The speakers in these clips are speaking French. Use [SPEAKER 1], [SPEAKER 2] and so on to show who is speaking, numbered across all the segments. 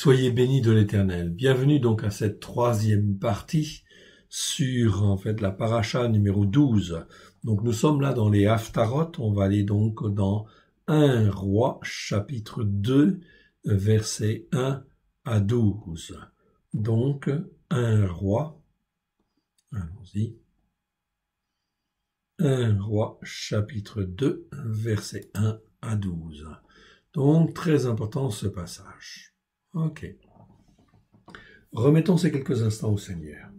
[SPEAKER 1] Soyez bénis de l'Éternel. Bienvenue donc à cette troisième partie sur la paracha numéro 12. Donc nous sommes là dans les Haftarot, on va aller donc dans 1 Roi chapitre 2 versets 1 à 12. Donc 1 Roi, allons-y. 1 Roi chapitre 2 versets 1 à 12. Donc très important ce passage. Ok. Remettons ces quelques instants au Seigneur.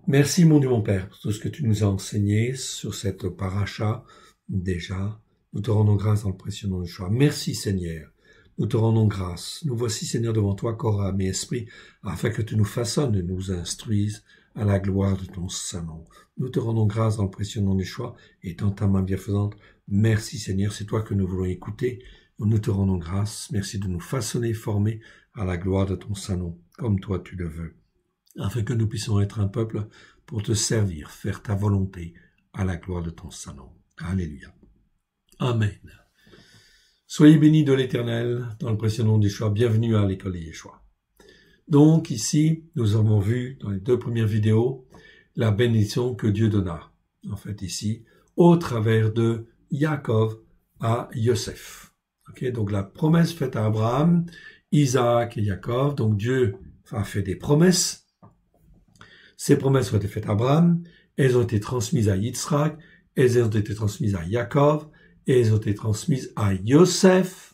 [SPEAKER 1] Merci mon Dieu mon Père pour tout ce que tu nous as enseigné sur cette paracha déjà. Nous te rendons grâce dans le précieux nom de Yeshua. Merci Seigneur. Nous te rendons grâce. Nous voici Seigneur devant toi, corps, âme et esprit, afin que tu nous façonnes et nous instruises à la gloire de ton saint nom. Nous te rendons grâce dans le précieux nom de Yeshua et dans ta main bienfaisante. Merci Seigneur, c'est toi que nous voulons écouter. Nous te rendons grâce. Merci de nous façonner, former à la gloire de ton saint nom, comme toi tu le veux, afin que nous puissions être un peuple pour te servir, faire ta volonté à la gloire de ton saint nom. Alléluia. Amen. Soyez bénis de l'Éternel dans le précieux nom de Yeshua. Bienvenue à l'école de Yeshua. Donc ici, nous avons vu dans les deux premières vidéos la bénédiction que Dieu donna, ici, au travers de Yaakov à Yosef. Donc la promesse faite à Abraham, Isaac et Yaakov, donc Dieu a fait des promesses. Ces promesses ont été faites à Abraham, elles ont été transmises à Yitzhak, elles ont été transmises à Yaakov, et elles ont été transmises à Yosef,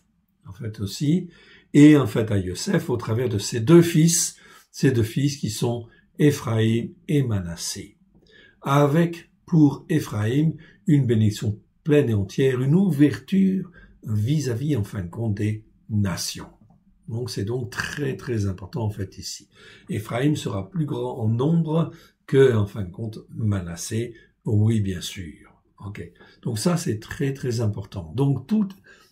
[SPEAKER 1] aussi, et à Yosef au travers de ces deux fils qui sont Éphraïm et Manassé, avec pour Éphraïm une bénédiction pleine et entière, une ouverture vis-à-vis, des nations. Donc, c'est donc très, très important, ici. Éphraïm sera plus grand en nombre que, Manassé. Oui, bien sûr. Ok. Donc, ça, c'est très, très important. Donc, tous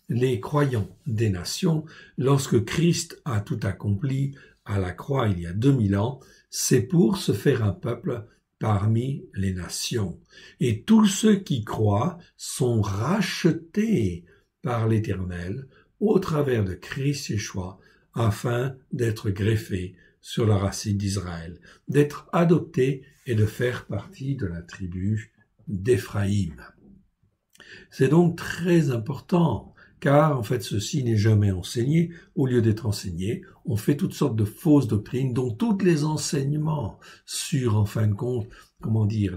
[SPEAKER 1] les croyants des nations, lorsque Christ a tout accompli à la croix il y a 2000 ans, c'est pour se faire un peuple parmi les nations. Et tous ceux qui croient sont rachetés par l'Éternel au travers de Christ Yeshua, afin d'être greffés sur la racine d'Israël, d'être adoptés et de faire partie de la tribu d'Éphraïm. C'est donc très important, car ceci n'est jamais enseigné. Au lieu d'être enseigné, on fait toutes sortes de fausses doctrines, dont tous les enseignements sur,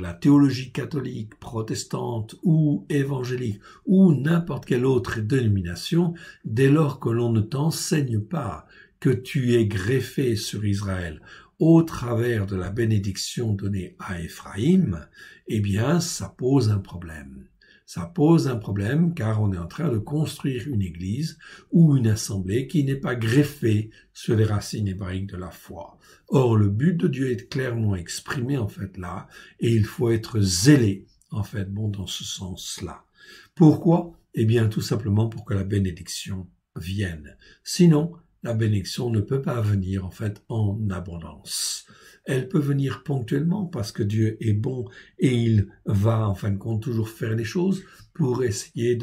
[SPEAKER 1] la théologie catholique, protestante ou évangélique, ou n'importe quelle autre dénomination, dès lors que l'on ne t'enseigne pas que tu es greffé sur Israël au travers de la bénédiction donnée à Éphraïm, ça pose un problème. Ça pose un problème car on est en train de construire une église ou une assemblée qui n'est pas greffée sur les racines hébraïques de la foi. Or, le but de Dieu est clairement exprimé là, et il faut être zélé dans ce sens-là. Pourquoi? Tout simplement pour que la bénédiction vienne. Sinon, la bénédiction ne peut pas venir en abondance. Elle peut venir ponctuellement parce que Dieu est bon et il va toujours faire les choses pour essayer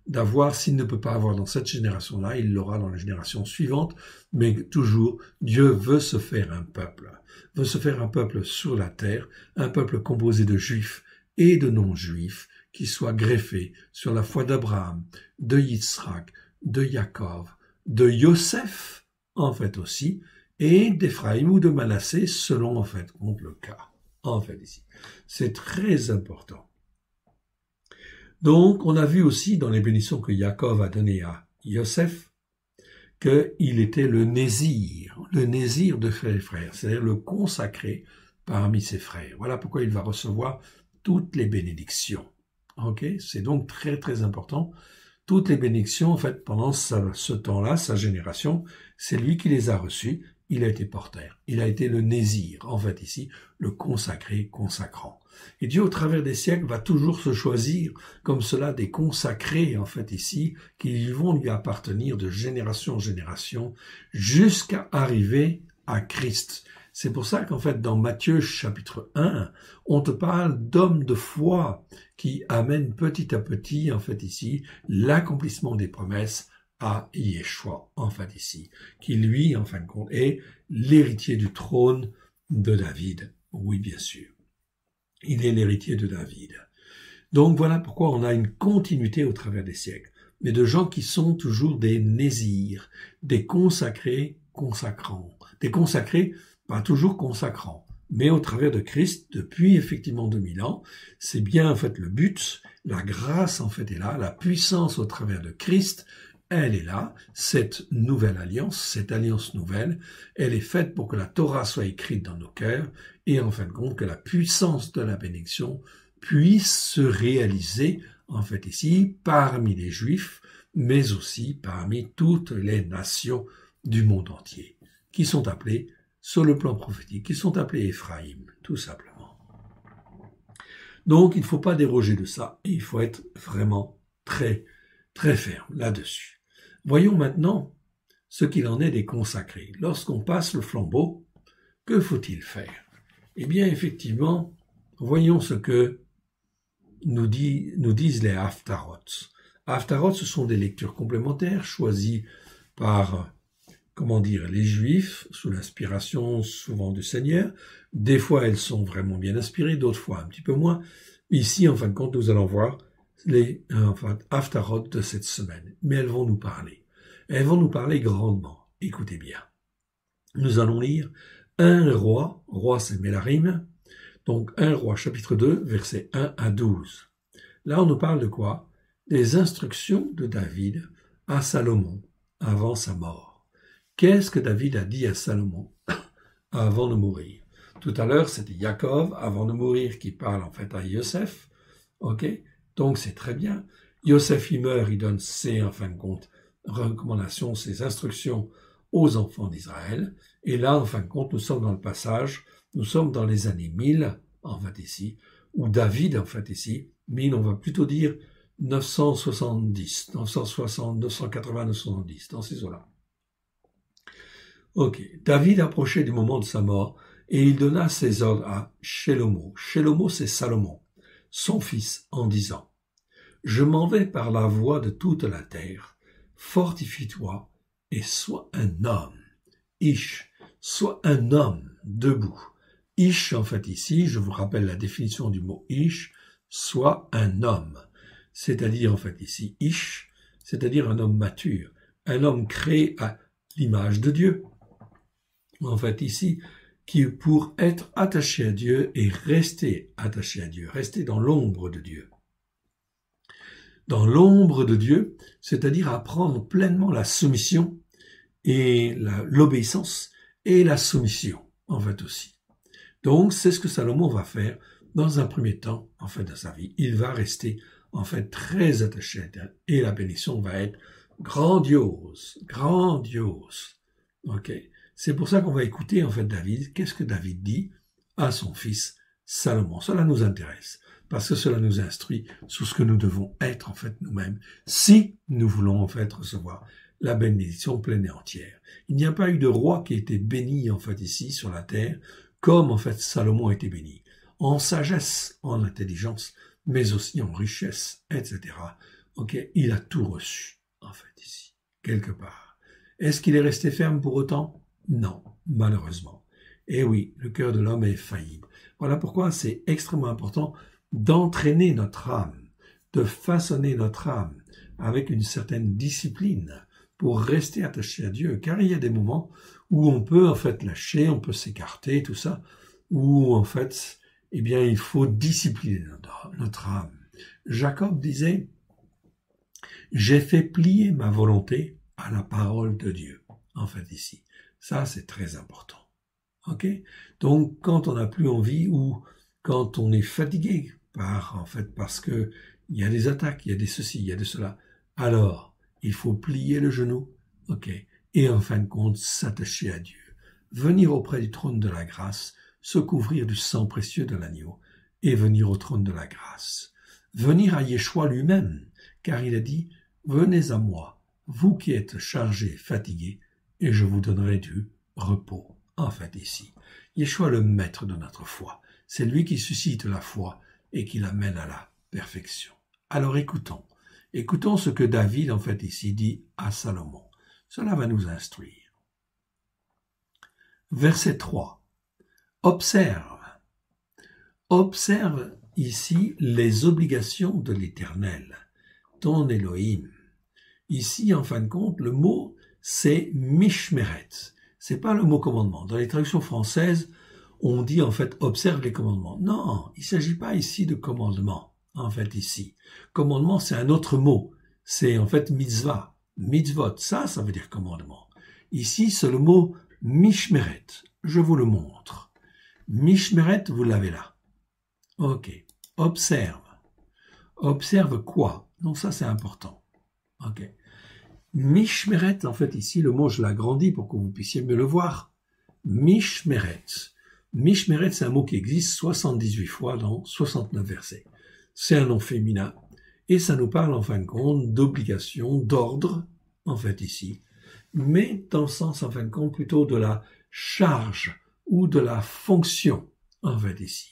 [SPEAKER 1] d'avoir, s'il ne peut pas avoir dans cette génération-là, il l'aura dans la génération suivante, mais toujours Dieu veut se faire un peuple sur la terre, un peuple composé de juifs et de non-juifs qui soit greffé sur la foi d'Abraham, de Yitzhak, de Yaakov, de Yosef, aussi, et d'Éphraïm ou de Manassé, selon, le cas. Ici. C'est très important. Donc, on a vu aussi dans les bénédictions que Yaakov a données à Yosef, qu'il était le nésir de ses frères, c'est-à-dire le consacré parmi ses frères. Voilà pourquoi il va recevoir toutes les bénédictions. C'est donc très, très important. Toutes les bénédictions, pendant ce temps-là, sa génération, c'est lui qui les a reçues. Il a été porteur. Il a été le nésir, ici, le consacré, consacrant. Et Dieu, au travers des siècles, va toujours se choisir comme cela des consacrés, ici, qui vont lui appartenir de génération en génération jusqu'à arriver à Christ. C'est pour ça dans Matthieu chapitre 1, on te parle d'hommes de foi qui amènent petit à petit, ici, l'accomplissement des promesses à Yeshua, en fait ici, qui lui, en fin de compte, est l'héritier du trône de David. Oui, bien sûr. Il est l'héritier de David. Donc voilà pourquoi on a une continuité au travers des siècles, mais de gens qui sont toujours des nésirs, des consacrés consacrants, des consacrés pas toujours consacrants, mais au travers de Christ, depuis effectivement 2000 ans, c'est bien en fait le but, la grâce en fait est là, la puissance au travers de Christ, elle est là, cette nouvelle alliance, cette alliance nouvelle, elle est faite pour que la Torah soit écrite dans nos cœurs et en fin de compte que la puissance de la bénédiction puisse se réaliser en fait ici parmi les Juifs, mais aussi parmi toutes les nations du monde entier, qui sont appelées sur le plan prophétique, qui sont appelées Éphraïm, tout simplement. Donc il ne faut pas déroger de ça, et il faut être vraiment très, très ferme là-dessus. Voyons maintenant ce qu'il en est des consacrés. Lorsqu'on passe le flambeau, que faut-il faire? Eh bien, effectivement, voyons ce que nous disent les Haftarot. Haftarot, ce sont des lectures complémentaires choisies par, les Juifs, sous l'inspiration souvent du Seigneur. Des fois, elles sont vraiment bien inspirées, d'autres fois un petit peu moins. Ici, en fin de compte, nous allons voir les Haftarot de cette semaine. Mais elles vont nous parler. Elles vont nous parler grandement. Écoutez bien. Nous allons lire 1 Roi, Roi c'est Mélarim, donc 1 Roi chapitre 2, versets 1 à 12. Là, on nous parle de quoi? Des instructions de David à Salomon avant sa mort. Qu'est-ce que David a dit à Salomon avant de mourir? Tout à l'heure, c'était Yaakov, avant de mourir, qui parle en fait à Yosef. Ok? Donc, c'est très bien. Yosef, il meurt, il donne ses, en fin de compte, recommandations, ses instructions aux enfants d'Israël. Et là, en fin de compte, nous sommes dans le passage, nous sommes dans les années 1000, en fait ici, où David, en fait ici, 1000, on va plutôt dire 970, 960, 980, 970, dans ces eaux-là. Ok, David approchait du moment de sa mort, et il donna ses ordres à Shelomo. Shelomo, c'est Salomon, son fils, en disant, « Je m'en vais par la voie de toute la terre, fortifie-toi et sois un homme. » Ish, sois un homme debout. Ish, en fait, ici, je vous rappelle la définition du mot Ish, sois un homme. C'est-à-dire, en fait, ici, Ish, c'est-à-dire un homme mature, un homme créé à l'image de Dieu. En fait, ici, qui pour être attaché à Dieu et rester attaché à Dieu, rester dans l'ombre de Dieu. Dans l'ombre de Dieu, c'est-à-dire apprendre pleinement la soumission et l'obéissance et la soumission, en fait aussi. Donc, c'est ce que Salomon va faire dans un premier temps, en fait, de sa vie. Il va rester, en fait, très attaché à Dieu et la bénédiction va être grandiose, grandiose. Ok. C'est pour ça qu'on va écouter, en fait, David. Qu'est-ce que David dit à son fils Salomon? Cela nous intéresse, parce que cela nous instruit sur ce que nous devons être, en fait, nous-mêmes, si nous voulons, en fait, recevoir la bénédiction pleine et entière. Il n'y a pas eu de roi qui a été béni, en fait, ici, sur la terre, comme, en fait, Salomon a été béni. En sagesse, en intelligence, mais aussi en richesse, etc. Ok, il a tout reçu, en fait, ici, quelque part. Est-ce qu'il est resté ferme pour autant? Non, malheureusement. Et oui, le cœur de l'homme est faillible. Voilà pourquoi c'est extrêmement important d'entraîner notre âme, de façonner notre âme avec une certaine discipline pour rester attaché à Dieu. Car il y a des moments où on peut en fait lâcher, on peut s'écarter, tout ça, où en fait, eh bien, il faut discipliner notre âme. Jacob disait, « J'ai fait plier ma volonté à la parole de Dieu. » En fait, ici. Ça, c'est très important. Ok? Donc, quand on n'a plus envie ou quand on est fatigué parce que il y a des attaques, il y a des ceci, il y a de cela, alors, il faut plier le genou. Ok? Et en fin de compte, s'attacher à Dieu. Venir auprès du trône de la grâce, se couvrir du sang précieux de l'agneau et venir au trône de la grâce. Venir à Yeshua lui-même, car il a dit, « Venez à moi, vous qui êtes chargés, fatigués, et je vous donnerai du repos. » En fait, ici, Yeshua le maître de notre foi. C'est lui qui suscite la foi et qui l'amène à la perfection. Alors écoutons. Écoutons ce que David, en fait, ici dit à Salomon. Cela va nous instruire. Verset 3. Observe. Observe ici les obligations de l'Éternel, ton Elohim. Ici, en fin de compte, le mot, c'est mishmeret. C'est pas le mot commandement. Dans les traductions françaises, on dit en fait observe les commandements. Non, il s'agit pas ici de commandement. En fait, ici, commandement, c'est un autre mot. C'est en fait mitzvah, mitzvot. Ça veut dire commandement. Ici, c'est le mot mishmeret. Je vous le montre. Mishmeret, vous l'avez là. Ok. Observe. Observe quoi? Donc ça, c'est important. Ok. Mishmeret, en fait, ici, le mot, je l'agrandis pour que vous puissiez mieux le voir. Mishmeret. Mishmeret, c'est un mot qui existe 78 fois dans 69 versets. C'est un nom féminin. Et ça nous parle, en fin de compte, d'obligation, d'ordre, en fait, ici. Mais dans le sens, en fin de compte, plutôt de la charge ou de la fonction, en fait, ici.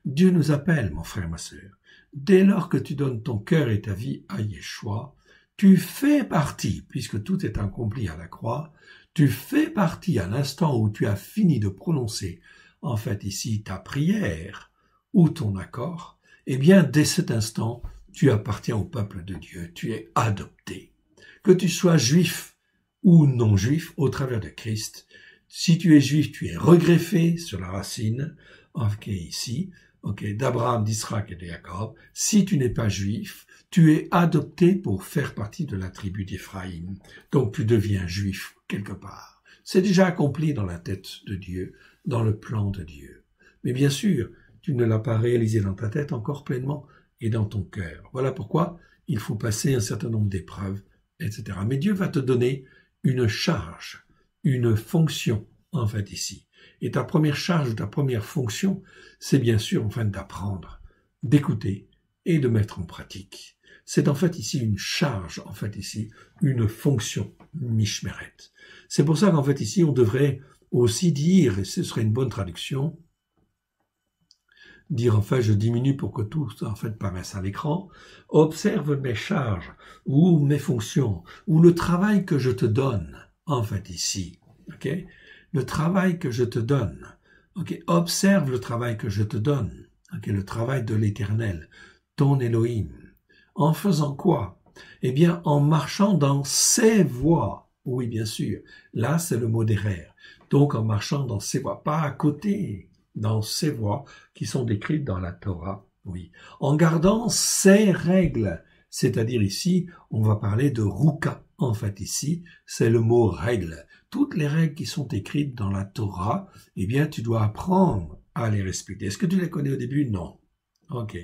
[SPEAKER 1] Dieu nous appelle, mon frère, ma sœur. Dès lors que tu donnes ton cœur et ta vie à Yeshua, tu fais partie, puisque tout est accompli à la croix, tu fais partie à l'instant où tu as fini de prononcer, en fait, ici, ta prière ou ton accord, eh bien, dès cet instant, tu appartiens au peuple de Dieu, tu es adopté. Que tu sois juif ou non juif, au travers de Christ, si tu es juif, tu es regreffé sur la racine, ok, ici, ok, d'Abraham, d'Israël et de Jacob. Si tu n'es pas juif, tu es adopté pour faire partie de la tribu d'Éphraïm. Donc tu deviens juif quelque part. C'est déjà accompli dans la tête de Dieu, dans le plan de Dieu. Mais bien sûr, tu ne l'as pas réalisé dans ta tête encore pleinement et dans ton cœur. Voilà pourquoi il faut passer un certain nombre d'épreuves, etc. Mais Dieu va te donner une charge, une fonction, en fait, ici. Et ta première charge, ta première fonction, c'est bien sûr, en fait, d'apprendre, d'écouter et de mettre en pratique. C'est en fait ici une charge, en fait ici, une fonction, mishmeret. C'est pour ça qu'en fait ici, on devrait aussi dire, et ce serait une bonne traduction, dire en fait, je diminue pour que tout en fait paraisse à l'écran, observe mes charges, ou mes fonctions, ou le travail que je te donne, en fait ici, ok? Le travail que je te donne, ok? Observe le travail que je te donne, ok? Le travail de l'Éternel, ton Elohim. En faisant quoi? Eh bien, en marchant dans ses voies. Oui, bien sûr. Là, c'est le mot derrière. Donc, en marchant dans ses voies, pas à côté, dans ses voies qui sont décrites dans la Torah. Oui. En gardant ses règles. C'est-à-dire ici, on va parler de ruka. En fait, ici, c'est le mot règle. Toutes les règles qui sont écrites dans la Torah, eh bien, tu dois apprendre à les respecter. Est-ce que tu les connais au début? Non. Ok.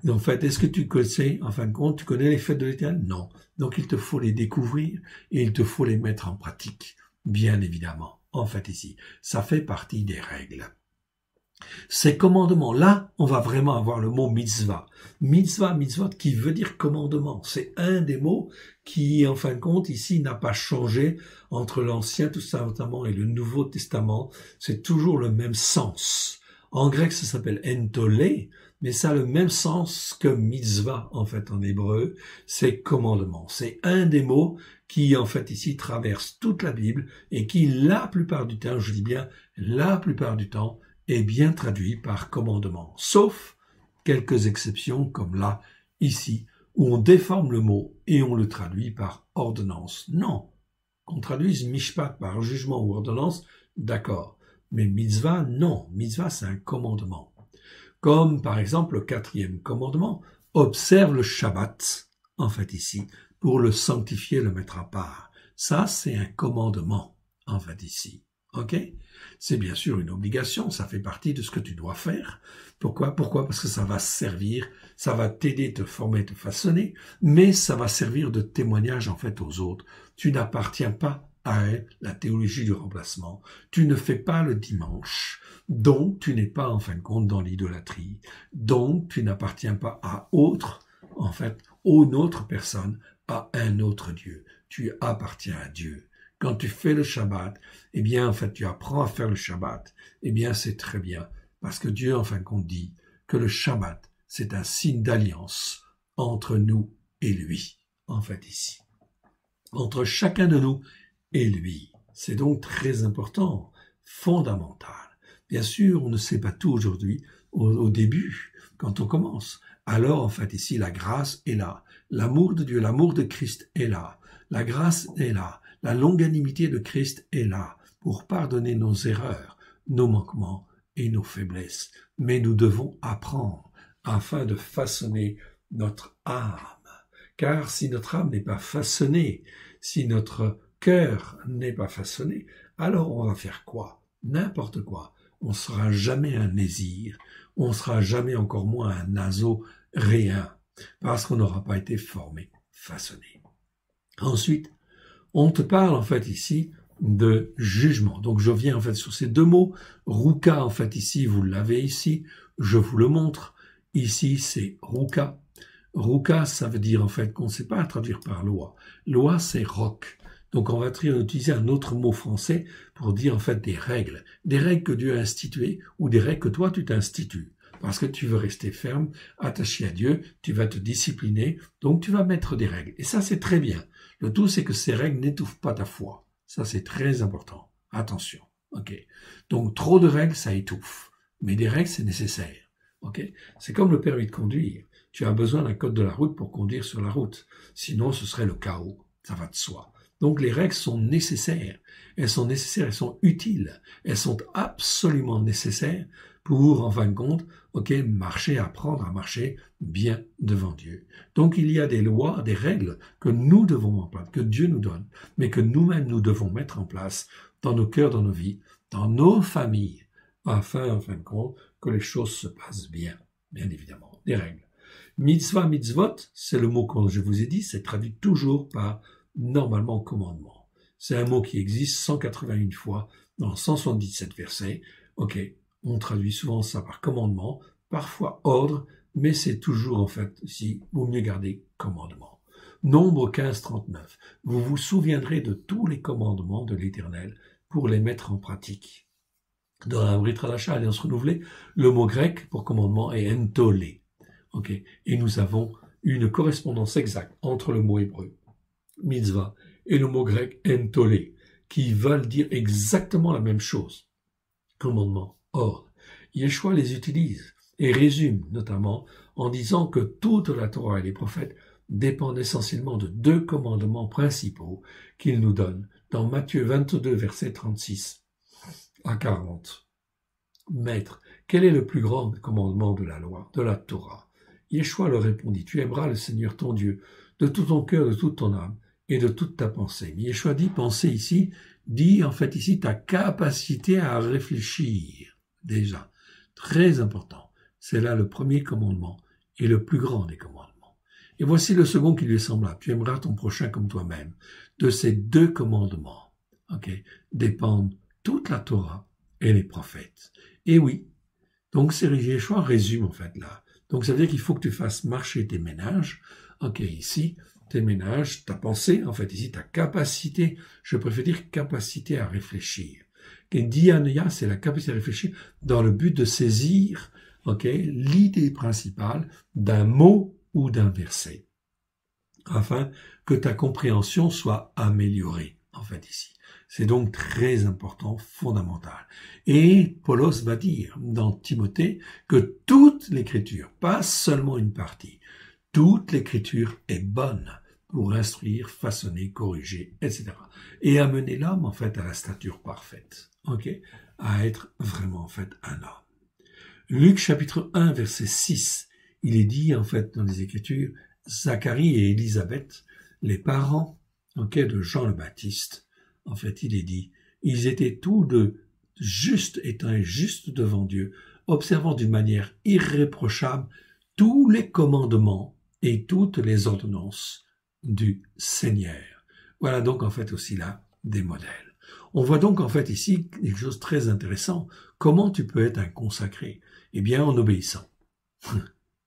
[SPEAKER 1] En fait, est-ce que tu connais, en fin de compte, tu connais les fêtes de l'Éternel? Non. Donc, il te faut les découvrir et il te faut les mettre en pratique, bien évidemment. En fait, ici, ça fait partie des règles. Ces commandements-là, on va vraiment avoir le mot mitzvah. Mitzvah, mitzvot, qui veut dire commandement. C'est un des mots qui, en fin de compte, ici, n'a pas changé entre l'Ancien Testament et le Nouveau Testament. C'est toujours le même sens. En grec, ça s'appelle entolé, mais ça a le même sens que mitzvah, en fait, en hébreu. C'est commandement. C'est un des mots qui, en fait, ici, traverse toute la Bible et qui, la plupart du temps, je dis bien, la plupart du temps, est bien traduit par commandement. Sauf quelques exceptions, comme là, ici, où on déforme le mot et on le traduit par ordonnance. Non. Qu'on traduise mishpat par jugement ou ordonnance, d'accord. Mais mitzvah, non. Mitzvah, c'est un commandement. Comme, par exemple, le 4e commandement, observe le Shabbat, en fait ici, pour le sanctifier, le mettre à part. Ça, c'est un commandement, en fait ici. Ok? C'est bien sûr une obligation, ça fait partie de ce que tu dois faire. Pourquoi? Parce que ça va servir, ça va t'aider, te former, te façonner, mais ça va servir de témoignage, en fait, aux autres. Tu n'appartiens pas à la théologie du remplacement. Tu ne fais pas le dimanche. Donc, tu n'es pas, en fin de compte, dans l'idolâtrie. Donc, tu n'appartiens pas à autre, en fait, une autre personne, à un autre Dieu. Tu appartiens à Dieu. Quand tu fais le Shabbat, eh bien, en fait, tu apprends à faire le Shabbat. Eh bien, c'est très bien. Parce que Dieu, en fin de compte, dit que le Shabbat, c'est un signe d'alliance entre nous et lui, en fait, ici. Entre chacun de nous et lui. C'est donc très important, fondamental. Bien sûr, on ne sait pas tout aujourd'hui, au début, quand on commence. Alors, en fait, ici, la grâce est là. L'amour de Dieu, l'amour de Christ est là. La grâce est là. La longanimité de Christ est là pour pardonner nos erreurs, nos manquements et nos faiblesses. Mais nous devons apprendre afin de façonner notre âme. Car si notre âme n'est pas façonnée, si notre cœur n'est pas façonné, alors on va faire quoi? N'importe quoi. On ne sera jamais un Nésir, on ne sera jamais encore moins un nazoréen, parce qu'on n'aura pas été formé, façonné. Ensuite, on te parle en fait ici de jugement. Donc je viens en fait sur ces deux mots. Ruka en fait ici, vous l'avez ici, je vous le montre. Ici c'est Ruka. Ruka, ça veut dire en fait qu'on ne sait pas traduire par loi. Loi c'est roc. Donc on va utiliser un autre mot français pour dire en fait des règles que Dieu a instituées ou des règles que toi tu t'institues. Parce que tu veux rester ferme, attaché à Dieu, tu vas te discipliner, donc tu vas mettre des règles. Et ça, c'est très bien. Le tout, c'est que ces règles n'étouffent pas ta foi. Ça, c'est très important. Attention. Ok. Donc, trop de règles, ça étouffe. Mais des règles, c'est nécessaire. Ok. C'est comme le permis de conduire. Tu as besoin d'un code de la route pour conduire sur la route. Sinon, ce serait le chaos. Ça va de soi. Donc, les règles sont nécessaires. Elles sont nécessaires, elles sont utiles. Elles sont absolument nécessaires pour, en fin de compte, apprendre à marcher bien devant Dieu. Donc il y a des lois, des règles que nous devons mettre en place, que Dieu nous donne, mais que nous-mêmes nous devons mettre en place dans nos cœurs, dans nos vies, dans nos familles, afin, en fin de compte, que les choses se passent bien évidemment, des règles. Mitzvah, mitzvot, c'est le mot que je vous ai dit, c'est traduit toujours par, normalement, commandement. C'est un mot qui existe 181 fois dans 177 versets. On traduit souvent ça par commandement, parfois ordre, mais c'est toujours en fait ici, vaut mieux garder commandement. Nombre 15, 39. Vous vous souviendrez de tous les commandements de l'Éternel pour les mettre en pratique. Dans la Brit Hadasha, Alliance renouvelée, le mot grec pour commandement est entolé. Et nous avons une correspondance exacte entre le mot hébreu, mitzvah, et le mot grec entolé, qui veulent dire exactement la même chose. Commandement. Or, Yeshua les utilise et résume notamment en disant que toute la Torah et les prophètes dépendent essentiellement de deux commandements principaux qu'il nous donne dans Matthieu 22, versets 36 à 40. Maître, quel est le plus grand commandement de la loi, de la Torah? Yeshua leur répondit, tu aimeras le Seigneur ton Dieu de tout ton cœur, de toute ton âme et de toute ta pensée. Mais Yeshua dit penser ici, dit en fait ici ta capacité à réfléchir. Déjà, très important. C'est là le premier commandement et le plus grand des commandements. Et voici le second qui lui est semblable. Tu aimeras ton prochain comme toi-même. De ces deux commandements, dépendent toute la Torah et les prophètes. Et oui, donc c'est Yeshua résume en fait là. Donc ça veut dire qu'il faut que tu fasses marcher tes ménages. Ici, tes ménages, ta pensée, en fait ici, ta capacité, je préfère dire capacité à réfléchir. Et Dianaya, c'est la capacité à réfléchir dans le but de saisir, l'idée principale d'un mot ou d'un verset, afin que ta compréhension soit améliorée, en fait, ici. C'est donc très important, fondamental. Et Paulos va dire dans Timothée que toute l'écriture, pas seulement une partie, toute l'écriture est bonne pour instruire, façonner, corriger, etc. Et amener l'homme, en fait, à la stature parfaite. À être vraiment en fait un homme. Luc chapitre 1 verset 6, il est dit en fait dans les Écritures, Zacharie et Élisabeth, les parents de Jean le Baptiste, en fait il est dit, ils étaient tous deux justes, étant justes devant Dieu, observant d'une manière irréprochable tous les commandements et toutes les ordonnances du Seigneur. Voilà donc en fait aussi là des modèles. On voit donc en fait ici quelque chose de très intéressant. Comment tu peux être un consacré? Eh bien, en obéissant.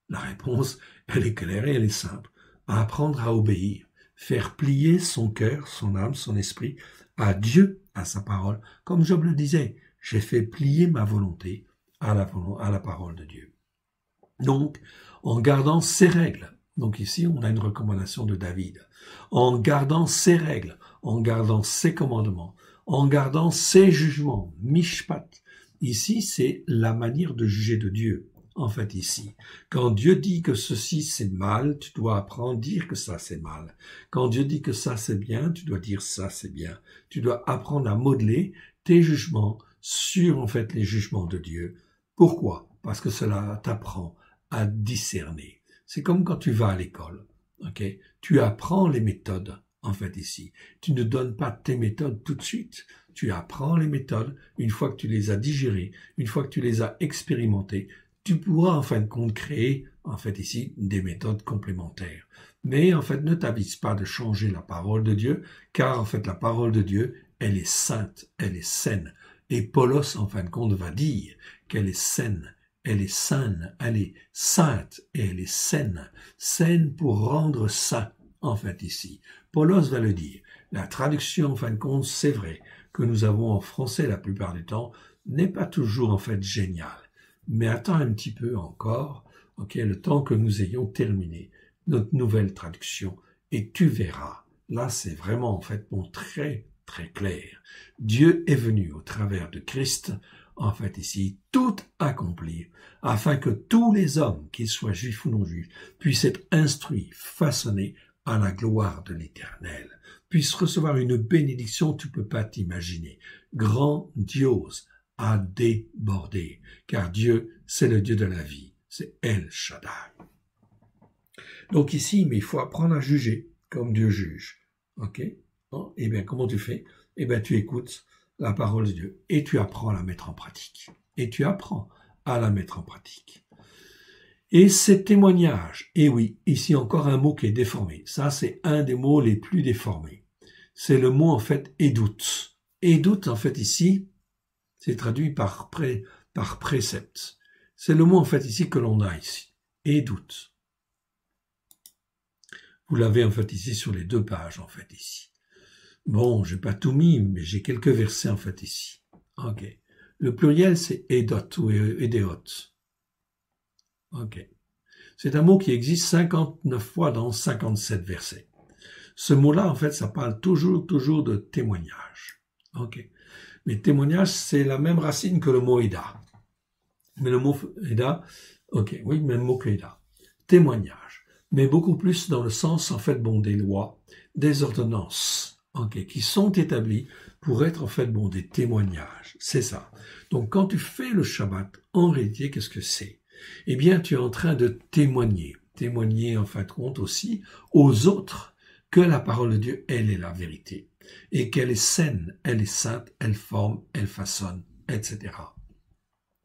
[SPEAKER 1] La réponse, elle est claire et elle est simple. Apprendre à obéir. Faire plier son cœur, son âme, son esprit à Dieu, à sa parole. Comme Job le disait, j'ai fait plier ma volonté à la parole de Dieu. Donc, en gardant ces règles, Donc ici, on a une recommandation de David. En gardant ses règles, en gardant ses commandements, en gardant ses jugements, mishpat. Ici, c'est la manière de juger de Dieu. En fait, ici, quand Dieu dit que ceci c'est mal, tu dois apprendre à dire que ça c'est mal. Quand Dieu dit que ça c'est bien, tu dois dire ça c'est bien. Tu dois apprendre à modeler tes jugements sur en fait les jugements de Dieu. Pourquoi? Parce que cela t'apprend à discerner. C'est comme quand tu vas à l'école. Ok? Tu apprends les méthodes. En fait, ici, tu ne donnes pas tes méthodes tout de suite. Tu apprends les méthodes. Une fois que tu les as digérées, une fois que tu les as expérimentées, tu pourras en fin de compte créer, en fait ici, des méthodes complémentaires. Mais en fait, ne t'avise pas de changer la parole de Dieu, car en fait, la parole de Dieu, elle est sainte, elle est saine. Et Paulos, en fin de compte, va dire qu'elle est saine, elle est saine, elle est sainte et elle est saine. Saine pour rendre saint, en fait ici. Paulos va le dire. La traduction, en fin de compte, c'est vrai que nous avons en français la plupart du temps, n'est pas toujours en fait géniale. Mais attends un petit peu encore, ok, le temps que nous ayons terminé notre nouvelle traduction, et tu verras. Là, c'est vraiment en fait très très clair. Dieu est venu au travers de Christ, en fait ici, tout accomplir, afin que tous les hommes, qu'ils soient juifs ou non juifs, puissent être instruits, façonnés à la gloire de l'Éternel, puissent recevoir une bénédiction tu peux pas t'imaginer, grandiose, à déborder, car Dieu, c'est le Dieu de la vie, c'est El Shaddai. Donc ici, mais il faut apprendre à juger, comme Dieu juge. Ok? Bon, eh bien, comment tu fais? Eh bien, tu écoutes la parole de Dieu et tu apprends à la mettre en pratique. Et tu apprends à la mettre en pratique. Et ces témoignages, et oui, ici encore un mot qui est déformé. Ça, c'est un des mots les plus déformés. C'est le mot, en fait, édoute. Édoute, en fait, ici, c'est traduit par précepte. C'est le mot, en fait, ici, que l'on a ici. Édoute. Vous l'avez, en fait, ici, sur les 2 pages, en fait, ici. Bon, j'ai pas tout mis, mais j'ai quelques versets, en fait, ici. Ok. Le pluriel, c'est édot ou édéot. Ok. C'est un mot qui existe 59 fois dans 57 versets. Ce mot-là, en fait, ça parle toujours de témoignage. Ok. Mais témoignage, c'est la même racine que le mot Eda. Mais le mot Eda, ok, oui, même mot que Eda. Témoignage. Mais beaucoup plus dans le sens, en fait, bon, des lois, des ordonnances, ok, qui sont établies pour être, en fait, bon, des témoignages. C'est ça. Donc, quand tu fais le Shabbat, en réalité, qu'est-ce que c'est? Eh bien, tu es en train de témoigner. Témoigner, en fin de compte, aussi aux autres que la parole de Dieu, elle est la vérité. Et qu'elle est saine, elle est sainte, elle forme, elle façonne, etc.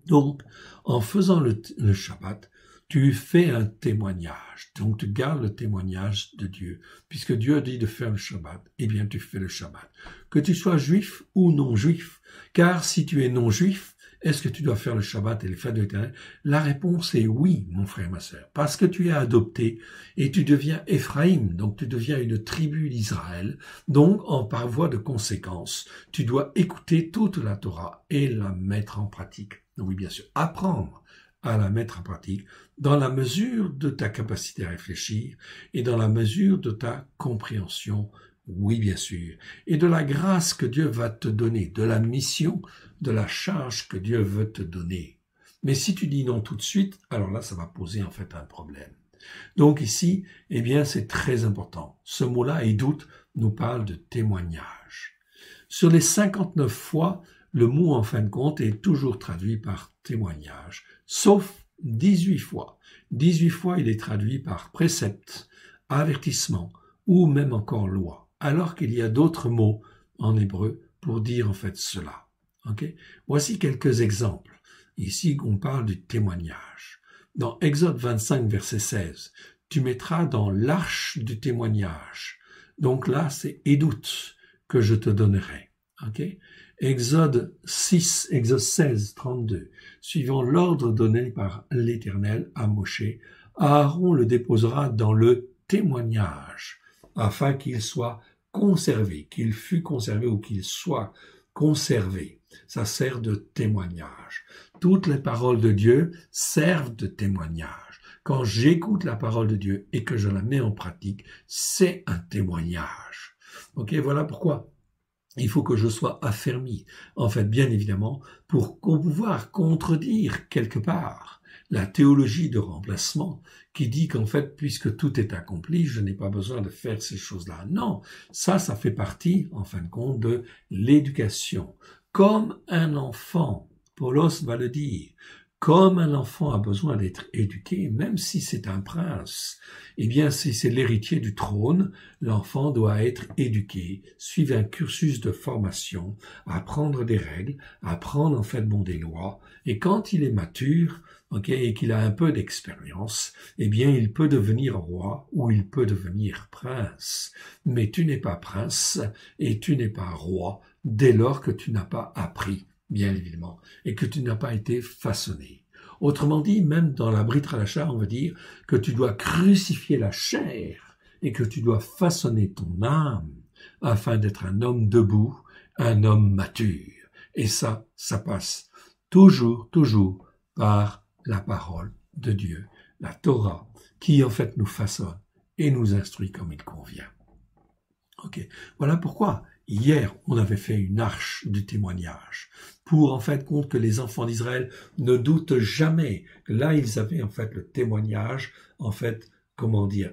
[SPEAKER 1] Donc, en faisant le Shabbat, tu fais un témoignage. Donc, tu gardes le témoignage de Dieu. Puisque Dieu dit de faire le Shabbat, eh bien, tu fais le Shabbat. Que tu sois juif ou non juif. Car si tu es non juif, est-ce que tu dois faire le Shabbat et les fêtes de l'Éternel? La réponse est oui, mon frère, ma sœur. Parce que tu es adopté et tu deviens Éphraïm, donc tu deviens une tribu d'Israël. Donc, par voie de conséquence, tu dois écouter toute la Torah et la mettre en pratique. Oui, bien sûr, apprendre à la mettre en pratique dans la mesure de ta capacité à réfléchir et dans la mesure de ta compréhension. Oui, bien sûr. Et de la grâce que Dieu va te donner, de la mission, de la charge que Dieu veut te donner. Mais si tu dis non tout de suite, alors là, ça va poser en fait un problème. Donc ici, eh bien, c'est très important. Ce mot-là, édoute, nous parle de témoignage. Sur les 59 fois, le mot, en fin de compte, est toujours traduit par témoignage, sauf 18 fois. 18 fois, il est traduit par précepte, avertissement, ou même encore loi. Alors qu'il y a d'autres mots en hébreu pour dire en fait cela. Okay? Voici quelques exemples. Ici, on parle du témoignage. Dans Exode 25, verset 16, tu mettras dans l'arche du témoignage. Donc là, c'est édoute que je te donnerai. Okay? Exode 16, 32, suivant l'ordre donné par l'Éternel à Moshe, Aaron le déposera dans le témoignage, afin qu'il soit conservé, qu'il fût conservé ou qu'il soit conservé. Ça sert de témoignage. Toutes les paroles de Dieu servent de témoignage. quand j'écoute la parole de Dieu et que je la mets en pratique, c'est un témoignage. Ok, voilà pourquoi il faut que je sois affermi, en fait, bien évidemment, pour pouvoir contredire quelque part la théologie de remplacement qui dit qu'en fait, puisque tout est accompli, je n'ai pas besoin de faire ces choses-là. Non, ça fait partie, en fin de compte, de l'éducation. Comme un enfant, Paulos va le dire, comme un enfant a besoin d'être éduqué, même si c'est un prince, eh bien, si c'est l'héritier du trône, l'enfant doit être éduqué, suivre un cursus de formation, apprendre des règles, apprendre en fait des lois, et quand il est mature, et qu'il a un peu d'expérience, eh bien, il peut devenir roi ou il peut devenir prince. Mais tu n'es pas prince et tu n'es pas roi dès lors que tu n'as pas appris, bien évidemment, et que tu n'as pas été façonné. Autrement dit, même dans la Brit Hadasha, on va dire que tu dois crucifier la chair et que tu dois façonner ton âme afin d'être un homme debout, un homme mature. Et ça passe toujours par la parole de Dieu, la Torah, qui en fait nous façonne et nous instruit comme il convient. Ok, voilà pourquoi hier on avait fait une arche du témoignage pour en fait compte que les enfants d'Israël ne doutent jamais que là ils avaient en fait le témoignage en fait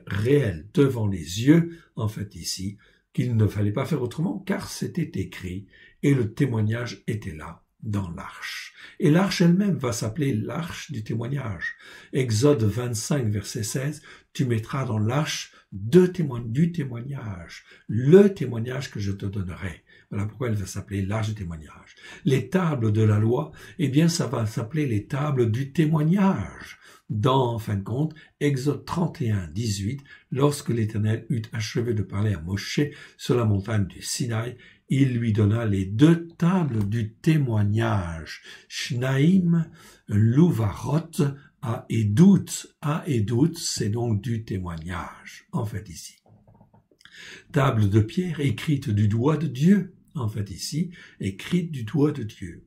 [SPEAKER 1] réel devant les yeux en fait ici qu'il ne fallait pas faire autrement car c'était écrit et le témoignage était là dans l'arche. Et l'arche elle-même va s'appeler l'arche du témoignage. Exode 25, verset 16, tu mettras dans l'arche du témoignage, le témoignage que je te donnerai. Voilà pourquoi elle va s'appeler l'arche du témoignage. Les tables de la loi, eh bien ça va s'appeler les tables du témoignage. Dans, en fin de compte, Exode 31, 18, lorsque l'Éternel eut achevé de parler à Moshe sur la montagne du Sinaï, il lui donna les 2 tables du témoignage, Shnaim, Louvarot, à Edout. À Edout, c'est donc du témoignage, en fait ici. Table de pierre écrite du doigt de Dieu, en fait ici, écrite du doigt de Dieu.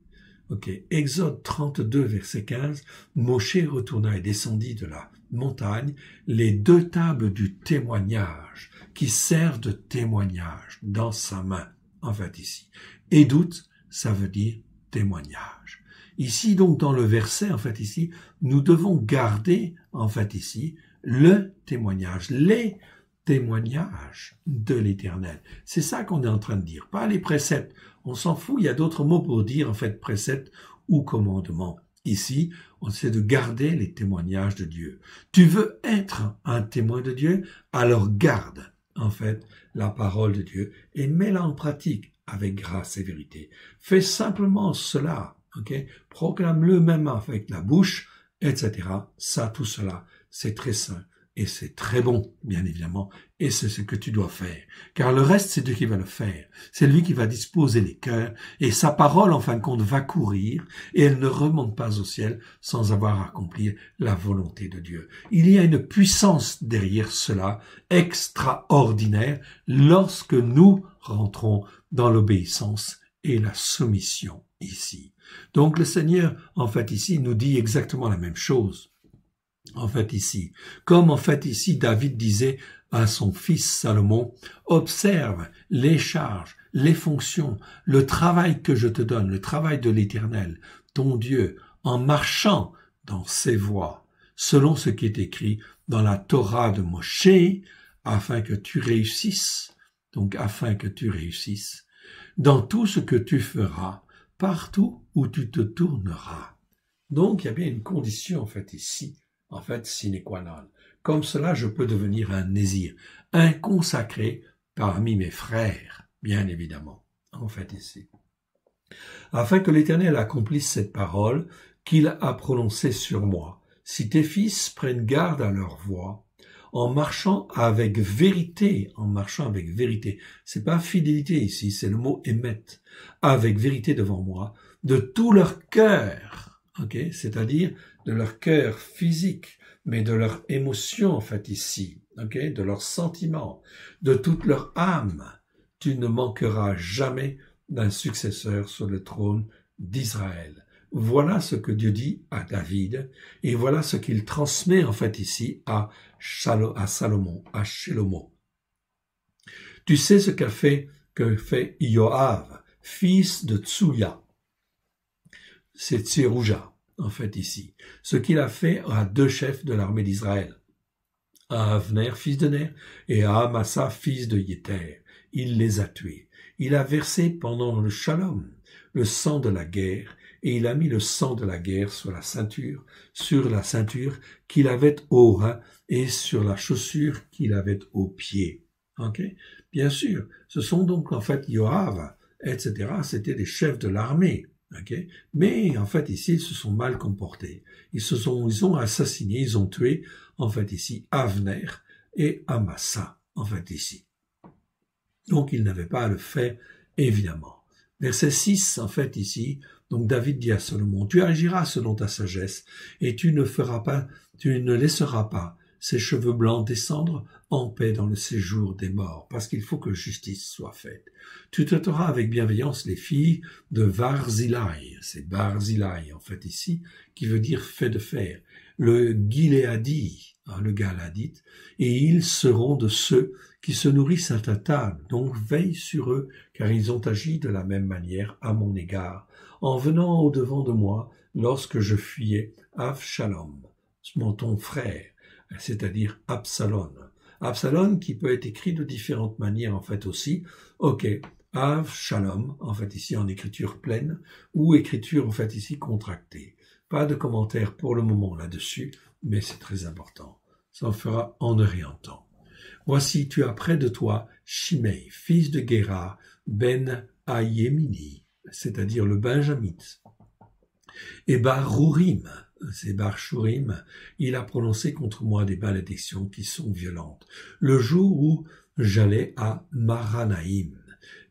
[SPEAKER 1] Ok, Exode 32, verset 15, Moshe retourna et descendit de la montagne les 2 tables du témoignage, qui servent de témoignage dans sa main. En fait ici. Et doute, ça veut dire témoignage. Ici, donc, dans le verset, en fait ici, nous devons garder, en fait ici, le témoignage, les témoignages de l'Éternel. C'est ça qu'on est en train de dire, pas les préceptes. On s'en fout, il y a d'autres mots pour dire, en fait, préceptes ou commandements. Ici, on essaie de garder les témoignages de Dieu. Tu veux être un témoin de Dieu? Alors garde en fait, la parole de Dieu et mets-la en pratique avec grâce et vérité. Fais simplement cela, ok? Proclame-le même avec la bouche, etc. Ça, tout cela, c'est très sain et c'est très bon, bien évidemment, et c'est ce que tu dois faire. Car le reste, c'est Dieu qui va le faire. C'est lui qui va disposer les cœurs et sa parole, en fin de compte, va courir et elle ne remonte pas au ciel sans avoir accompli la volonté de Dieu. Il y a une puissance derrière cela extraordinaire lorsque nous rentrons dans l'obéissance et la soumission ici. Donc le Seigneur, en fait, ici, nous dit exactement la même chose. En fait ici, comme en fait ici David disait à son fils Salomon, observe les charges, les fonctions, le travail que je te donne, le travail de l'Éternel, ton Dieu, en marchant dans ses voies, selon ce qui est écrit dans la Torah de Moshe, afin que tu réussisses, donc afin que tu réussisses, dans tout ce que tu feras, partout où tu te tourneras. Donc il y a bien une condition en fait ici, en fait, sine qua non. Comme cela, je peux devenir un nésir, un consacré parmi mes frères, bien évidemment, en fait ici. Afin que l'Éternel accomplisse cette parole qu'il a prononcée sur moi, si tes fils prennent garde à leur voie, en marchant avec vérité, c'est pas fidélité ici, c'est le mot émet, avec vérité devant moi, de tout leur cœur, ok, c'est-à-dire de leur cœur physique, mais de leur émotion en fait ici, ok, de leurs sentiments, de toute leur âme. Tu ne manqueras jamais d'un successeur sur le trône d'Israël. voilà ce que Dieu dit à David, et voilà ce qu'il transmet en fait ici à Salomon, à Shelomo. Tu sais ce que fait Yoav, fils de Tsuya. C'est Tserouja, en fait, ici. Ce qu'il a fait à 2 chefs de l'armée d'Israël, à Avner, fils de Ner, et à Amasa, fils de Yéter. Il les a tués. Il a versé pendant le shalom le sang de la guerre, et il a mis le sang de la guerre sur la ceinture qu'il avait au rein et sur la chaussure qu'il avait au pied. Okay? Bien sûr, ce sont donc en fait Yoav, etc., c'était des chefs de l'armée. Okay? Mais en fait ici, ils se sont mal comportés. Ils ont assassiné, ils ont tué en fait ici Avner et Amasa, en fait ici. Donc ils n'avaient pas à le faire, évidemment. Verset 6, en fait ici, donc David dit à Salomon, tu agiras selon ta sagesse et tu ne laisseras pas ses cheveux blancs descendre en paix dans le séjour des morts, parce qu'il faut que justice soit faite. Tu traiteras avec bienveillance les filles de Barzillai, c'est Barzillai en fait ici, qui veut dire fait de fer, le Giléadi, le Galadite, et ils seront de ceux qui se nourrissent à ta table, donc veille sur eux, car ils ont agi de la même manière à mon égard, en venant au-devant de moi lorsque je fuyais Avshalom, ton frère, c'est-à-dire Absalom. Absalom qui peut être écrit de différentes manières en fait aussi. Ok, Avshalom, en fait ici en écriture pleine, ou écriture en fait ici contractée. Pas de commentaires pour le moment là-dessus, mais c'est très important. Ça en fera en orientant. Voici, tu as près de toi Shimei, fils de Géra, ben Ayemini, c'est-à-dire le Benjamite. Et Barurim, c'est Barshurim, il a prononcé contre moi des malédictions qui sont violentes. Le jour où j'allais à Maranaïm,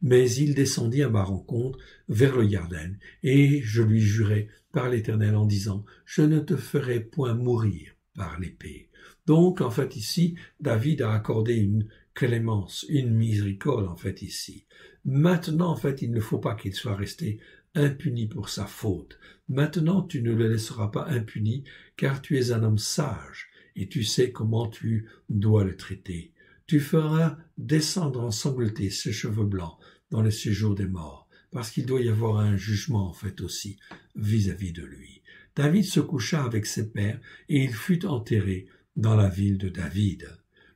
[SPEAKER 1] mais il descendit à ma rencontre vers le Yarden, et je lui jurai par l'Éternel en disant, je ne te ferai point mourir par l'épée. Donc, en fait, ici, David a accordé une clémence, une miséricorde, en fait, ici. Maintenant, en fait, il ne faut pas qu'il soit resté impuni pour sa faute. Maintenant, tu ne le laisseras pas impuni, car tu es un homme sage, et tu sais comment tu dois le traiter. Tu feras descendre ensanglantés ses cheveux blancs dans le séjour des morts, parce qu'il doit y avoir un jugement, en fait, aussi, vis-à-vis de lui. David se coucha avec ses pères, et il fut enterré dans la ville de David.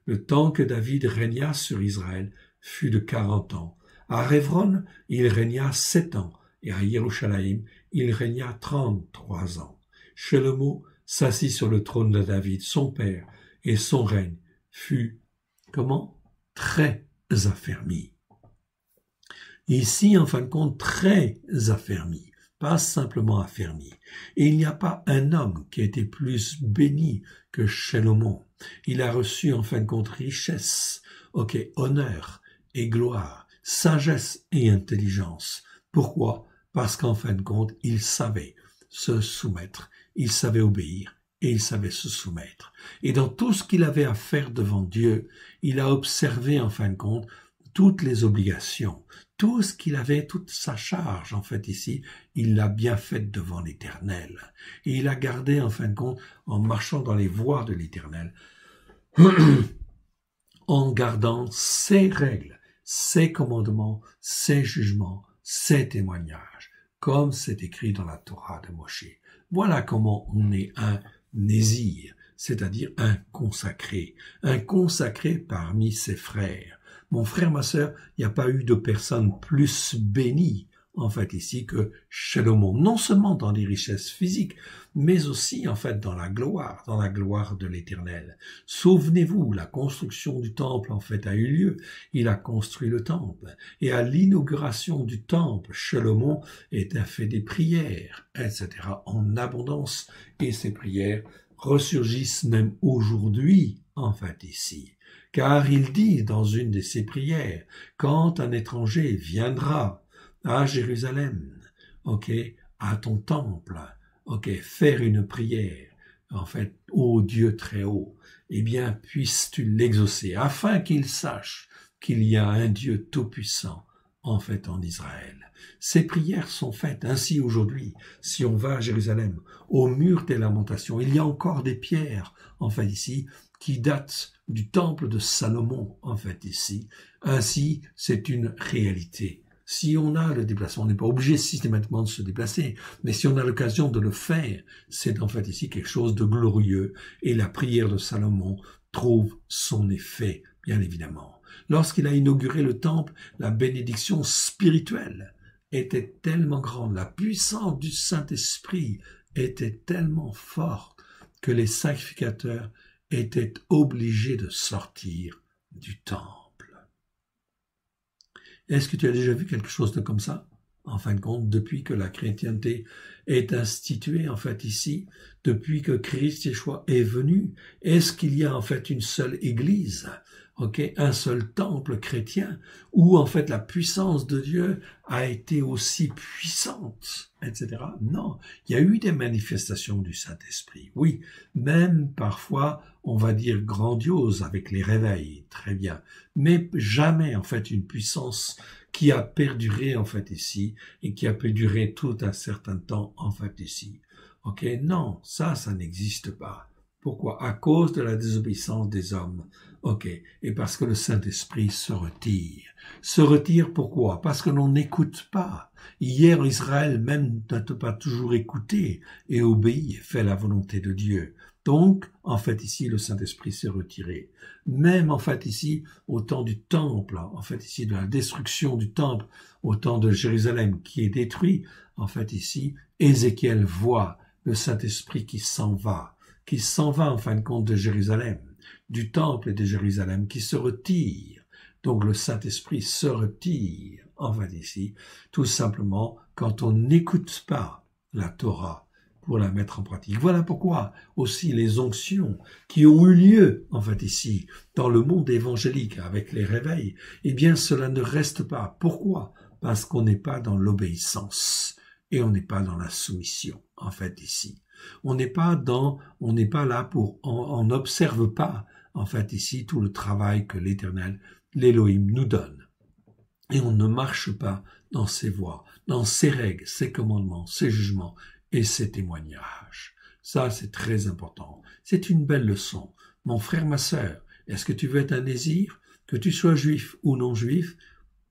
[SPEAKER 1] Le temps que David régna sur Israël fut de 40 ans. À Révron, il régna 7 ans, et à Yerushalayim, il régna 33 ans. Shelomo s'assit sur le trône de David, son père, et son règne fut, très affermi. Ici, en fin de compte, très affermi, pas simplement affermi. Et il n'y a pas un homme qui a été plus béni que Shelomo. Il a reçu, en fin de compte, richesse, honneur et gloire, sagesse et intelligence. Pourquoi? Parce qu'en fin de compte, il savait se soumettre, il savait obéir et il savait se soumettre. Et dans tout ce qu'il avait à faire devant Dieu, il a observé en fin de compte toutes les obligations, tout ce qu'il avait, toute sa charge en fait ici, il l'a bien faite devant l'Éternel. Et il a gardé en fin de compte, en marchant dans les voies de l'Éternel, en gardant ses règles, ses commandements, ses jugements, ses témoignages, comme c'est écrit dans la Torah de Moshe. Voilà comment on est un nésir, c'est-à-dire un consacré parmi ses frères. Mon frère, ma sœur, il n'y a pas eu de personne plus bénie, en fait, ici, que Shelomo. Non seulement dans les richesses physiques, mais aussi, en fait, dans la gloire de l'Éternel. Souvenez-vous, la construction du temple, en fait, a eu lieu. Il a construit le temple. Et à l'inauguration du temple, Shelomo a fait des prières, etc., en abondance. Et ces prières ressurgissent même aujourd'hui, en fait, ici. Car il dit dans une de ses prières, quand un étranger viendra à Jérusalem, à ton temple, faire une prière, en fait, ô Dieu très haut, eh bien, puisses-tu l'exaucer, afin qu'il sache qu'il y a un Dieu tout-puissant en fait en Israël. Ces prières sont faites ainsi aujourd'hui. Si on va à Jérusalem, au mur des lamentations, il y a encore des pierres, en fait ici, qui datent du temple de Salomon, en fait ici. Ainsi, c'est une réalité. Si on a le déplacement, on n'est pas obligé systématiquement de se déplacer, mais si on a l'occasion de le faire, c'est en fait ici quelque chose de glorieux. Et la prière de Salomon trouve son effet, bien évidemment. Lorsqu'il a inauguré le temple, la bénédiction spirituelle était tellement grande, la puissance du Saint-Esprit était tellement forte que les sacrificateurs étaient obligés de sortir du temple. Est-ce que tu as déjà vu quelque chose de comme ça? En fin de compte, depuis que la chrétienté est instituée, en fait, ici, depuis que Christ Yeshua est venu, est-ce qu'il y a, en fait, une seule église, un seul temple chrétien, où, en fait, la puissance de Dieu a été aussi puissante, etc. Non, il y a eu des manifestations du Saint-Esprit, oui, même parfois, on va dire grandiose avec les réveils, très bien, mais jamais, en fait, une puissance qui a perduré, en fait, ici, et qui a perduré tout un certain temps, en fait, ici. Non, ça n'existe pas. Pourquoi? À cause de la désobéissance des hommes. Et parce que le Saint-Esprit se retire. Se retire pourquoi? Parce que l'on n'écoute pas. Hier, Israël même n'a pas toujours écouté et obéi, fait la volonté de Dieu. Donc, en fait, ici, le Saint-Esprit s'est retiré. Même, en fait, ici, au temps du temple, en fait, ici, de la destruction du temple, au temps de Jérusalem qui est détruit, en fait, ici, Ézéchiel voit le Saint-Esprit qui s'en va, en fin de compte, de Jérusalem, du temple et de Jérusalem, qui se retire. Donc, le Saint-Esprit se retire, en fait, ici, tout simplement, quand on n'écoute pas la Torah, pour la mettre en pratique. Voilà pourquoi aussi les onctions qui ont eu lieu, en fait ici, dans le monde évangélique avec les réveils, eh bien cela ne reste pas. Pourquoi? Parce qu'on n'est pas dans l'obéissance et on n'est pas dans la soumission, en fait ici. On n'est pas là pour, on n'observe pas, en fait ici, tout le travail que l'Éternel, l'Élohim nous donne. Et on ne marche pas dans ses voies, dans ses règles, ses commandements, ses jugements, et ses témoignages. Ça, c'est très important. C'est une belle leçon. Mon frère, ma sœur, est-ce que tu veux être un nésir? Que tu sois juif ou non juif,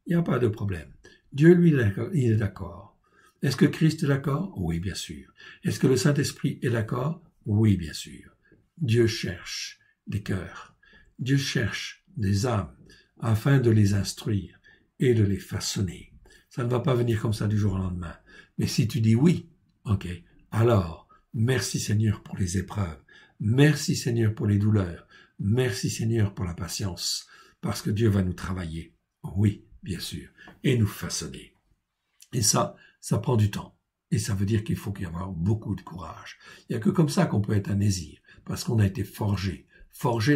[SPEAKER 1] il n'y a pas de problème. Dieu, lui, il est d'accord. Est-ce que Christ est d'accord? Oui, bien sûr. Est-ce que le Saint-Esprit est d'accord? Oui, bien sûr. Dieu cherche des cœurs. Dieu cherche des âmes afin de les instruire et de les façonner. Ça ne va pas venir comme ça du jour au lendemain. Mais si tu dis oui, alors, merci Seigneur pour les épreuves, merci Seigneur pour les douleurs, merci Seigneur pour la patience, parce que Dieu va nous travailler, oui, bien sûr, et nous façonner. Et ça prend du temps, et ça veut dire qu'il faut y avoir beaucoup de courage. Il n'y a que comme ça qu'on peut être un nésir, parce qu'on a été forgé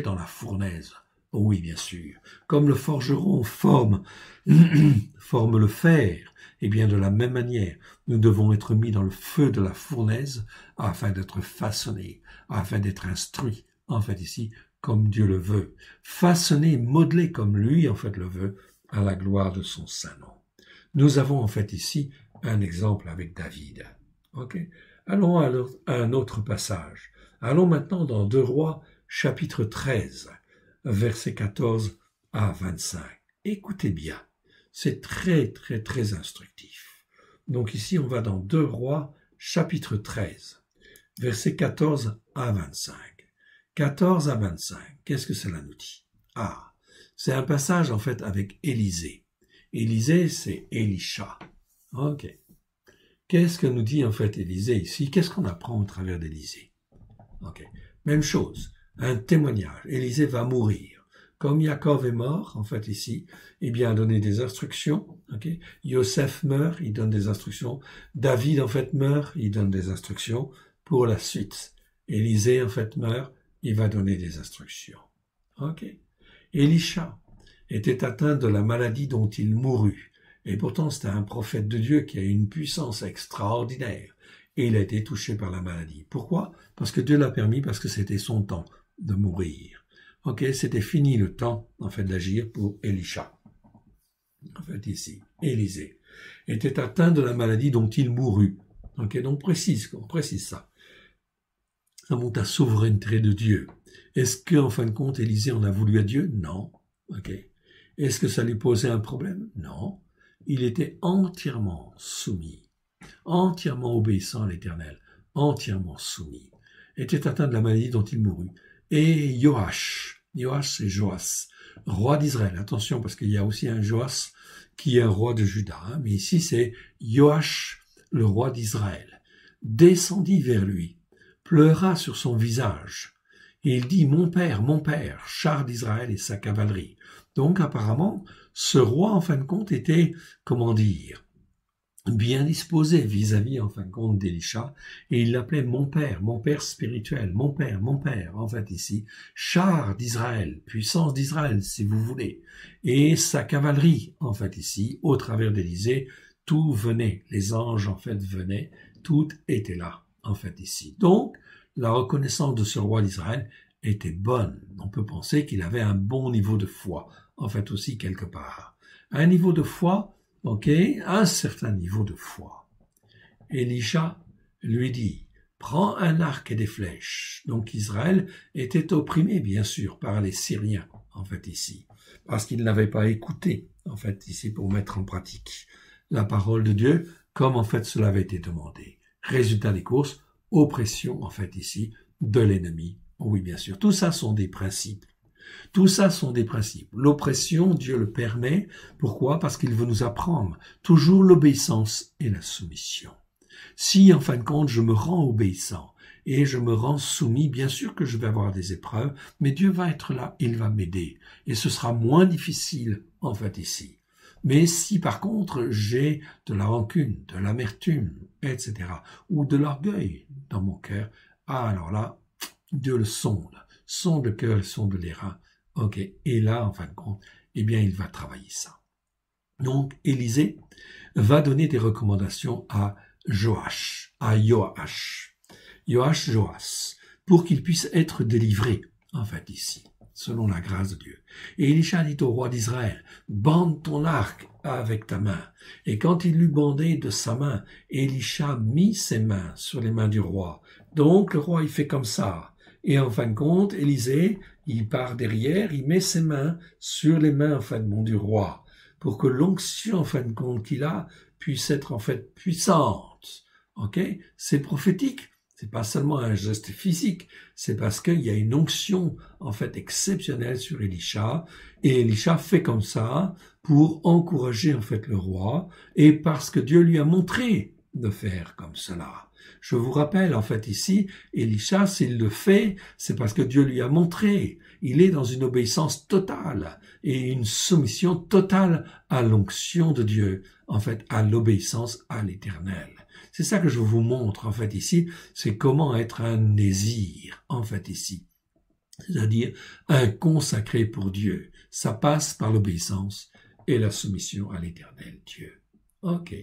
[SPEAKER 1] dans la fournaise, oui, bien sûr, comme le forgeron forme le fer, et bien de la même manière, nous devons être mis dans le feu de la fournaise afin d'être façonnés, afin d'être instruits, en fait ici, comme Dieu le veut, façonnés, modelés comme lui, en fait, le veut, à la gloire de son saint nom. Nous avons, en fait, ici, un exemple avec David. Allons à un autre passage. Allons maintenant dans 2 Rois, chapitre 13, versets 14 à 25. Écoutez bien. C'est très, très, très instructif. Donc ici, on va dans 2 Rois, chapitre 13, versets 14 à 25. 14 à 25, qu'est-ce que cela nous dit? C'est un passage, en fait, avec Élisée. Élisée, c'est Élisha. Qu'est-ce que nous dit, en fait, Élisée ici? Qu'est-ce qu'on apprend au travers d'Élisée? Même chose, un témoignage. Élisée va mourir. Comme Yaakov est mort, en fait, ici, il vient donner des instructions. Yosef meurt, il donne des instructions. David, en fait, meurt, il donne des instructions pour la suite. Élisée, en fait, meurt, il va donner des instructions. Élisha était atteint de la maladie dont il mourut. Et pourtant, c'était un prophète de Dieu qui a une puissance extraordinaire. Et il a été touché par la maladie. Pourquoi? Parce que Dieu l'a permis, parce que c'était son temps de mourir. C'était fini le temps, en fait, d'agir pour Élisha. en fait ici, Élisée, était atteint de la maladie dont il mourut. Ok, donc on précise ça. Ça montre la souveraineté de Dieu. Est-ce qu'en fin de compte, Élisée en a voulu à Dieu? Non. Ok. Est-ce que ça lui posait un problème? Non. Il était entièrement soumis, entièrement obéissant à l'Éternel, entièrement soumis. Était atteint de la maladie dont il mourut. Et Joach c'est Joas, roi d'Israël. Attention, parce qu'il y a aussi un Joas qui est un roi de Juda, hein, mais ici c'est Joach, le roi d'Israël, descendit vers lui, pleura sur son visage, et il dit, mon père, char d'Israël et sa cavalerie. Donc apparemment, ce roi, en fin de compte, était, comment dire, bien disposé vis-à-vis, en fin de compte, d'Élisha, et il l'appelait mon père spirituel, mon père, en fait ici, char d'Israël, puissance d'Israël, si vous voulez, et sa cavalerie, en fait ici, au travers d'Élisée, tout venait, les anges, en fait, venaient, tout était là, en fait ici. Donc, la reconnaissance de ce roi d'Israël était bonne. On peut penser qu'il avait un bon niveau de foi, en fait aussi quelque part. Un niveau de foi, ok, un certain niveau de foi. Élisha lui dit, prends un arc et des flèches. Donc Israël était opprimé, bien sûr, par les Syriens, en fait ici, parce qu'ils n'avaient pas écouté, en fait ici, pour mettre en pratique la parole de Dieu, comme en fait cela avait été demandé. Résultat des courses, oppression, en fait ici, de l'ennemi. Oui, bien sûr, tout ça sont des principes. Tout ça sont des principes. L'oppression, Dieu le permet. Pourquoi? Parce qu'il veut nous apprendre toujours l'obéissance et la soumission. Si, en fin de compte, je me rends obéissant et je me rends soumis, bien sûr que je vais avoir des épreuves, mais Dieu va être là, il va m'aider. Et ce sera moins difficile, en fait, ici. Mais si, par contre, j'ai de la rancune, de l'amertume, etc., ou de l'orgueil dans mon cœur, alors là, Dieu le sonde le cœur, sonde les reins. Ok. Et là, en fin de compte, eh bien, il va travailler ça. Donc, Élisée va donner des recommandations à Joach, Joas, pour qu'il puisse être délivré, en fait, ici, selon la grâce de Dieu. Et Élisha dit au roi d'Israël, bande ton arc avec ta main. Et quand il l'eut bandé de sa main, Élisha mit ses mains sur les mains du roi. Donc, le roi, il fait comme ça. Et en fin de compte, Élisée, il part derrière, il met ses mains sur les mains, en fin de compte, du roi, pour que l'onction, en fin de compte, qu'il a, puisse être, en fait, puissante. Ok? C'est prophétique. C'est pas seulement un geste physique. C'est parce qu'il y a une onction, en fait, exceptionnelle sur Élisha. Et Élisha fait comme ça pour encourager, en fait, le roi. Et parce que Dieu lui a montré de faire comme cela. Je vous rappelle, en fait, ici, Élisha, s'il le fait, c'est parce que Dieu lui a montré. Il est dans une obéissance totale et une soumission totale à l'onction de Dieu, en fait, à l'obéissance à l'Éternel. C'est ça que je vous montre, en fait, ici, c'est comment être un nésir, en fait, ici. C'est-à-dire un consacré pour Dieu. Ça passe par l'obéissance et la soumission à l'Éternel Dieu. Ok.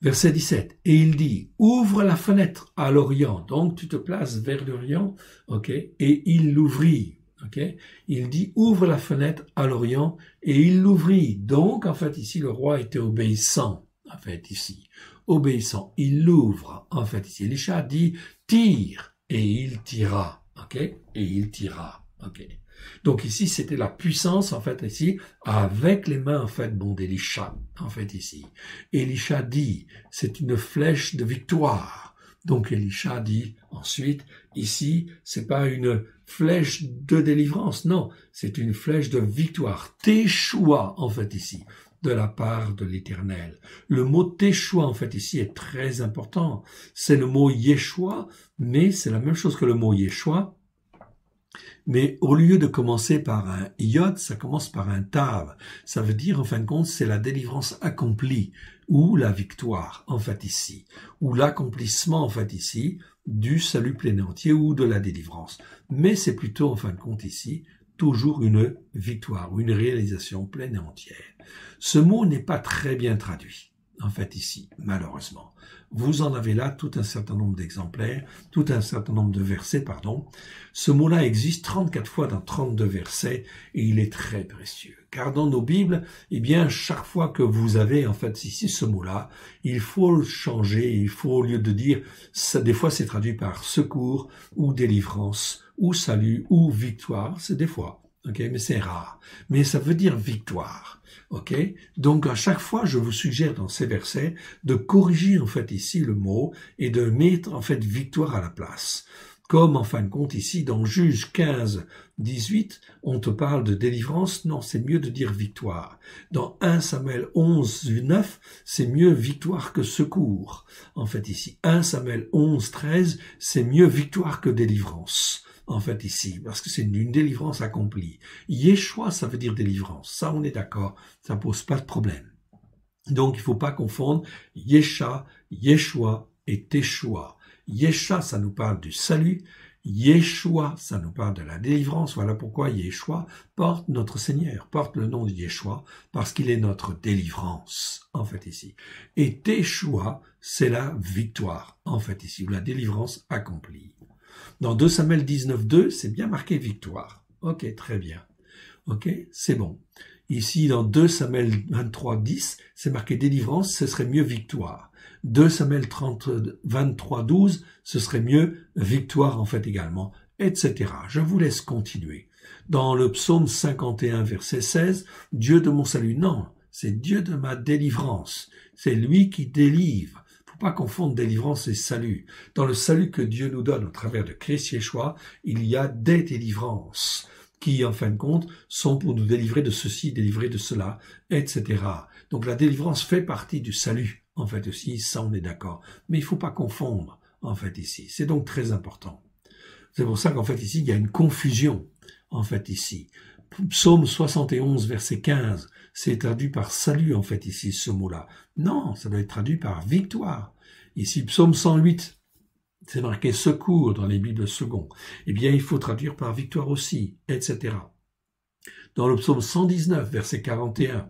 [SPEAKER 1] Verset 17, et il dit, ouvre la fenêtre à l'Orient, donc tu te places vers l'Orient, ok, et il l'ouvrit, ok, il dit, ouvre la fenêtre à l'Orient, et il l'ouvrit, donc en fait ici le roi était obéissant, en fait ici, obéissant, il l'ouvre, en fait ici, Élisha dit, tire, et il tira, ok, et il tira, ok. Donc ici, c'était la puissance, en fait, ici, avec les mains, en fait, bon, d'Élisha, en fait, ici. Élisha dit, c'est une flèche de victoire. Donc Élisha dit, ensuite, ici, c'est pas une flèche de délivrance, non, c'est une flèche de victoire. Téchoua, en fait, ici, de la part de l'Éternel. Le mot téchoua, en fait, ici, est très important. C'est le mot Yeshua, mais c'est la même chose que le mot Yeshua. Mais au lieu de commencer par un yod, ça commence par un tav. Ça veut dire, en fin de compte, c'est la délivrance accomplie, ou la victoire, en fait, ici, ou l'accomplissement, en fait, ici, du salut plein et entier ou de la délivrance. Mais c'est plutôt, en fin de compte, ici, toujours une victoire ou une réalisation pleine et entière. Ce mot n'est pas très bien traduit. en fait, ici, malheureusement. Vous en avez là tout un certain nombre d'exemplaires, tout un certain nombre de versets, pardon. Ce mot-là existe 34 fois dans 32 versets et il est très précieux. Car dans nos Bibles, eh bien, chaque fois que vous avez, en fait, ici, ce mot-là, il faut le changer, il faut, au lieu de dire, ça, des fois c'est traduit par secours, ou délivrance, ou salut, ou victoire, c'est des fois. Ok, mais c'est rare. Mais ça veut dire victoire. Ok, donc à chaque fois, je vous suggère dans ces versets de corriger en fait ici le mot et de mettre en fait victoire à la place. Comme en fin de compte ici dans Juge 15, 18, on te parle de délivrance, non, c'est mieux de dire victoire. Dans 1 Samuel 11, 9, c'est mieux victoire que secours. En fait ici, 1 Samuel 11, 13, c'est mieux victoire que délivrance. En fait ici, parce que c'est une délivrance accomplie. Yeshua, ça veut dire délivrance. Ça, on est d'accord. Ça pose pas de problème. Donc, il faut pas confondre Yesha, Yeshua et Teshua. Yesha, ça nous parle du salut. Yeshua, ça nous parle de la délivrance. Voilà pourquoi Yeshua porte notre Seigneur, porte le nom de Yeshua, parce qu'il est notre délivrance, en fait ici. Et Teshua, c'est la victoire, en fait ici, ou la délivrance accomplie. Dans 2 Samuel 19, 2, c'est bien marqué victoire. Ok, très bien. Ok, c'est bon. Ici, dans 2 Samuel 23, 10, c'est marqué délivrance, ce serait mieux victoire. 2 Samuel 23, 12, ce serait mieux victoire en fait également, etc. Je vous laisse continuer. Dans le psaume 51, verset 16, Dieu de mon salut, non, c'est Dieu de ma délivrance. C'est lui qui délivre. Pas confondre délivrance et salut. Dans le salut que Dieu nous donne au travers de Christ Yeshua, il y a des délivrances qui, en fin de compte, sont pour nous délivrer de ceci, délivrer de cela, etc. Donc la délivrance fait partie du salut, en fait aussi, ça on est d'accord. Mais il ne faut pas confondre, en fait ici. C'est donc très important. C'est pour ça qu'en fait ici, il y a une confusion, en fait ici. Psaume 71, verset 15, c'est traduit par salut, en fait, ici, ce mot-là. Non, ça doit être traduit par victoire. Ici, psaume 108, c'est marqué secours dans les Bibles second. Eh bien, il faut traduire par victoire aussi, etc. Dans le psaume 119, verset 41,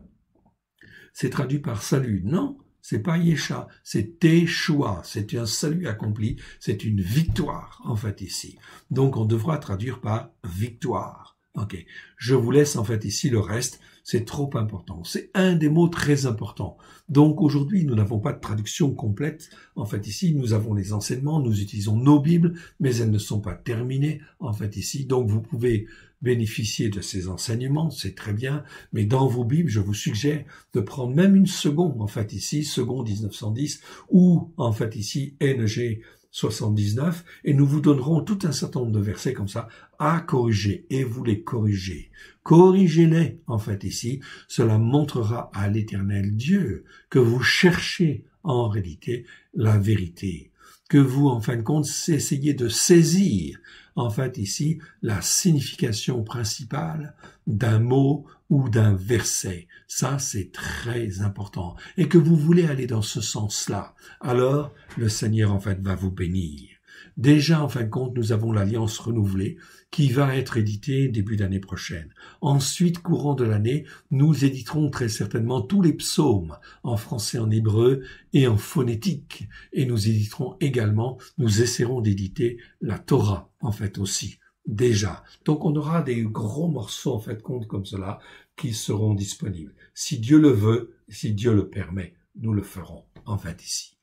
[SPEAKER 1] c'est traduit par salut. Non, c'est pas Yesha, c'est Teshua, c'est un salut accompli, c'est une victoire, en fait, ici. Donc, on devra traduire par victoire. Ok, je vous laisse en fait ici le reste, c'est trop important. C'est un des mots très importants. Donc aujourd'hui, nous n'avons pas de traduction complète. En fait ici, nous avons les enseignements, nous utilisons nos Bibles, mais elles ne sont pas terminées en fait ici. Donc vous pouvez bénéficier de ces enseignements, c'est très bien, mais dans vos Bibles, je vous suggère de prendre même une seconde en fait ici, seconde 1910, ou en fait ici NG 79, et nous vous donnerons tout un certain nombre de versets comme ça à corriger, et vous les corrigez. Corrigez-les, en fait, ici. Cela montrera à l'Éternel Dieu que vous cherchez en réalité la vérité, que vous, en fin de compte, essayez de saisir, en fait, ici, la signification principale d'un mot ou d'un verset. Ça, c'est très important. Et que vous voulez aller dans ce sens-là, alors le Seigneur, en fait, va vous bénir. Déjà, en fin de compte, nous avons l'Alliance renouvelée qui va être éditée début d'année prochaine. Ensuite, courant de l'année, nous éditerons très certainement tous les psaumes en français, en hébreu et en phonétique. Et nous éditerons également, nous essaierons d'éditer la Torah, en fait, aussi. Déjà. Donc, on aura des gros morceaux, en fait, compte comme cela, qui seront disponibles. Si Dieu le veut, si Dieu le permet, nous le ferons, en fait, ici.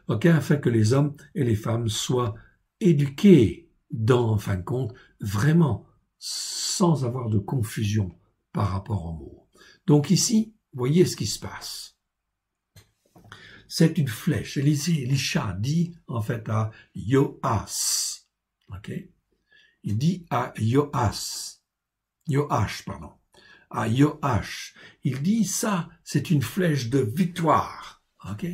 [SPEAKER 1] Ok, afin que les hommes et les femmes soient éduqués dans, en fin de compte, vraiment, sans avoir de confusion par rapport aux mots. Donc ici, voyez ce qui se passe. C'est une flèche. Elisha dit, en fait, à Joas. Ok? Il dit à Joash, à Joash. Il dit ça, c'est une flèche de victoire. Ok?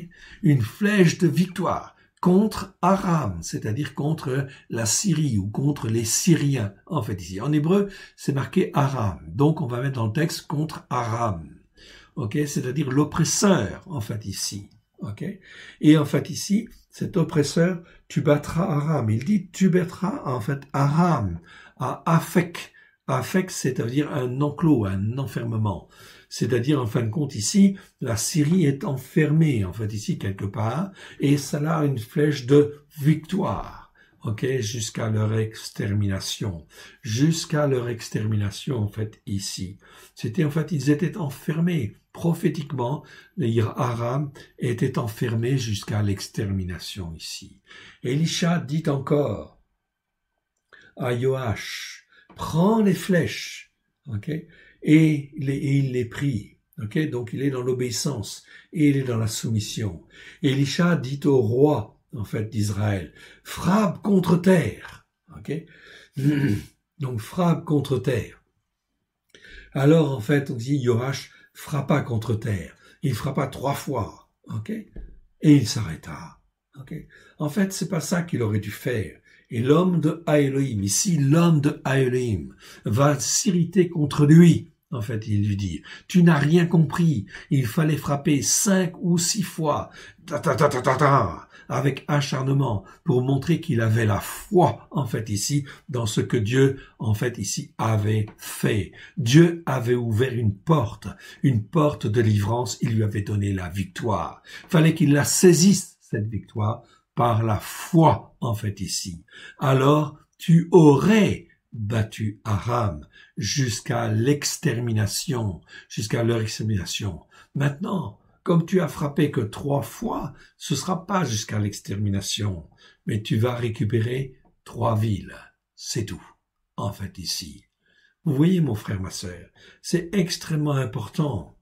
[SPEAKER 1] Une flèche de victoire contre Aram, c'est-à-dire contre la Syrie ou contre les Syriens. En fait, ici, en hébreu, c'est marqué Aram. Donc, on va mettre dans le texte contre Aram. Ok? C'est-à-dire l'oppresseur, en fait, ici. Ok? Et en fait, ici, cet oppresseur, tu battras Aram. Il dit, tu battras, en fait, Aram, à Afek, Afek, c'est-à-dire un enclos, un enfermement. C'est-à-dire, en fin de compte, ici, la Syrie est enfermée, en fait, ici, quelque part, et ça a une flèche de victoire, ok, jusqu'à leur extermination. Jusqu'à leur extermination, en fait, ici. C'était, en fait, ils étaient enfermés. Prophétiquement, les Aram étaient enfermés jusqu'à l'extermination, ici. Élisha dit encore à Joach, prends les flèches, ok, et il les prie, ok, donc il est dans l'obéissance et il est dans la soumission. Élisha dit au roi, en fait, d'Israël, frappe contre terre, ok, donc frappe contre terre. Alors, en fait, on dit, Joach frappa contre terre, il frappa 3 fois, ok, et il s'arrêta, ok. En fait, c'est pas ça qu'il aurait dû faire. Et l'homme de Elohim, ici l'homme de Elohim, va s'irriter contre lui. En fait, il lui dit, tu n'as rien compris, il fallait frapper 5 ou 6 fois, avec acharnement, pour montrer qu'il avait la foi, en fait, ici, dans ce que Dieu, en fait, ici, avait fait. Dieu avait ouvert une porte de délivrance, il lui avait donné la victoire. Fallait qu'il la saisisse, cette victoire, par la foi, en fait, ici. Alors, tu aurais battu Aram jusqu'à l'extermination, jusqu'à leur extermination. Maintenant, comme tu as frappé que 3 fois, ce sera pas jusqu'à l'extermination, mais tu vas récupérer 3 villes. C'est tout, en fait, ici. Vous voyez, mon frère, ma sœur, c'est extrêmement important,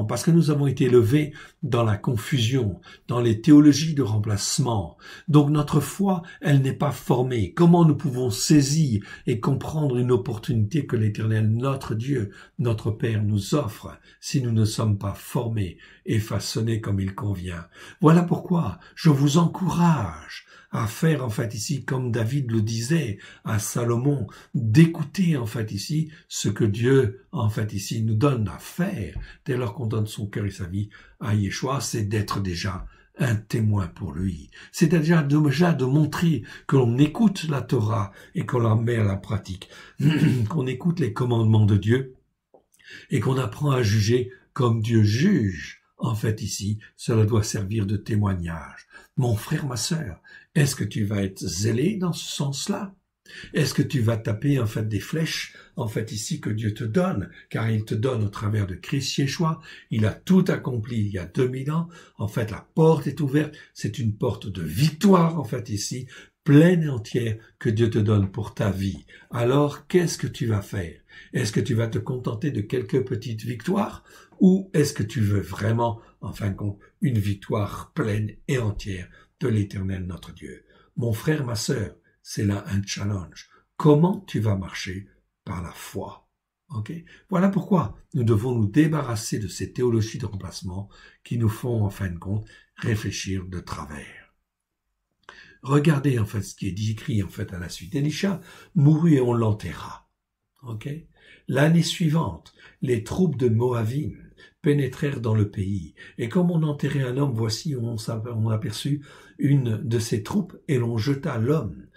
[SPEAKER 1] parce que nous avons été élevés dans la confusion, dans les théologies de remplacement. Donc notre foi, elle n'est pas formée. Comment nous pouvons saisir et comprendre une opportunité que l'Éternel, notre Dieu, notre Père nous offre si nous ne sommes pas formés et façonnés comme il convient? Voilà pourquoi je vous encourage à faire, en fait, ici, comme David le disait à Salomon, d'écouter, en fait, ici, ce que Dieu, en fait, ici, nous donne à faire, dès lors qu'on donne son cœur et sa vie à Yeshua, c'est d'être déjà un témoin pour lui. C'est déjà de montrer que l'on écoute la Torah et qu'on la met à la pratique, qu'on écoute les commandements de Dieu et qu'on apprend à juger comme Dieu juge. En fait, ici, cela doit servir de témoignage. Mon frère, ma sœur, est-ce que tu vas être zélé dans ce sens-là? Est-ce que tu vas taper, en fait, des flèches, en fait, ici, que Dieu te donne, car il te donne au travers de Christ Yeshua, il a tout accompli il y a 2000 ans, en fait, la porte est ouverte, c'est une porte de victoire, en fait, ici, pleine et entière, que Dieu te donne pour ta vie. Alors, qu'est-ce que tu vas faire? Est-ce que tu vas te contenter de quelques petites victoires, ou est-ce que tu veux vraiment, en fin de compte, une victoire pleine et entière de l'Éternel notre Dieu? Mon frère, ma sœur, c'est là un challenge. Comment tu vas marcher? Par la foi. Ok? Voilà pourquoi nous devons nous débarrasser de ces théologies de remplacement qui nous font, en fin de compte, réfléchir de travers. Regardez, en fait, ce qui est dit, écrit, en fait, à la suite. Élisha mourut et on l'enterra. Ok? L'année suivante, les troupes de Moabim pénétrèrent dans le pays. Et comme on enterrait un homme, voici, on aperçut une de ces troupes et l'on jeta l'homme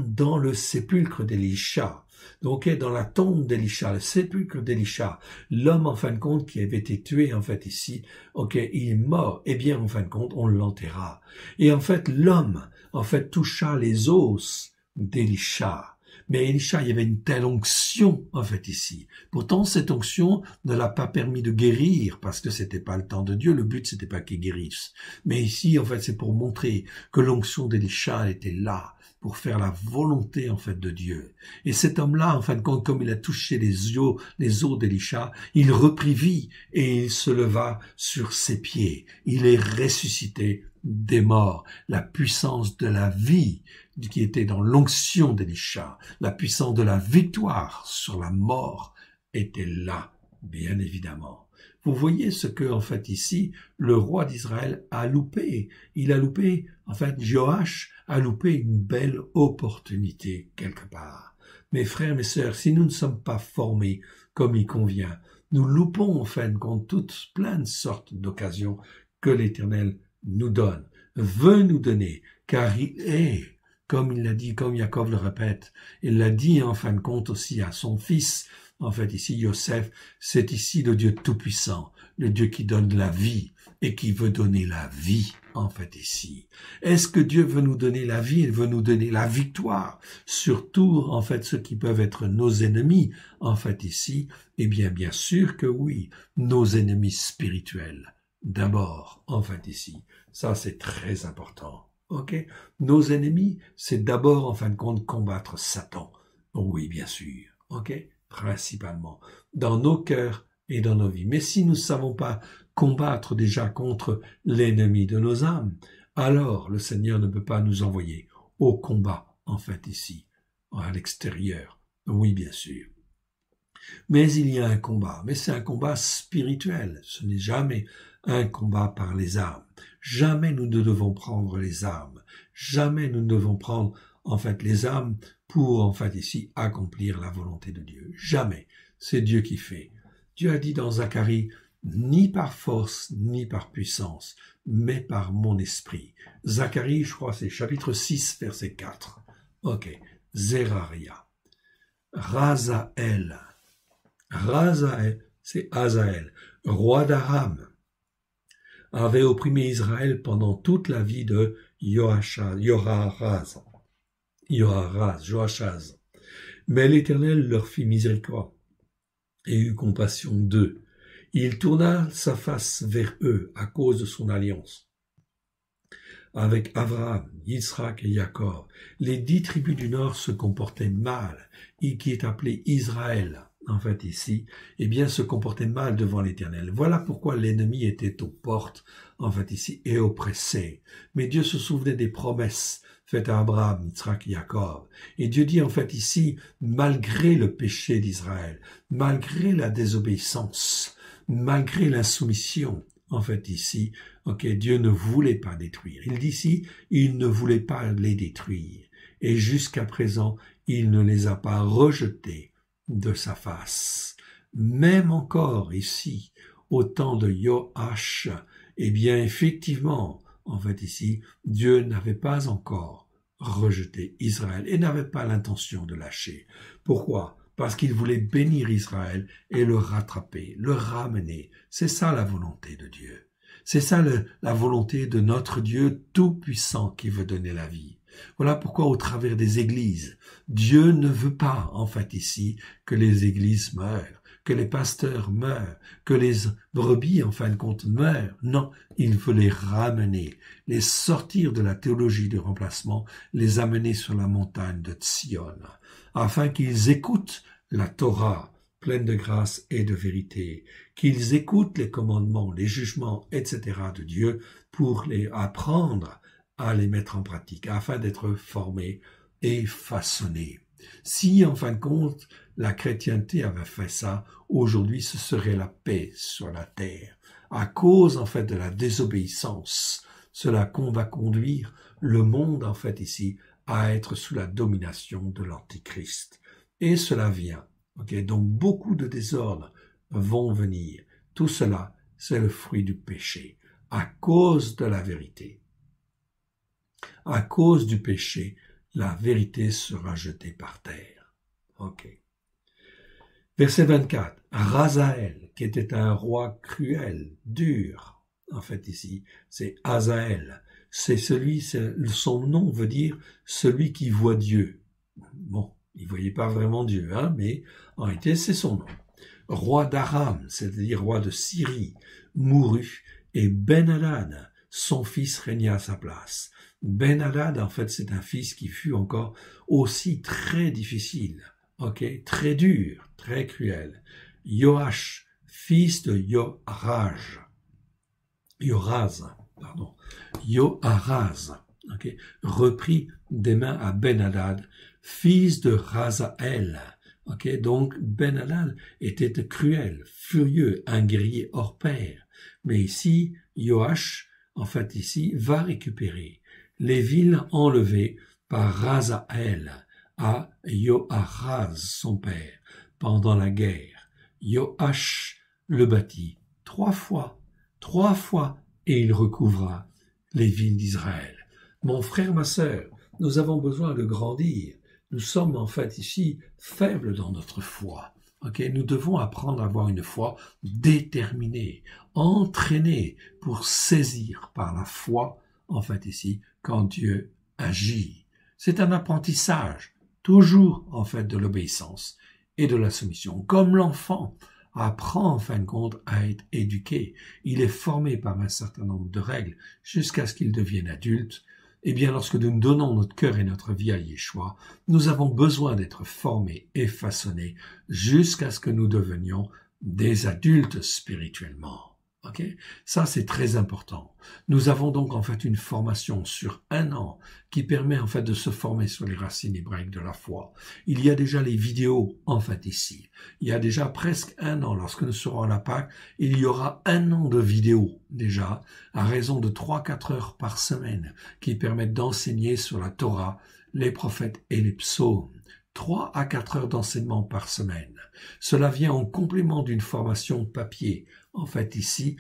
[SPEAKER 1] dans le sépulcre d'Élisha. Donc, dans la tombe d'Élisha, le sépulcre d'Élisha, l'homme, en fin de compte, qui avait été tué, en fait, ici, ok, il est mort. Eh bien, en fin de compte, on l'enterra. Et en fait, l'homme, en fait, toucha les os d'Élisha. Mais Élisha, il y avait une telle onction, en fait, ici. Pourtant, cette onction ne l'a pas permis de guérir, parce que c'était pas le temps de Dieu. Le but, c'était pas qu'il guérisse. Mais ici, en fait, c'est pour montrer que l'onction d'Élisha était là, pour faire la volonté, en fait, de Dieu. Et cet homme-là, en fin de compte, comme il a touché les os d'Élisha, il reprit vie et il se leva sur ses pieds. Il est ressuscité des morts. La puissance de la vie qui était dans l'onction d'Élisha, la puissance de la victoire sur la mort était là, bien évidemment. Vous voyez ce que, en fait, ici, le roi d'Israël a loupé. Il a loupé, en fait, Joach a loupé une belle opportunité quelque part. Mes frères, mes sœurs, si nous ne sommes pas formés comme il convient, nous loupons, en fin de compte, toutes plein de sortes d'occasions que l'Éternel nous donne, veut nous donner, car il est comme il l'a dit, comme Jacob le répète. Il l'a dit en fin de compte aussi à son fils. En fait, ici, Yosef, c'est ici le Dieu tout-puissant, le Dieu qui donne la vie et qui veut donner la vie, en fait, ici. Est-ce que Dieu veut nous donner la vie? Il veut nous donner la victoire, surtout, en fait, ceux qui peuvent être nos ennemis, en fait, ici. Eh bien sûr que oui, nos ennemis spirituels. D'abord, en fait, ici. Ça, c'est très important. OK? Nos ennemis, c'est d'abord, en fin de compte, combattre Satan. Oui, bien sûr. OK? Principalement. Dans nos cœurs et dans nos vies. Mais si nous ne savons pas combattre déjà contre l'ennemi de nos âmes, alors le Seigneur ne peut pas nous envoyer au combat, en fait, ici, à l'extérieur. Oui, bien sûr. Mais il y a un combat, mais c'est un combat spirituel. Ce n'est jamais un combat par les armes. Jamais nous ne devons prendre les armes. Jamais nous ne devons prendre, en fait, les armes pour, en fait, ici, accomplir la volonté de Dieu. Jamais. C'est Dieu qui fait. Dieu a dit dans Zacharie, ni par force, ni par puissance, mais par mon esprit. Zacharie, je crois, c'est chapitre 6, verset 4. Ok. Zeraria. Razaël. Razaël, c'est Hazaël, roi d'Aram, avait opprimé Israël pendant toute la vie de Joachaz. Mais l'Éternel leur fit miséricorde et eut compassion d'eux. Il tourna sa face vers eux à cause de son alliance avec Abraham, Yitzhak et Jacob. Les 10 tribus du Nord se comportaient mal, et qui est appelé Israël, en fait ici, eh bien se comportait mal devant l'Éternel. Voilà pourquoi l'ennemi était aux portes, en fait ici, et oppressé. Mais Dieu se souvenait des promesses faites à Abraham, Yitzhak et Jacob. Et Dieu dit en fait ici, malgré le péché d'Israël, malgré la désobéissance, malgré l'insoumission, en fait ici, Dieu ne voulait pas détruire. Il dit ici, il ne voulait pas les détruire. Et jusqu'à présent, il ne les a pas rejetés de sa face. Même encore ici, au temps de Joach, eh bien effectivement, en fait ici, Dieu n'avait pas encore rejeté Israël et n'avait pas l'intention de lâcher. Pourquoi ? Parce qu'il voulait bénir Israël et le rattraper, le ramener. C'est ça la volonté de Dieu. C'est ça la volonté de notre Dieu tout-puissant qui veut donner la vie. Voilà pourquoi au travers des églises, Dieu ne veut pas, en fait ici, que les églises meurent, que les pasteurs meurent, que les brebis, en fin de compte, meurent. Non, il veut les ramener, les sortir de la théologie du remplacement, les amener sur la montagne de Sion, afin qu'ils écoutent la Torah, pleine de grâce et de vérité, qu'ils écoutent les commandements, les jugements, etc. de Dieu pour les apprendre à les mettre en pratique, afin d'être formés et façonnés. Si, en fin de compte, la chrétienté avait fait ça, aujourd'hui ce serait la paix sur la terre. À cause, en fait, de la désobéissance, cela va conduire le monde, en fait, ici, à être sous la domination de l'Antichrist. Et cela vient. Donc, beaucoup de désordres vont venir. Tout cela, c'est le fruit du péché, à cause de la vérité. À cause du péché, la vérité sera jetée par terre. Verset 24. Razaël, qui était un roi cruel, dur. En fait, ici, c'est Hazaël. Son nom veut dire celui qui voit Dieu. Bon, il voyait pas vraiment Dieu, mais en réalité, c'est son nom. Roi d'Aram, c'est-à-dire roi de Syrie, mourut, et Ben-Hadad, son fils, régna à sa place. Ben-Hadad, en fait, c'est un fils qui fut encore aussi très difficile, très dur, très cruel. Joach, fils de Joachaz, reprit des mains à Ben-Hadad, fils de Razaël. Donc Ben-Hadad était cruel, furieux, un guerrier hors pair. Mais ici, Joach, en fait ici, va récupérer les villes enlevées par Razaël à Joachaz, son père, pendant la guerre. Joach le bâtit 3 fois, et il recouvra les villes d'Israël. Mon frère, ma sœur, nous avons besoin de grandir. Nous sommes en fait ici faibles dans notre foi. Nous devons apprendre à avoir une foi déterminée, entraînée pour saisir par la foi, en fait ici, quand Dieu agit. C'est un apprentissage, toujours en fait de l'obéissance et de la soumission. Comme l'enfant apprend en fin de compte à être éduqué, il est formé par un certain nombre de règles jusqu'à ce qu'il devienne adulte. Eh bien, lorsque nous donnons notre cœur et notre vie à Yeshua, nous avons besoin d'être formés et façonnés jusqu'à ce que nous devenions des adultes spirituellement. Ça, c'est très important. Nous avons donc en fait une formation sur 1 an qui permet en fait de se former sur les racines hébraïques de la foi. Il y a déjà les vidéos en fait ici. Il y a déjà presque 1 an, lorsque nous serons à la Pâque, il y aura 1 an de vidéos déjà, à raison de 3-4 heures par semaine, qui permettent d'enseigner sur la Torah, les prophètes et les psaumes. 3 à 4 heures d'enseignement par semaine. Cela vient en complément d'une formation papier, en fait ici,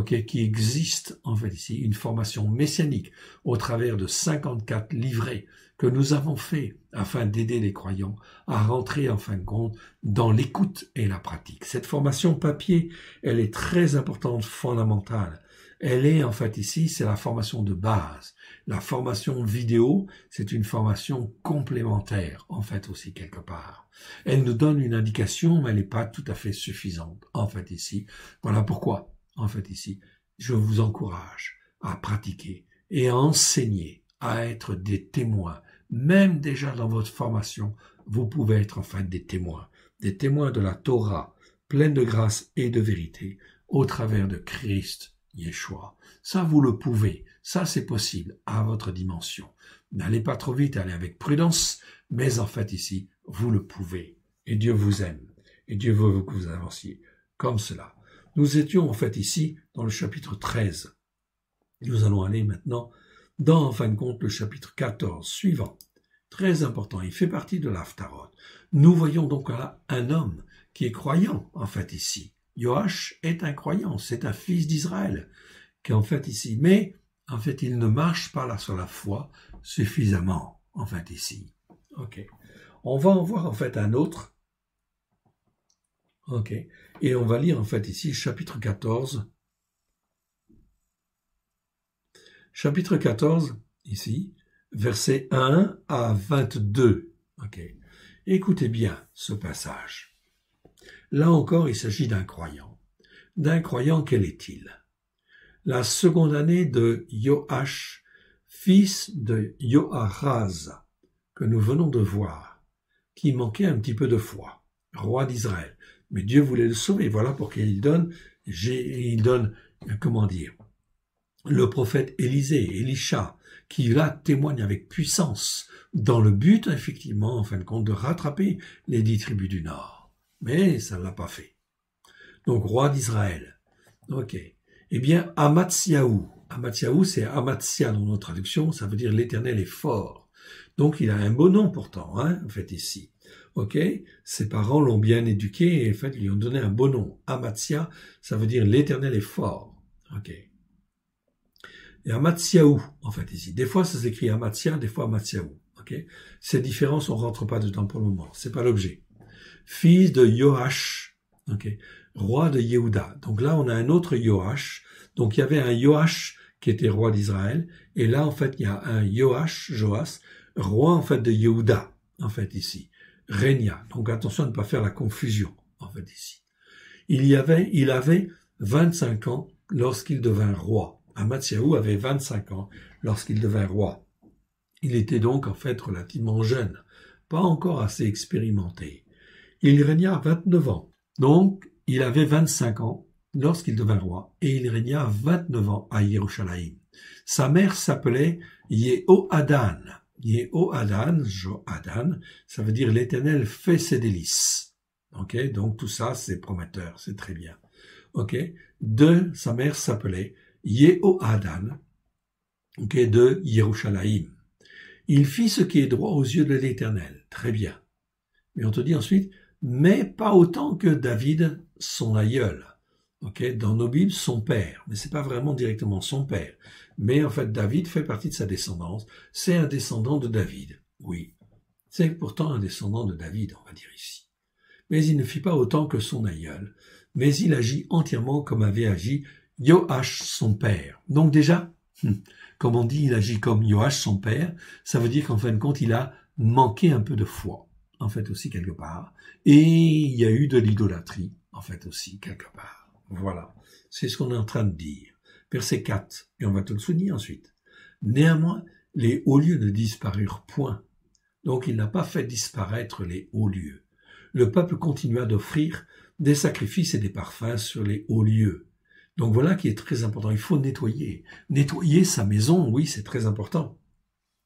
[SPEAKER 1] qui existe en fait ici, une formation messianique au travers de 54 livrets que nous avons fait afin d'aider les croyants à rentrer en fin de compte dans l'écoute et la pratique. Cette formation papier, elle est très importante, fondamentale. Elle est en fait ici, c'est la formation de base. La formation vidéo, c'est une formation complémentaire, en fait aussi quelque part. Elle nous donne une indication, mais elle n'est pas tout à fait suffisante, en fait ici. Voilà pourquoi, en fait ici, je vous encourage à pratiquer et à enseigner, à être des témoins. Même déjà dans votre formation, vous pouvez être en fait des témoins de la Torah, pleine de grâce et de vérité, au travers de Christ Yeshua. Ça, vous le pouvez. Ça, c'est possible à votre dimension. N'allez pas trop vite, allez avec prudence, mais en fait ici, vous le pouvez. Et Dieu vous aime. Et Dieu veut que vous avanciez comme cela. Nous étions en fait ici dans le chapitre 13. Nous allons aller maintenant dans, en fin de compte, le chapitre 14 suivant. Très important, il fait partie de l'Haftarot. Nous voyons donc là un homme qui est croyant, en fait ici. Yoash est un croyant, c'est un fils d'Israël, qui est en fait ici. Mais, en fait, il ne marche pas là sur la foi suffisamment, en fait ici. On va en voir en fait un autre. Et on va lire en fait ici, chapitre 14. Chapitre 14, ici, versets 1 à 22. Écoutez bien ce passage. Là encore, il s'agit d'un croyant. D'un croyant, quel est-il? La seconde année de Yoash, fils de Yoahaz, que nous venons de voir, qui manquait un petit peu de foi, roi d'Israël. Mais Dieu voulait le sauver. Voilà pourquoi il donne, comment dire, le prophète Élisha, qui là témoigne avec puissance, dans le but, effectivement, en fin de compte, de rattraper les 10 tribus du Nord. Mais ça ne l'a pas fait. Donc, roi d'Israël. Eh bien, Amatsiaou, c'est Amatsia dans notre traduction, ça veut dire l'Éternel est fort. Donc, il a un beau nom pourtant, en fait, ici. Ses parents l'ont bien éduqué et en fait, lui ont donné un beau nom. Amatsia, ça veut dire l'Éternel est fort. Et Amatsiaou, en fait, ici. Des fois, ça s'écrit Amatsia, des fois Amatsiaou. Ces différences, on rentre pas dedans pour le moment. C'est pas l'objet. Fils de Yoash, roi de Yehuda. Donc là, on a un autre Yoash. Donc il y avait un Yoash qui était roi d'Israël. Et là, en fait, il y a un Joas, roi en fait de Yehuda, en fait ici. Régna. Donc attention à ne pas faire la confusion, en fait ici. Il avait 25 ans lorsqu'il devint roi. Amatsiaou avait 25 ans lorsqu'il devint roi. Il était donc en fait relativement jeune, pas encore assez expérimenté. Il régna 29 ans. Donc, il avait 25 ans lorsqu'il devint roi, et il régna 29 ans à Yerushalayim. Sa mère s'appelait Yehohadan. Yehohadan, ça veut dire l'Éternel fait ses délices. Donc tout ça, c'est prometteur, c'est très bien. Sa mère s'appelait Yehohadan, de Yerushalayim. Il fit ce qui est droit aux yeux de l'Éternel. Très bien. Mais on te dit ensuite, mais pas autant que David, son aïeul. ok, dans nos Bibles, son père. Mais c'est pas vraiment directement son père. Mais en fait, David fait partie de sa descendance. C'est un descendant de David. Oui. C'est pourtant un descendant de David, on va dire ici. Mais il ne fit pas autant que son aïeul. Mais il agit entièrement comme avait agi Joach, son père. Donc déjà, comme on dit, il agit comme Joach, son père, ça veut dire qu'en fin de compte, il a manqué un peu de foi, en fait aussi quelque part. Et il y a eu de l'idolâtrie, en fait aussi quelque part. Voilà, c'est ce qu'on est en train de dire. Verset 4, et on va te le souligner ensuite. Néanmoins, les hauts lieux ne disparurent point. Donc il n'a pas fait disparaître les hauts lieux. Le peuple continua d'offrir des sacrifices et des parfums sur les hauts lieux. Donc voilà qui est très important. Il faut nettoyer. Nettoyer sa maison, oui, c'est très important.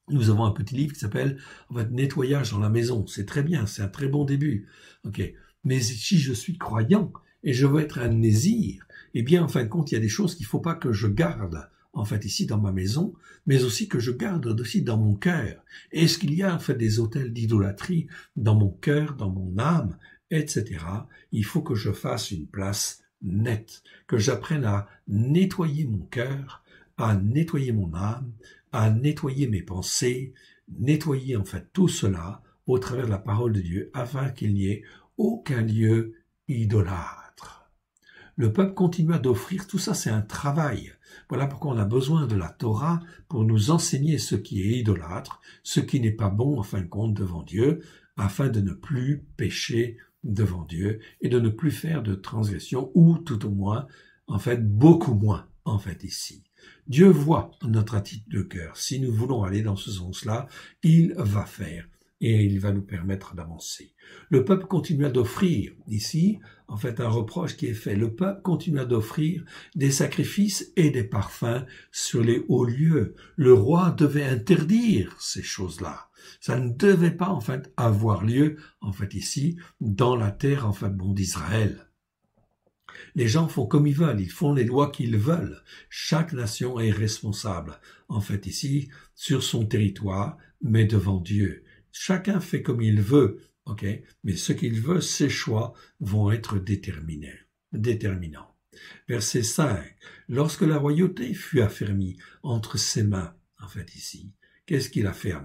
[SPEAKER 1] Nous avons un petit livre qui s'appelle Nettoyage dans la maison. C'est très bien, c'est un très bon début. Ok. Mais si je suis croyant et je veux être un nésir, eh bien, en fin de compte, il y a des choses qu'il ne faut pas que je garde, en fait, ici dans ma maison, mais aussi que je garde aussi dans mon cœur. Est-ce qu'il y a, en fait, des autels d'idolâtrie dans mon cœur, dans mon âme, etc. Il faut que je fasse une place nette, que j'apprenne à nettoyer mon cœur, à nettoyer mon âme, à nettoyer mes pensées, nettoyer en fait tout cela au travers de la parole de Dieu, afin qu'il n'y ait aucun lieu idolâtre. Le peuple continua d'offrir, tout ça c'est un travail. Voilà pourquoi on a besoin de la Torah pour nous enseigner ce qui est idolâtre, ce qui n'est pas bon en fin de compte devant Dieu, afin de ne plus pécher devant Dieu et de ne plus faire de transgression, ou tout au moins, en fait, beaucoup moins, en fait, ici. Dieu voit notre attitude de cœur. Si nous voulons aller dans ce sens-là, il va faire et il va nous permettre d'avancer. Le peuple continua d'offrir, ici, en fait, un reproche qui est fait. Le peuple continua d'offrir des sacrifices et des parfums sur les hauts lieux. Le roi devait interdire ces choses-là. Ça ne devait pas, en fait, avoir lieu, en fait, ici, dans la terre, en fait, d'Israël. Les gens font comme ils veulent, ils font les lois qu'ils veulent. Chaque nation est responsable, en fait, ici, sur son territoire, mais devant Dieu. Chacun fait comme il veut, ok? Mais ce qu'il veut, ses choix vont être déterminants. Verset 5. Lorsque la royauté fut affermie entre ses mains, en fait, ici, qu'est-ce qu'il a fait à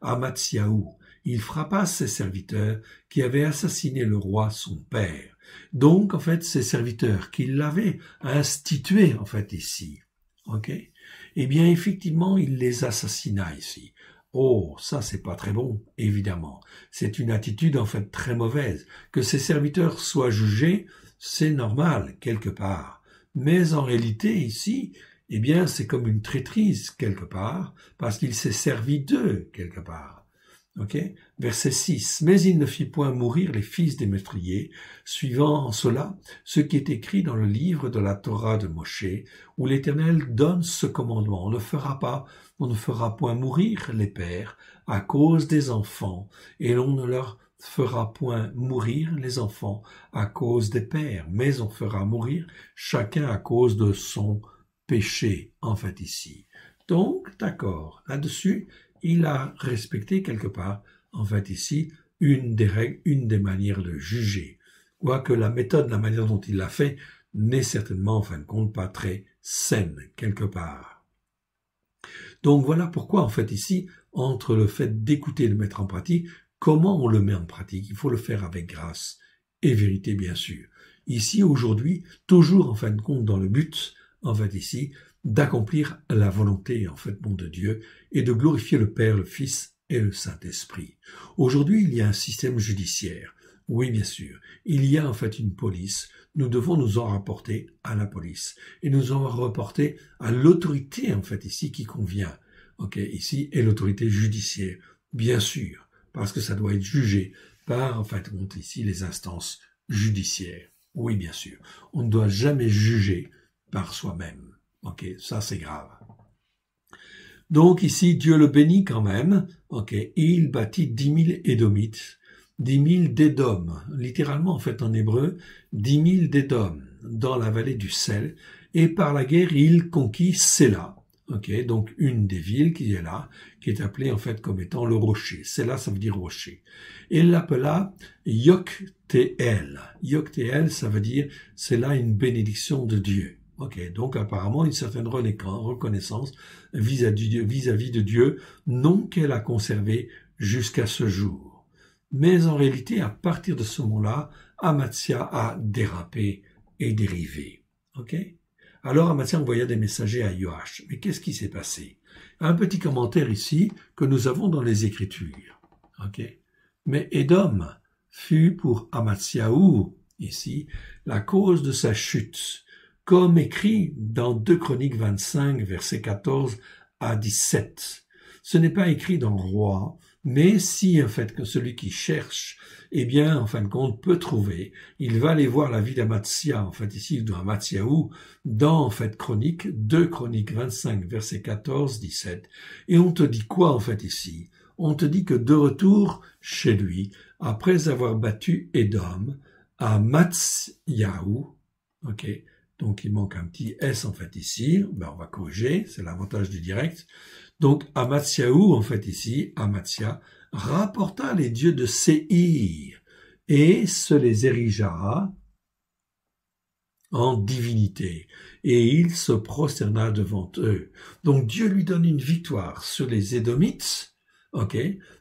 [SPEAKER 1] Amatsiaou? Il frappa ses serviteurs qui avaient assassiné le roi son père. Donc, en fait, ces serviteurs qui l'avaient institué, en fait, ici, ok? Eh bien, effectivement, il les assassina ici. Oh, ça, c'est pas très bon, évidemment. C'est une attitude, en fait, très mauvaise. Que ces serviteurs soient jugés, c'est normal, quelque part. Mais en réalité, ici, eh bien, c'est comme une traîtrise, quelque part, parce qu'il s'est servi d'eux, quelque part. Ok, verset 6. Mais il ne fit point mourir les fils des meurtriers, suivant en cela ce qui est écrit dans le livre de la Torah de Moshe, où l'Éternel donne ce commandement. On ne fera point mourir les pères à cause des enfants, et l'on ne leur fera point mourir les enfants à cause des pères, mais on fera mourir chacun à cause de son péché, en fait, ici. Donc, d'accord, là-dessus, il a respecté quelque part, en fait ici, une des règles, une des manières de juger. Quoique la méthode, la manière dont il l'a fait, n'est certainement, en fin de compte, pas très saine, quelque part. Donc voilà pourquoi, en fait ici, entre le fait d'écouter et de mettre en pratique, comment on le met en pratique? Il faut le faire avec grâce et vérité, bien sûr. Ici, aujourd'hui, toujours, en fin de compte, dans le but, en fait ici, d'accomplir la volonté, en fait, de Dieu, et de glorifier le Père, le Fils et le Saint-Esprit. Aujourd'hui, il y a un système judiciaire. Oui, bien sûr. Il y a, en fait, une police. Nous devons nous en rapporter à la police. Et nous en rapporter à l'autorité, en fait, ici, qui convient. Ok, ici, et l'autorité judiciaire. Bien sûr. Parce que ça doit être jugé par, en fait, ici, les instances judiciaires. Oui, bien sûr. On ne doit jamais juger par soi-même. Ok, ça c'est grave. Donc ici, Dieu le bénit quand même. Ok, il bâtit 10 000 Édomites, 10 000 d'Édom, littéralement en fait en hébreu, 10 000 d'Édom, dans la vallée du sel. Et par la guerre, il conquit Séla. ok, donc une des villes qui est là, qui est appelée en fait comme étant le rocher. C'est là, ça veut dire rocher. Et il l'appela Yokteel. Yokteel, ça veut dire, c'est là une bénédiction de Dieu. Ok, donc apparemment une certaine reconnaissance vis-à-vis de Dieu, non qu'elle a conservé jusqu'à ce jour. Mais en réalité, à partir de ce moment-là, Amatzia a dérapé et dérivé. Ok? Alors Amatzia envoya des messagers à Joach. Mais qu'est-ce qui s'est passé? Un petit commentaire ici que nous avons dans les Écritures. Ok? Mais Édom fut pour Amatziaou, ici, la cause de sa chute, comme écrit dans 2 Chroniques 25, versets 14 à 17. Ce n'est pas écrit dans Roi, mais si, en fait, que celui qui cherche, eh bien, en fin de compte, peut trouver, il va aller voir la vie d'Amatzia, en fait, ici, dans Amatziaou, dans, en fait, Chroniques, 2 Chroniques 25, versets 14, 17. Et on te dit quoi, en fait, ici? On te dit que de retour chez lui, après avoir battu Édom, à Amatzyaou, ok, donc il manque un petit S en fait ici, ben on va corriger, c'est l'avantage du direct. Donc Amatzyaou en fait ici, Amatzia, rapporta les dieux de Séhir et se les érigea en divinité, et il se prosterna devant eux. Donc Dieu lui donne une victoire sur les Édomites, ok,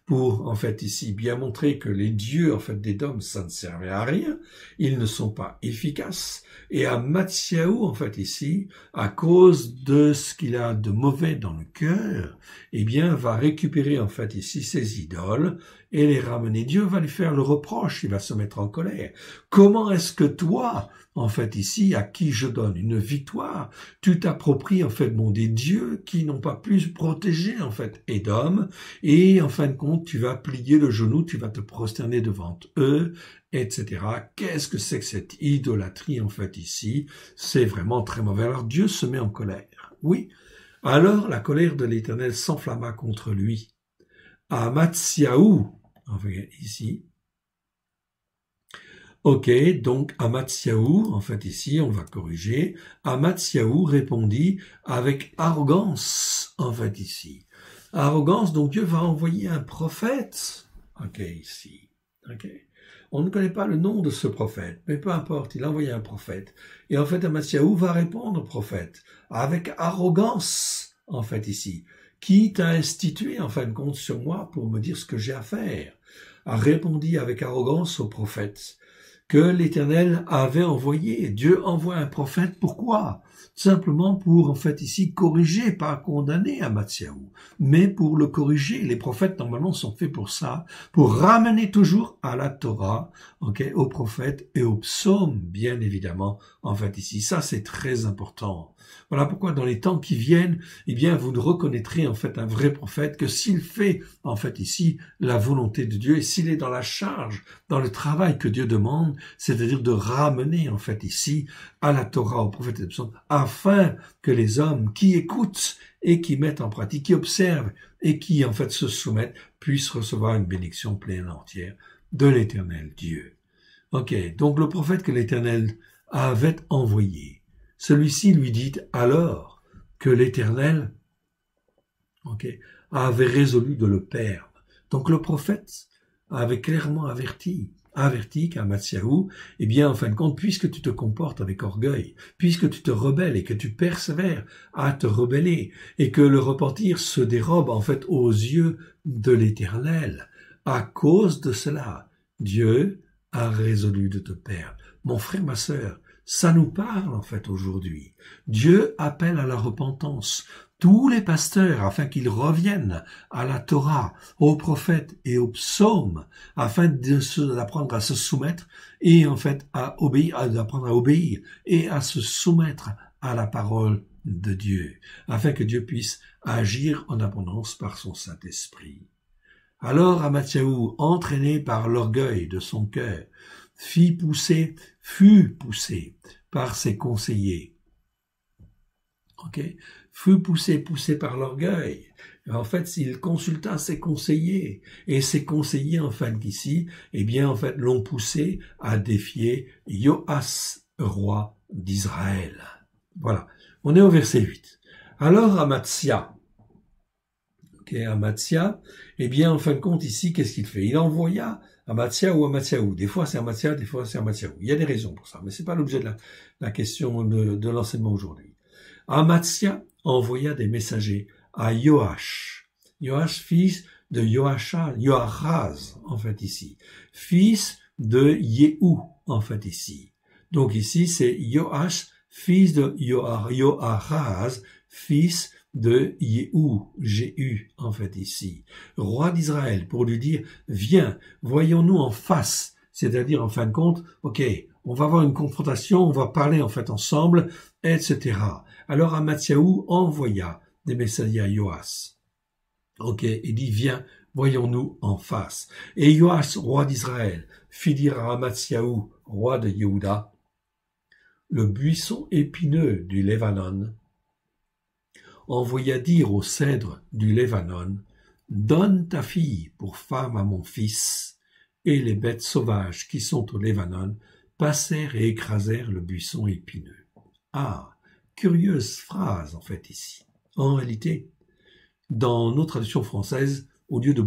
[SPEAKER 1] pour en fait ici bien montrer que les dieux en fait d'Édom ça ne servait à rien, ils ne sont pas efficaces. Et Amatzyaou en fait ici, à cause de ce qu'il a de mauvais dans le cœur, eh bien va récupérer en fait ici ses idoles et les ramener. Dieu va lui faire le reproche, il va se mettre en colère. Comment est-ce que toi, en fait ici, à qui je donne une victoire, tu t'appropries en fait des dieux qui n'ont pas pu protéger en fait Édom, et en fin de compte tu vas plier le genou, tu vas te prosterner devant eux, etc. Qu'est-ce que c'est que cette idolâtrie en fait ici? C'est vraiment très mauvais. Alors Dieu se met en colère. Oui. Alors la colère de l'Éternel s'enflamma contre lui. Amatzyaou, enfin, ici. Ok, donc Amatzyaou, en fait ici, on va corriger. Amatzyaou répondit avec arrogance, en fait ici. Arrogance, donc Dieu va envoyer un prophète. Ok, ici. Ok. On ne connaît pas le nom de ce prophète, mais peu importe, il a envoyé un prophète. Et en fait, Amatzyaou va répondre au prophète avec arrogance, en fait ici. Qui t'a institué, en fin de compte, sur moi pour me dire ce que j'ai à faire? A répondit avec arrogance au prophète que l'Éternel avait envoyé. Dieu envoie un prophète, pourquoi? Simplement pour, en fait, ici, corriger, pas condamner Amatzyaou, mais pour le corriger. Les prophètes, normalement, sont faits pour ça, pour ramener toujours à la Torah, ok, aux prophètes et aux psaumes, bien évidemment, en fait, ici. Ça, c'est très important. Voilà pourquoi, dans les temps qui viennent, eh bien, vous ne reconnaîtrez, en fait, un vrai prophète que s'il fait, en fait, ici, la volonté de Dieu et s'il est dans la charge, dans le travail que Dieu demande, c'est-à-dire de ramener, en fait, ici, à la Torah, aux prophètes et aux psaumes, afin que les hommes qui écoutent et qui mettent en pratique, qui observent et qui, en fait, se soumettent, puissent recevoir une bénédiction pleine et entière de l'Éternel Dieu. Ok, donc le prophète que l'Éternel avait envoyé, celui-ci lui dit alors que l'Éternel, ok, avait résolu de le perdre. Donc le prophète avait clairement averti qu'Amatzyaou, eh bien, en fin de compte, puisque tu te comportes avec orgueil, puisque tu te rebelles et que tu persévères à te rebeller, et que le repentir se dérobe, en fait, aux yeux de l'Éternel, à cause de cela, Dieu a résolu de te perdre. Mon frère, ma sœur, ça nous parle, en fait, aujourd'hui. Dieu appelle à la repentance tous les pasteurs afin qu'ils reviennent à la Torah, aux prophètes et aux psaumes, afin d'apprendre à se soumettre et en fait à obéir, d'apprendre à obéir et à se soumettre à la parole de Dieu, afin que Dieu puisse agir en abondance par son Saint-Esprit. Alors Amatzyaou, entraîné par l'orgueil de son cœur, fut poussé par ses conseillers. Ok, fut poussé par l'orgueil. En fait, il consulta ses conseillers, et ses conseillers, en fait, ici, eh bien, en fait, l'ont poussé à défier Joas, roi d'Israël. Voilà. On est au verset 8. Alors Amatzia, Amatzia, eh bien, en fin de compte, ici, qu'est-ce qu'il fait? Il envoya Amatzia ou Amatziaou. Des fois, c'est Amatzia, des fois, c'est Amatziaou. Il y a des raisons pour ça, mais c'est pas l'objet de la question de l'enseignement aujourd'hui. Amatzia envoya des messagers à Joach. Joach, fils de Joachaz, en fait, ici. Fils de Yehou, en fait, ici. Donc, ici, c'est Joach, fils de Joachaz, fils de Yehou, Jéhu, en fait, ici. Roi d'Israël, pour lui dire, viens, voyons-nous en face. C'est-à-dire, en fin de compte, ok, on va avoir une confrontation, on va parler, en fait, ensemble, etc. Alors, Amatziaou envoya des messagers à Joas. Ok, il dit, viens, voyons-nous en face. Et Joas, roi d'Israël, fit dire à Amatziaou, roi de Yehuda, le buisson épineux du Lébanon envoya dire au cèdre du Lébanon, donne ta fille pour femme à mon fils, et les bêtes sauvages qui sont au Lébanon passèrent et écrasèrent le buisson épineux. Ah, curieuse phrase en fait ici. En réalité, dans nos traductions françaises, au lieu de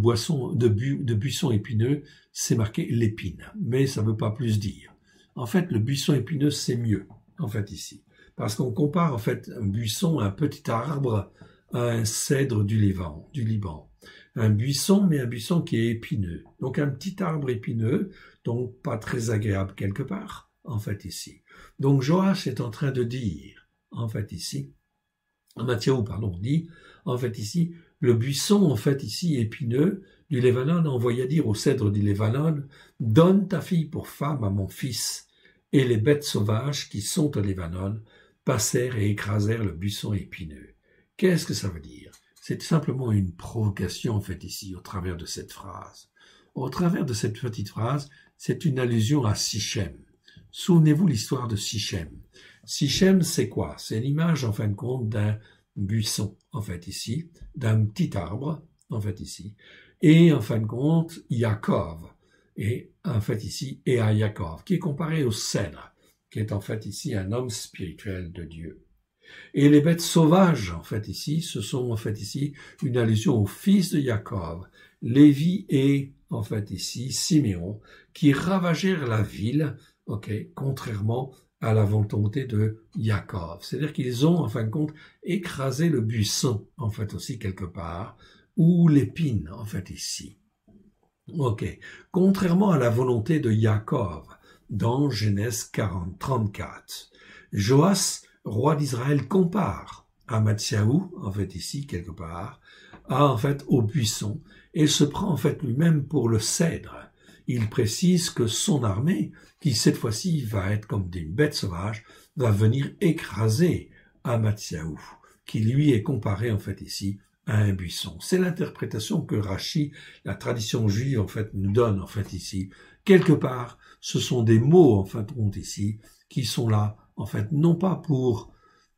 [SPEAKER 1] buisson épineux, c'est marqué l'épine, mais ça ne veut pas plus dire. En fait, le buisson épineux, c'est mieux, en fait ici. Parce qu'on compare en fait un buisson, un petit arbre, à un cèdre du Liban. Un buisson, mais un buisson qui est épineux. Donc un petit arbre épineux, donc pas très agréable quelque part, en fait ici. Donc Joach est en train de dire, en fait ici, Amatziaou, dit, en fait ici, le buisson, en fait ici, épineux, du Lébanon, envoya dire au cèdre du Lébanon, donne ta fille pour femme à mon fils, et les bêtes sauvages qui sont au Lébanon passèrent et écrasèrent le buisson épineux. Qu'est-ce que ça veut dire? C'est simplement une provocation, en fait, ici, au travers de cette phrase. Au travers de cette petite phrase, c'est une allusion à Sichem. Souvenez-vous l'histoire de Sichem. Sichem, c'est quoi? C'est l'image, en fin de compte, d'un buisson, en fait, ici, d'un petit arbre, en fait, ici, et, en fin de compte, Yaakov, et, en fait, ici, et à Yaakov, qui est comparé au cèdre, qui est, en fait, ici, un homme spirituel de Dieu. Et les bêtes sauvages, en fait, ici, ce sont, en fait, ici, une allusion au fils de Yaakov, Lévi et, en fait, ici, Siméon, qui ravagèrent la ville, ok, contrairement à la volonté de Yaakov. C'est-à-dire qu'ils ont, en fin de compte, écrasé le buisson, en fait, aussi, quelque part, ou l'épine, en fait, ici. Ok. Contrairement à la volonté de Yaakov, dans Genèse 34. Joas, roi d'Israël, compare Amatziaou, en fait, ici, quelque part, en fait, au buisson, et se prend, en fait, lui-même pour le cèdre. Il précise que son armée, qui cette fois-ci va être comme des bêtes sauvages, va venir écraser Amatziaou, qui lui est comparé, en fait, ici, à un buisson. C'est l'interprétation que Rashi, la tradition juive, en fait, nous donne, en fait, ici. Quelque part, ce sont des mots, en fin de compte, ici, qui sont là, en fait, non pas pour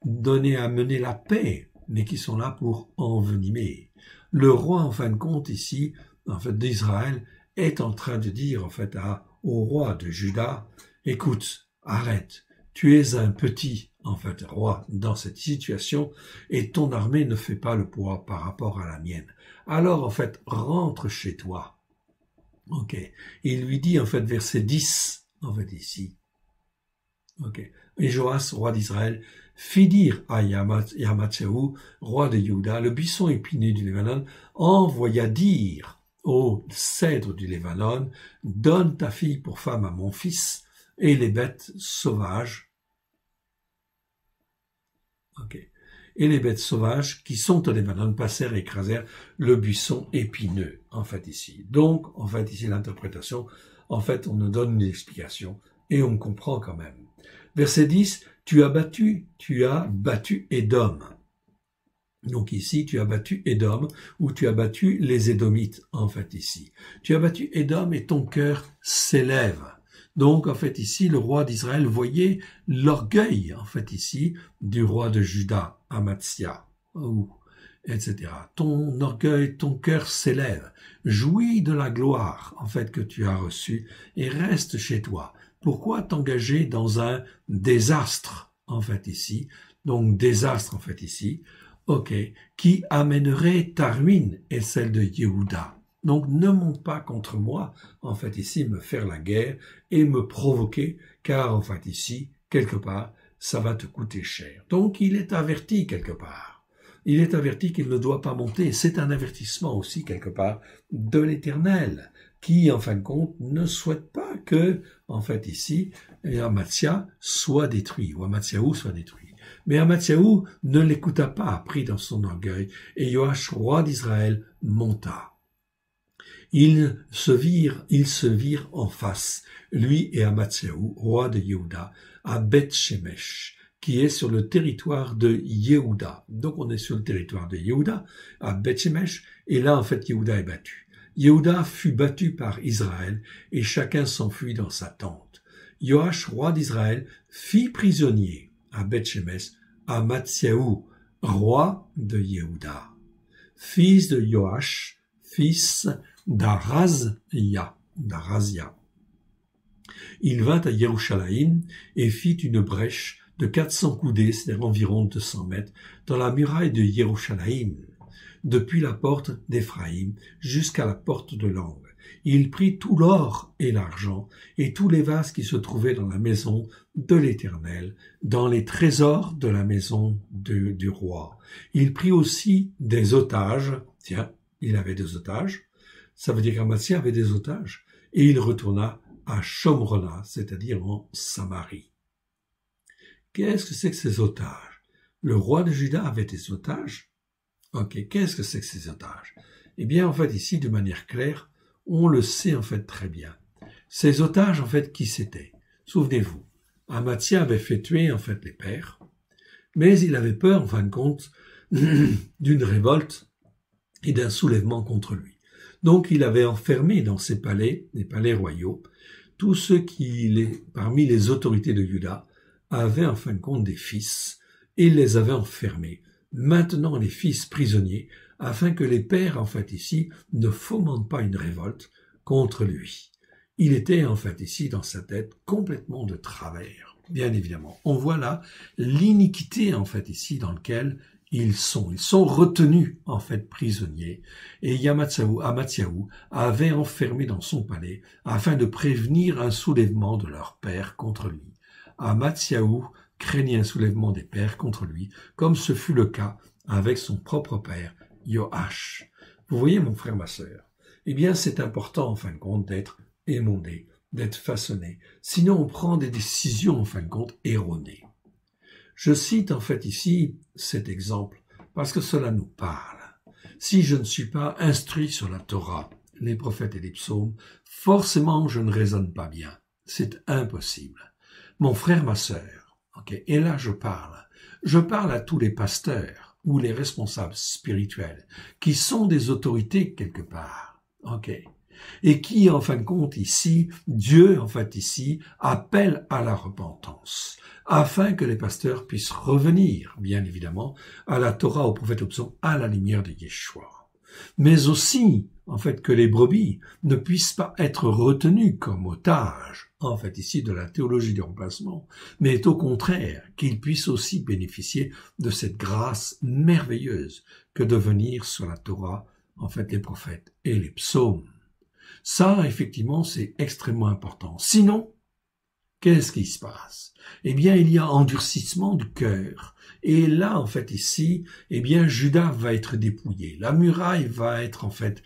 [SPEAKER 1] mener la paix, mais qui sont là pour envenimer. Le roi, en fin de compte, ici, en fait, d'Israël, est en train de dire, en fait, au roi de Juda, écoute, arrête, tu es un petit, en fait, roi dans cette situation, et ton armée ne fait pas le poids par rapport à la mienne. Alors, en fait, rentre chez toi. Ok. Il lui dit, en fait, verset 10, en fait, ici. Ok. Et Joas, roi d'Israël, fit dire à Amatziaou, roi de Yehuda, le buisson épineux du Lébanon, envoya dire au cèdre du Lébanon, donne ta fille pour femme à mon fils, et les bêtes sauvages, et les bêtes sauvages qui sont au Lébanon passèrent et écrasèrent le buisson épineux, en fait, ici. Donc, en fait, ici, l'interprétation, en fait, on nous donne une explication, et on comprend quand même. Verset 10, tu as battu Édom. Donc ici, tu as battu Édom, ou tu as battu les Édomites, en fait, ici. Tu as battu Édom et ton cœur s'élève. Donc, en fait, ici, le roi d'Israël voyait l'orgueil, en fait, ici, du roi de Juda, Amatzia, etc. Ton orgueil, ton cœur s'élève. Jouis de la gloire, en fait, que tu as reçue, et reste chez toi. Pourquoi t'engager dans un désastre, en fait, ici? Donc, désastre, en fait, ici. ok, qui amènerait ta ruine et celle de Yehuda. Donc ne monte pas contre moi, en fait ici, me faire la guerre et me provoquer, car en fait ici, quelque part, ça va te coûter cher. Donc il est averti quelque part. Il est averti qu'il ne doit pas monter. C'est un avertissement aussi quelque part de l'Éternel, qui en fin de compte ne souhaite pas que, en fait ici, Amatsiah soit détruit, ou Amatsiahu soit détruit. Mais Amatsiahu ne l'écouta pas, pris dans son orgueil, et Joash, roi d'Israël, monta. Ils se virent en face, lui et Amatsiahu, roi de Yehuda, à Beth-Shemesh, qui est sur le territoire de Yehuda. Donc on est sur le territoire de Yehuda, à Beth-Shemesh, et là en fait Yehuda est battu. Yehuda fut battu par Israël, et chacun s'enfuit dans sa tente. Joash, roi d'Israël, fit prisonnier à Beth-Shemesh Amatsiahu, roi de Yehuda, fils de Joash, fils d'Arazia. Il vint à Yerushalayim et fit une brèche de 400 coudées, c'est-à-dire environ 200 mètres, dans la muraille de Yerushalayim, depuis la porte d'Éphraïm jusqu'à la porte de l'angle. Il prit tout l'or et l'argent et tous les vases qui se trouvaient dans la maison de l'Éternel, dans les trésors de la maison du roi. Il prit aussi des otages. Tiens, il avait des otages. Ça veut dire qu'Amatsiah avait des otages. Et il retourna à Shomrona, c'est-à-dire en Samarie. Qu'est-ce que c'est que ces otages? Le roi de Juda avait des otages. Ok, qu'est-ce que c'est que ces otages? Eh bien, en fait, ici, de manière claire, on le sait en fait très bien. Ces otages, en fait, qui c'étaient? Souvenez-vous, Amatsiah avait fait tuer en fait les pères, mais il avait peur, en fin de compte, d'une révolte et d'un soulèvement contre lui. Donc, il avait enfermé dans ses palais, les palais royaux, tous ceux qui, parmi les autorités de Juda, avaient en fin de compte des fils, et il les avait enfermés, maintenant les fils prisonniers, afin que les pères, en fait, ici, ne fomentent pas une révolte contre lui. Il était, en fait, ici, dans sa tête, complètement de travers, bien évidemment. On voit là l'iniquité, en fait, ici, dans lequel ils sont retenus, en fait, prisonniers. Et Amatsiahu avait enfermé dans son palais, afin de prévenir un soulèvement de leur père contre lui. Amatsiahu craignait un soulèvement des pères contre lui, comme ce fut le cas avec son propre père, Joash. Vous voyez, mon frère, ma sœur, eh bien, c'est important, en fin de compte, d'être émondé, d'être façonné. Sinon, on prend des décisions, en fin de compte, erronées. Je cite, en fait, ici, cet exemple, parce que cela nous parle. Si je ne suis pas instruit sur la Torah, les prophètes et les psaumes, forcément, je ne raisonne pas bien. C'est impossible. Mon frère, ma sœur, ok, et là, je parle à tous les pasteurs, ou les responsables spirituels, qui sont des autorités quelque part, ok, et qui, en fin de compte, ici, Dieu, en fait, ici, appelle à la repentance, afin que les pasteurs puissent revenir, bien évidemment, à la Torah, au prophète, au psaume, à la lumière de Yeshua. Mais aussi, en fait, que les brebis ne puissent pas être retenues comme otages, en fait, ici, de la théologie du remplacement, mais au contraire, qu'ils puissent aussi bénéficier de cette grâce merveilleuse que de venir sur la Torah, en fait, les prophètes et les psaumes. Ça, effectivement, c'est extrêmement important. Sinon, qu'est-ce qui se passe? Eh bien, il y a endurcissement du cœur. Et là, en fait, ici, eh bien, Juda va être dépouillé. La muraille va être, en fait,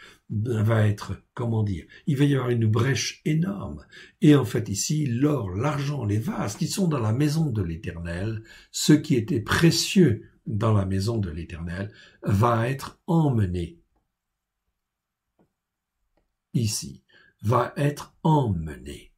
[SPEAKER 1] comment dire, il va y avoir une brèche énorme. Et en fait, ici, l'or, l'argent, les vases qui sont dans la maison de l'Éternel, ce qui était précieux dans la maison de l'Éternel, va être emmené. Ici, va être emmené.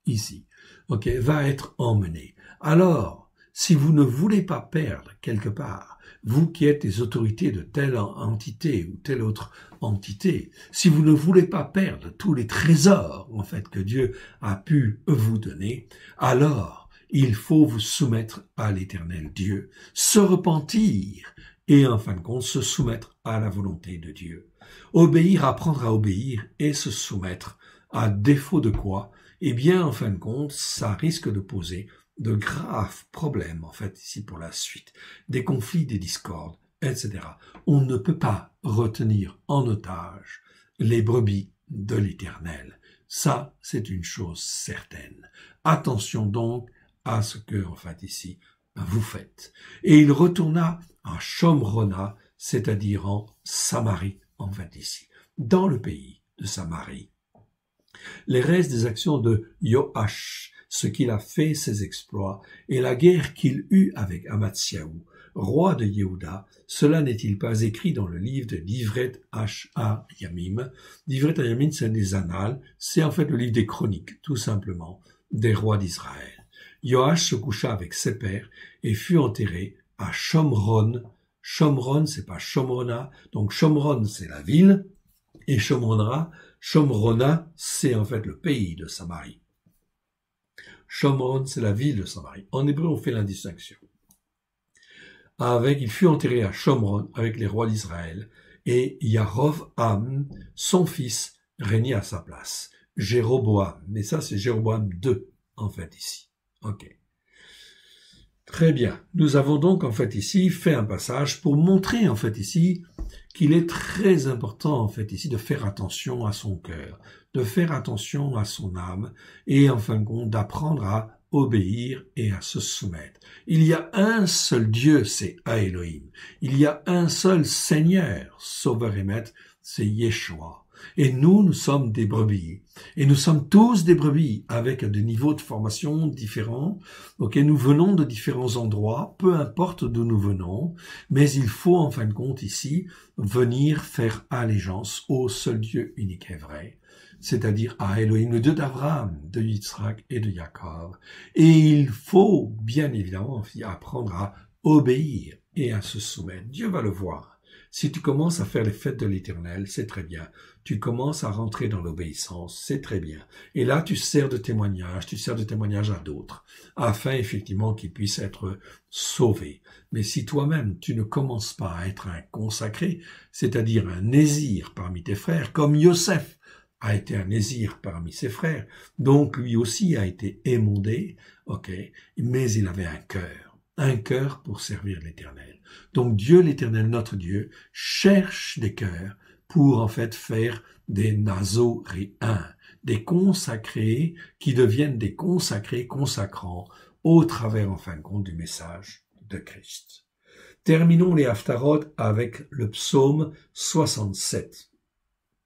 [SPEAKER 1] Ici, ok, va être emmené. Alors, si vous ne voulez pas perdre quelque part, vous qui êtes les autorités de telle entité ou telle autre entité, si vous ne voulez pas perdre tous les trésors, en fait, que Dieu a pu vous donner, alors, il faut vous soumettre à l'Éternel Dieu, se repentir et, en fin de compte, se soumettre à la volonté de Dieu. Obéir, apprendre à obéir et se soumettre, à défaut de quoi, eh bien, en fin de compte, ça risque de poser de graves problèmes, en fait, ici pour la suite, des conflits, des discordes, etc. On ne peut pas retenir en otage les brebis de l'Éternel. Ça, c'est une chose certaine. Attention donc à ce que, en fait, ici, vous faites. Et il retourna à Shomrona, c'est-à-dire en Samarie, en fait, ici, dans le pays de Samarie. Les restes des actions de Joash, ce qu'il a fait, ses exploits, et la guerre qu'il eut avec Amatsiaou, roi de Yehuda, cela n'est-il pas écrit dans le livre de Divret Yamim? Divret Yamim, c'est des annales, c'est en fait le livre des chroniques, tout simplement, des rois d'Israël. Joash se coucha avec ses pères et fut enterré à Shomron. Shomron, c'est pas Shomrona, donc Shomron, c'est la ville, et Shomrona, c'est en fait le pays de Samarie. Shomron, c'est la ville de Samarie. En hébreu, on fait l'indistinction. Il fut enterré à Shomron avec les rois d'Israël, et Yarovam, son fils, régnait à sa place. Jéroboam, mais ça c'est Jéroboam II, en fait, ici. Ok. Très bien. Nous avons donc, en fait, ici, fait un passage pour montrer, en fait, ici, qu'il est très important, en fait, ici, de faire attention à son cœur, de faire attention à son âme, et, en fin de compte, d'apprendre à obéir et à se soumettre. Il y a un seul Dieu, c'est Elohim. Il y a un seul Seigneur, Sauveur et Maître, c'est Yeshua. Et nous sommes des brebis. Et nous sommes tous des brebis avec des niveaux de formation différents. Ok, nous venons de différents endroits, peu importe d'où nous venons, mais il faut en fin de compte ici venir faire allégeance au seul Dieu unique et vrai, c'est-à-dire à Elohim, le Dieu d'Abraham, de Yitzhak et de Jacob. Et il faut bien évidemment apprendre à obéir et à se soumettre. Dieu va le voir. Si tu commences à faire les fêtes de l'Éternel, c'est très bien. Tu commences à rentrer dans l'obéissance, c'est très bien. Et là, tu sers de témoignage à d'autres, afin effectivement qu'ils puissent être sauvés. Mais si toi-même, tu ne commences pas à être un consacré, c'est-à-dire un nésir parmi tes frères, comme Yosef a été un nésir parmi ses frères, donc lui aussi a été émondé, ok, mais il avait un cœur pour servir l'Éternel. Donc Dieu, l'Éternel, notre Dieu, cherche des cœurs pour en fait faire des nazoréens, des consacrés qui deviennent des consacrés consacrants au travers en fin de compte du message de Christ. Terminons les Haftarot avec le psaume 67.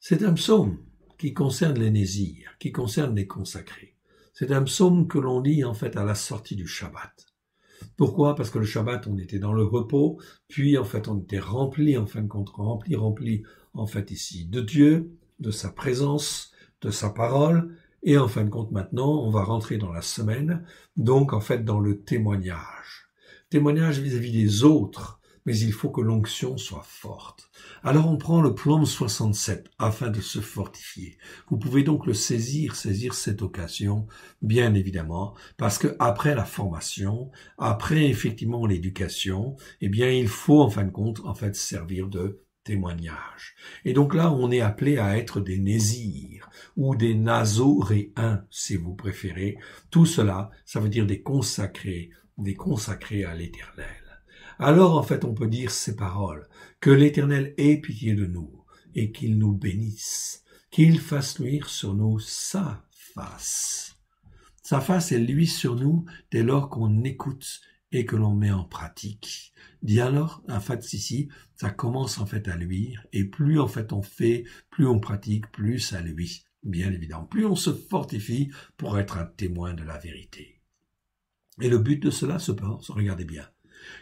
[SPEAKER 1] C'est un psaume qui concerne les nésirs, qui concerne les consacrés. C'est un psaume que l'on lit en fait à la sortie du Shabbat. Pourquoi? Parce que le Shabbat, on était dans le repos, puis en fait on était rempli, en fin de compte, rempli en fait ici de Dieu, de sa présence, de sa parole, et en fin de compte maintenant, on va rentrer dans la semaine, donc en fait dans le témoignage. Témoignage vis-à-vis des autres, mais il faut que l'onction soit forte. Alors on prend le psaume 67 afin de se fortifier. Vous pouvez donc le saisir cette occasion, bien évidemment, parce que après la formation, après effectivement l'éducation, eh bien il faut en fin de compte en fait servir de témoignage. Et donc là, on est appelé à être des nésirs ou des nazoréens, si vous préférez. Tout cela, ça veut dire des consacrés à l'Éternel. Alors, en fait, on peut dire ces paroles, que l'Éternel ait pitié de nous et qu'il nous bénisse, qu'il fasse luire sur nous sa face. Sa face, elle luit sur nous dès lors qu'on écoute et que l'on met en pratique. Dit alors, en fait, ici, ça commence en fait à luire, et plus en fait on fait, plus on pratique, plus ça luit, bien évidemment. Plus on se fortifie pour être un témoin de la vérité. Et le but de cela, cependant, regardez bien,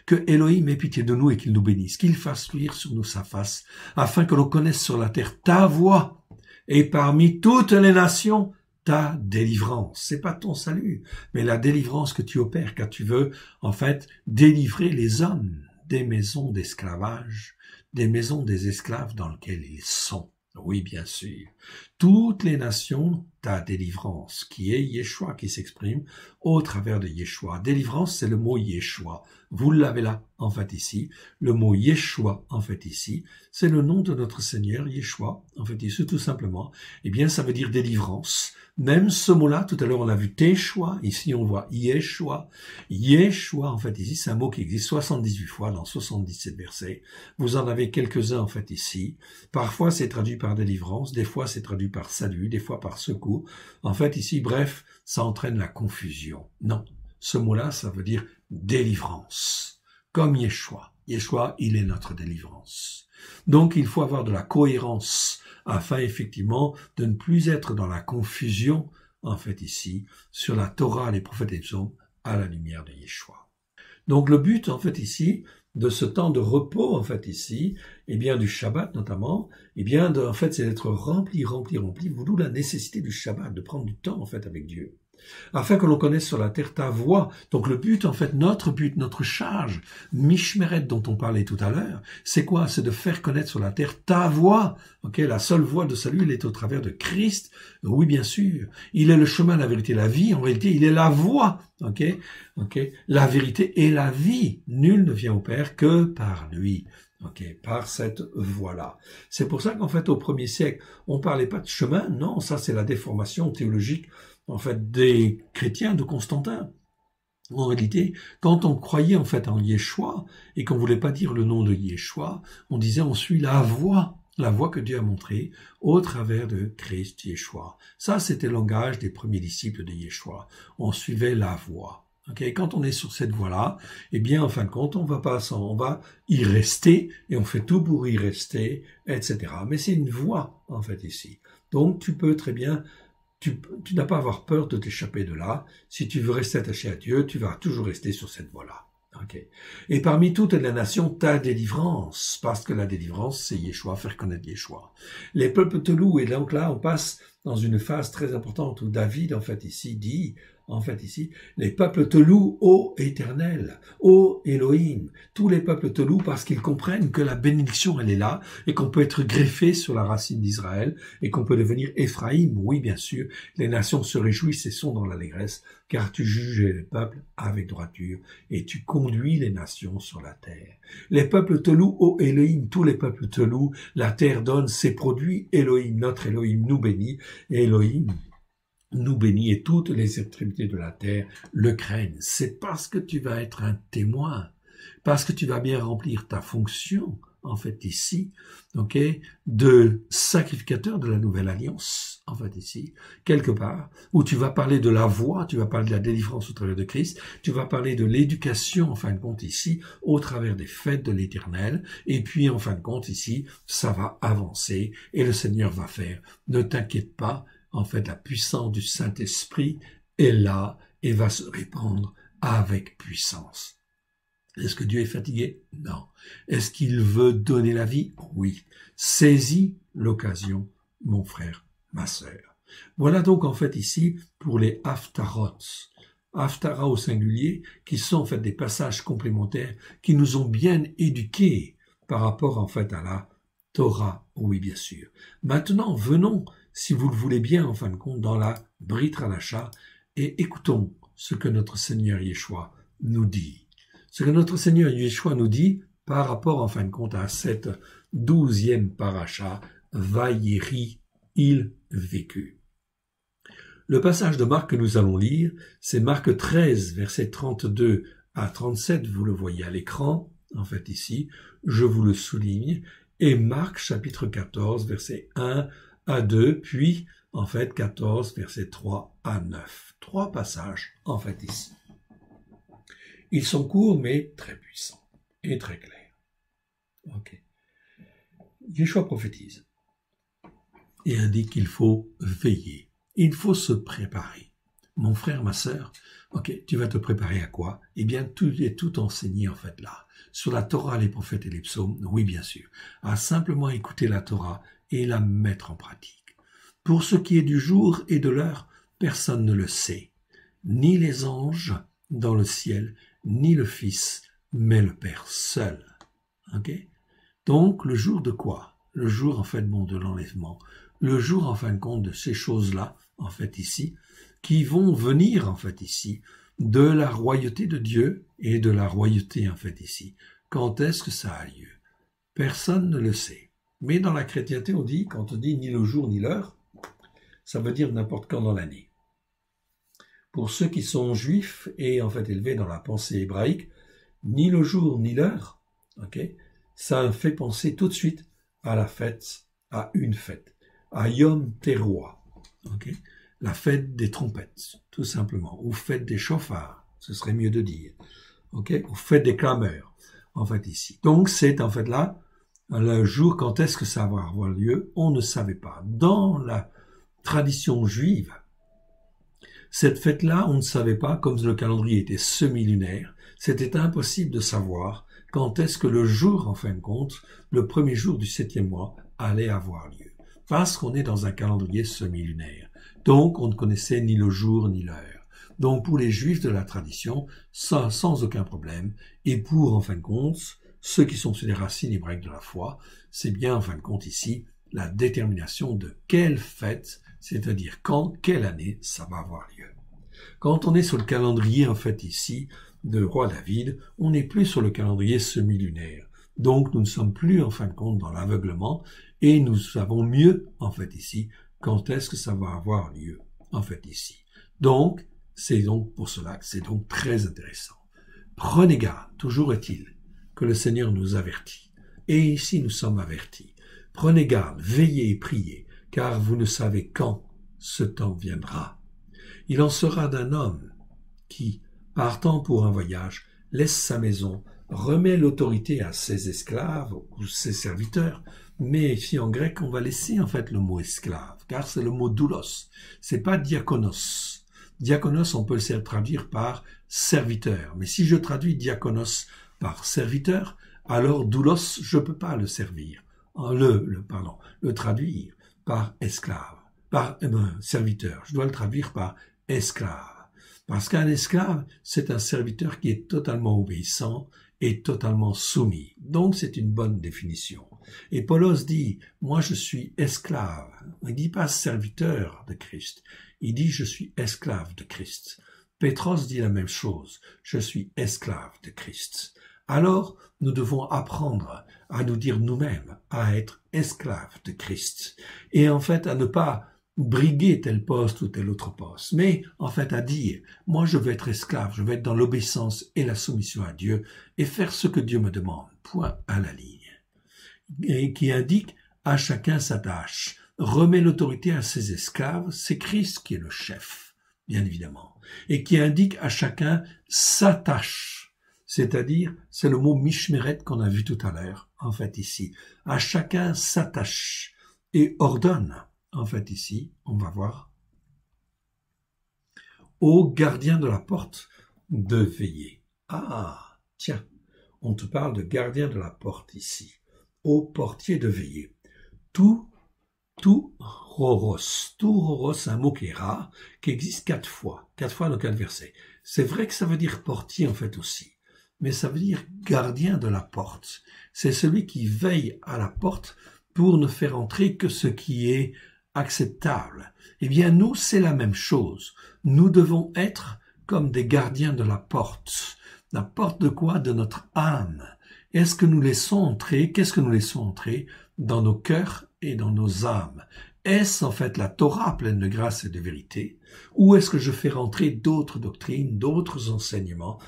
[SPEAKER 1] que Elohim ait pitié de nous et qu'il nous bénisse, qu'il fasse luire sur nous sa face, afin que l'on connaisse sur la terre ta voix, et parmi toutes les nations, ta délivrance. C'est pas ton salut, mais la délivrance que tu opères, car tu veux, en fait, délivrer les hommes des maisons d'esclavage, des maisons des esclaves dans lesquelles ils sont. Oui, bien sûr. toutes les nations, ta délivrance, qui est Yeshua, qui s'exprime au travers de Yeshua. Délivrance, c'est le mot Yeshua. Vous l'avez là, en fait, ici. Le mot Yeshua, en fait, ici, c'est le nom de notre Seigneur, Yeshua, en fait, ici, tout simplement. Eh bien, ça veut dire délivrance. Même ce mot-là, tout à l'heure, on a vu Teshua, ici, on voit Yeshua. Yeshua, en fait, ici, c'est un mot qui existe 78 fois dans 77 versets. Vous en avez quelques-uns, en fait, ici. Parfois, c'est traduit par délivrance, des fois, c'est traduit par salut, des fois par secours. En fait, ici, bref, ça entraîne la confusion. Non, ce mot-là, ça veut dire délivrance, comme Yeshua. Yeshua, il est notre délivrance. Donc, il faut avoir de la cohérence afin, effectivement, de ne plus être dans la confusion, en fait, ici, sur la Torah, les prophètes et les psaumes, à la lumière de Yeshua. Donc, le but, en fait, ici, de ce temps de repos, en fait, ici, eh bien, du Shabbat, notamment, eh bien, en fait, c'est d'être rempli, d'où la nécessité du Shabbat, de prendre du temps, en fait, avec Dieu. Afin que l'on connaisse sur la terre ta voix. Donc le but, en fait, notre charge, Mishmeret dont on parlait tout à l'heure, c'est quoi? C'est de faire connaître sur la terre ta voix. Ok, la seule voie de salut, elle est au travers de Christ. Oui, bien sûr. Il est le chemin, la vérité, la vie. En réalité, il est la voie. Ok, la vérité et la vie. Nul ne vient au Père que par lui. Par cette voie-là. C'est pour ça qu'en fait, au 1er siècle, on parlait pas de chemin. Non, ça, c'est la déformation théologique en fait, des chrétiens de Constantin. En réalité, quand on croyait en fait en Yeshua, et qu'on voulait pas dire le nom de Yeshua, on disait on suit la voie que Dieu a montrée au travers de Christ Yeshua. Ça, c'était le langage des premiers disciples de Yeshua. On suivait la voie. Quand on est sur cette voie-là, eh bien, en fin de compte, on va y rester, et on fait tout pour y rester, etc. Mais c'est une voie, en fait, ici. Donc, tu peux très bien tu n'as pas à avoir peur de t'échapper de là. Si tu veux rester attaché à Dieu, tu vas toujours rester sur cette voie-là. Et parmi toutes les nations, ta délivrance, parce que la délivrance, c'est Yeshua, faire connaître Yeshua. Les peuples te louent, et donc là, on passe dans une phase très importante où David, en fait, ici, dit, les peuples te louent, ô Éternel, ô Elohim. Tous les peuples te louent parce qu'ils comprennent que la bénédiction, elle est là, et qu'on peut être greffé sur la racine d'Israël, et qu'on peut devenir Éphraïm. Oui, bien sûr, les nations se réjouissent et sont dans l'allégresse, car tu juges les peuples avec droiture, et tu conduis les nations sur la terre. Les peuples te louent, ô Elohim, tous les peuples te louent, la terre donne ses produits, Elohim, notre Elohim nous bénit, et Elohim nous bénit, et toutes les extrémités de la terre le craignent. C'est parce que tu vas être un témoin, parce que tu vas bien remplir ta fonction, en fait, ici, de sacrificateur de la nouvelle alliance, en fait, ici, quelque part, où tu vas parler de la voie, tu vas parler de la délivrance au travers de Christ, tu vas parler de l'éducation, en fin de compte, ici, au travers des fêtes de l'Éternel, et puis, en fin de compte, ici, ça va avancer, et le Seigneur va faire. Ne t'inquiète pas, en fait, la puissance du Saint-Esprit est là et va se répandre avec puissance. Est-ce que Dieu est fatigué? Non. Est-ce qu'il veut donner la vie? Oui. Saisis l'occasion, mon frère, ma sœur. Voilà donc en fait ici pour les haftarot. Haftara au singulier, qui sont en fait des passages complémentaires qui nous ont bien éduqués par rapport en fait à la Torah. Oui, bien sûr. Maintenant, venons, si vous le voulez bien, en fin de compte, dans la Brit Hadasha, et écoutons ce que notre Seigneur Yeshua nous dit. Ce que notre Seigneur Yeshua nous dit par rapport, en fin de compte, à cette 12e paracha, Vayeri, il vécut. Le passage de Marc que nous allons lire, c'est Marc 13, versets 32 à 37, vous le voyez à l'écran, en fait ici, je vous le souligne, et Marc chapitre 14, versets 1 à 2, puis en fait 14, versets 3 à 9. 3 passages, en fait ici. Ils sont courts, mais très puissants et très clairs. Yeshua prophétise et indique qu'il faut veiller. Il faut se préparer. Mon frère, ma sœur, tu vas te préparer à quoi? Eh bien, tout est tout enseigné en fait là. Sur la Torah, les prophètes et les psaumes, oui bien sûr. À simplement écouter la Torah et la mettre en pratique. Pour ce qui est du jour et de l'heure, personne ne le sait. Ni les anges dans le ciel, ni le Fils, mais le Père seul. Donc, le jour de quoi? Le jour, en fait, de l'enlèvement. le jour, en fin de compte, de ces choses-là, en fait, ici, qui vont venir, en fait, ici, de la royauté de Dieu et de la royauté, en fait, ici. Quand est-ce que ça a lieu? Personne ne le sait. Mais dans la chrétienté, quand on dit ni le jour ni l'heure, ça veut dire n'importe quand dans l'année. Pour ceux qui sont juifs et en fait élevés dans la pensée hébraïque, ni le jour ni l'heure, ça fait penser tout de suite à la fête, à une fête, à Yom Teruah, la fête des trompettes, tout simplement, ou fête des chauffards, ce serait mieux de dire, ou fête des clameurs, en fait ici. Donc c'est en fait là, le jour, quand est-ce que ça va avoir lieu, on ne savait pas. Dans la tradition juive, cette fête-là, on ne savait pas, comme le calendrier était semi-lunaire, c'était impossible de savoir quand est-ce que le jour, en fin de compte, le premier jour du 7e mois, allait avoir lieu. Parce qu'on est dans un calendrier semi-lunaire. Donc, on ne connaissait ni le jour ni l'heure. Donc, pour les Juifs de la tradition, ça, sans aucun problème. Et pour, en fin de compte, ceux qui sont sur les racines hébraïques de la foi, c'est bien, en fin de compte, ici, la détermination de quelle fête, c'est-à-dire quand, quelle année, ça va avoir lieu. Quand on est sur le calendrier, en fait, ici, de roi David, on n'est plus sur le calendrier semi-lunaire. Donc, nous ne sommes plus, en fin de compte, dans l'aveuglement, et nous savons mieux, en fait, ici, quand est-ce que ça va avoir lieu, en fait, ici. Donc, c'est donc pour cela que c'est donc très intéressant. Prenez garde, toujours est-il, que le Seigneur nous avertit. Et ici, nous sommes avertis. Prenez garde, veillez et priez, car vous ne savez quand ce temps viendra. Il en sera d'un homme qui, partant pour un voyage, laisse sa maison, remet l'autorité à ses esclaves ou ses serviteurs, mais ici en grec on va laisser en fait le mot esclave, car c'est le mot doulos, c'est pas diakonos. Diakonos on peut le traduire par serviteur, mais si je traduis diakonos par serviteur, alors doulos je peux pas le servir, le traduire par esclave, par serviteur, je dois le traduire par esclave. Parce qu'un esclave, c'est un serviteur qui est totalement obéissant et totalement soumis. Donc, c'est une bonne définition. Et Paulos dit, moi je suis esclave. Il ne dit pas serviteur de Christ. Il dit, je suis esclave de Christ. Pétros dit la même chose. Je suis esclave de Christ. Alors, nous devons apprendre à nous dire nous-mêmes, à être esclaves de Christ. Et en fait, à ne pas briguer tel poste ou tel autre poste, mais en fait à dire, moi je veux être esclave, je veux être dans l'obéissance et la soumission à Dieu et faire ce que Dieu me demande, point à la ligne. Et qui indique à chacun sa tâche, remet l'autorité à ses esclaves, c'est Christ qui est le chef, bien évidemment, et qui indique à chacun sa tâche, c'est-à-dire, c'est le mot mishmeret qu'on a vu tout à l'heure, en fait ici, à chacun sa tâche, et ordonne. En fait, ici, on va voir au gardien de la porte de veiller. Ah, tiens, on te parle de gardien de la porte ici. Au portier de veiller. Tout roros, c'est un mot qui est rare, qui existe 4 fois dans 4 versets. C'est vrai que ça veut dire portier en fait aussi, mais ça veut dire gardien de la porte. C'est celui qui veille à la porte pour ne faire entrer que ce qui est acceptable. Eh bien, nous, c'est la même chose. Nous devons être comme des gardiens de la porte. La porte de quoi? De notre âme. Est-ce que nous laissons entrer, qu'est-ce que nous laissons entrer dans nos cœurs et dans nos âmes? Est-ce en fait la Torah pleine de grâce et de vérité? Ou est-ce que je fais rentrer d'autres doctrines, d'autres enseignements,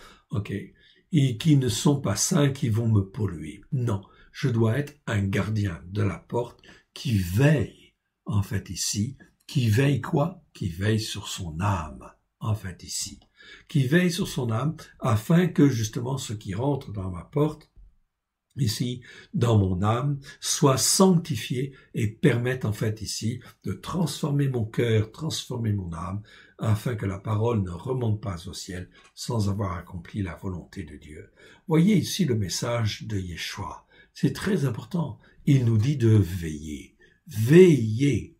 [SPEAKER 1] et qui ne sont pas sains, qui vont me polluer? Non, je dois être un gardien de la porte qui veille, en fait ici, qui veille quoi? Qui veille sur son âme, en fait ici. Qui veille sur son âme, afin que justement ce qui rentre dans ma porte, ici, dans mon âme, soit sanctifié et permette en fait ici de transformer mon cœur, transformer mon âme, afin que la parole ne remonte pas au ciel sans avoir accompli la volonté de Dieu. Voyez ici le message de Yeshua. C'est très important. Il nous dit de veiller. Veillez,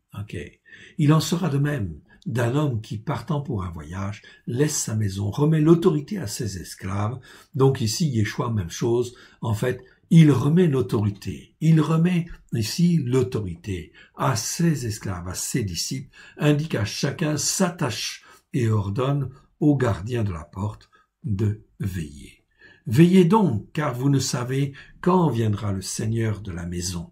[SPEAKER 1] Il en sera de même d'un homme qui, partant pour un voyage, laisse sa maison, remet l'autorité à ses esclaves. Donc ici, Yeshua, même chose. En fait, il remet l'autorité. Il remet ici l'autorité à ses esclaves, à ses disciples, indique à chacun, s'attache et ordonne au gardien de la porte de veiller. Veillez donc, car vous ne savez quand viendra le Seigneur de la maison.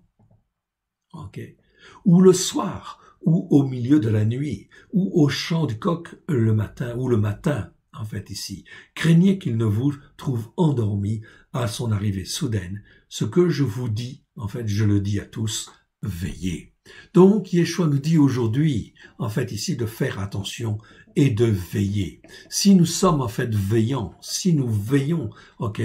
[SPEAKER 1] Ou le soir, ou au milieu de la nuit, ou au chant du coq le matin, ou le matin, en fait ici. Craignez qu'il ne vous trouve endormi à son arrivée soudaine. Ce que je vous dis, en fait, je le dis à tous, veillez. Donc, Yeshua nous dit aujourd'hui, en fait ici, de faire attention et de veiller. Si nous sommes en fait veillants, si nous veillons,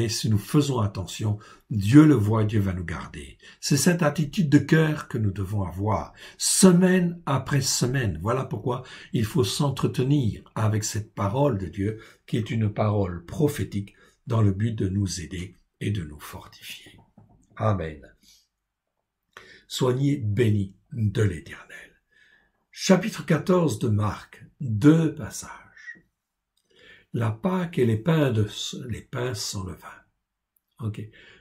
[SPEAKER 1] si nous faisons attention, Dieu le voit, Dieu va nous garder. C'est cette attitude de cœur que nous devons avoir, semaine après semaine. Voilà pourquoi il faut s'entretenir avec cette parole de Dieu, qui est une parole prophétique, dans le but de nous aider et de nous fortifier. Amen. Soyez bénis de l'Éternel. Chapitre 14 de Marc, 2 passages. La Pâque et les pains sans levain,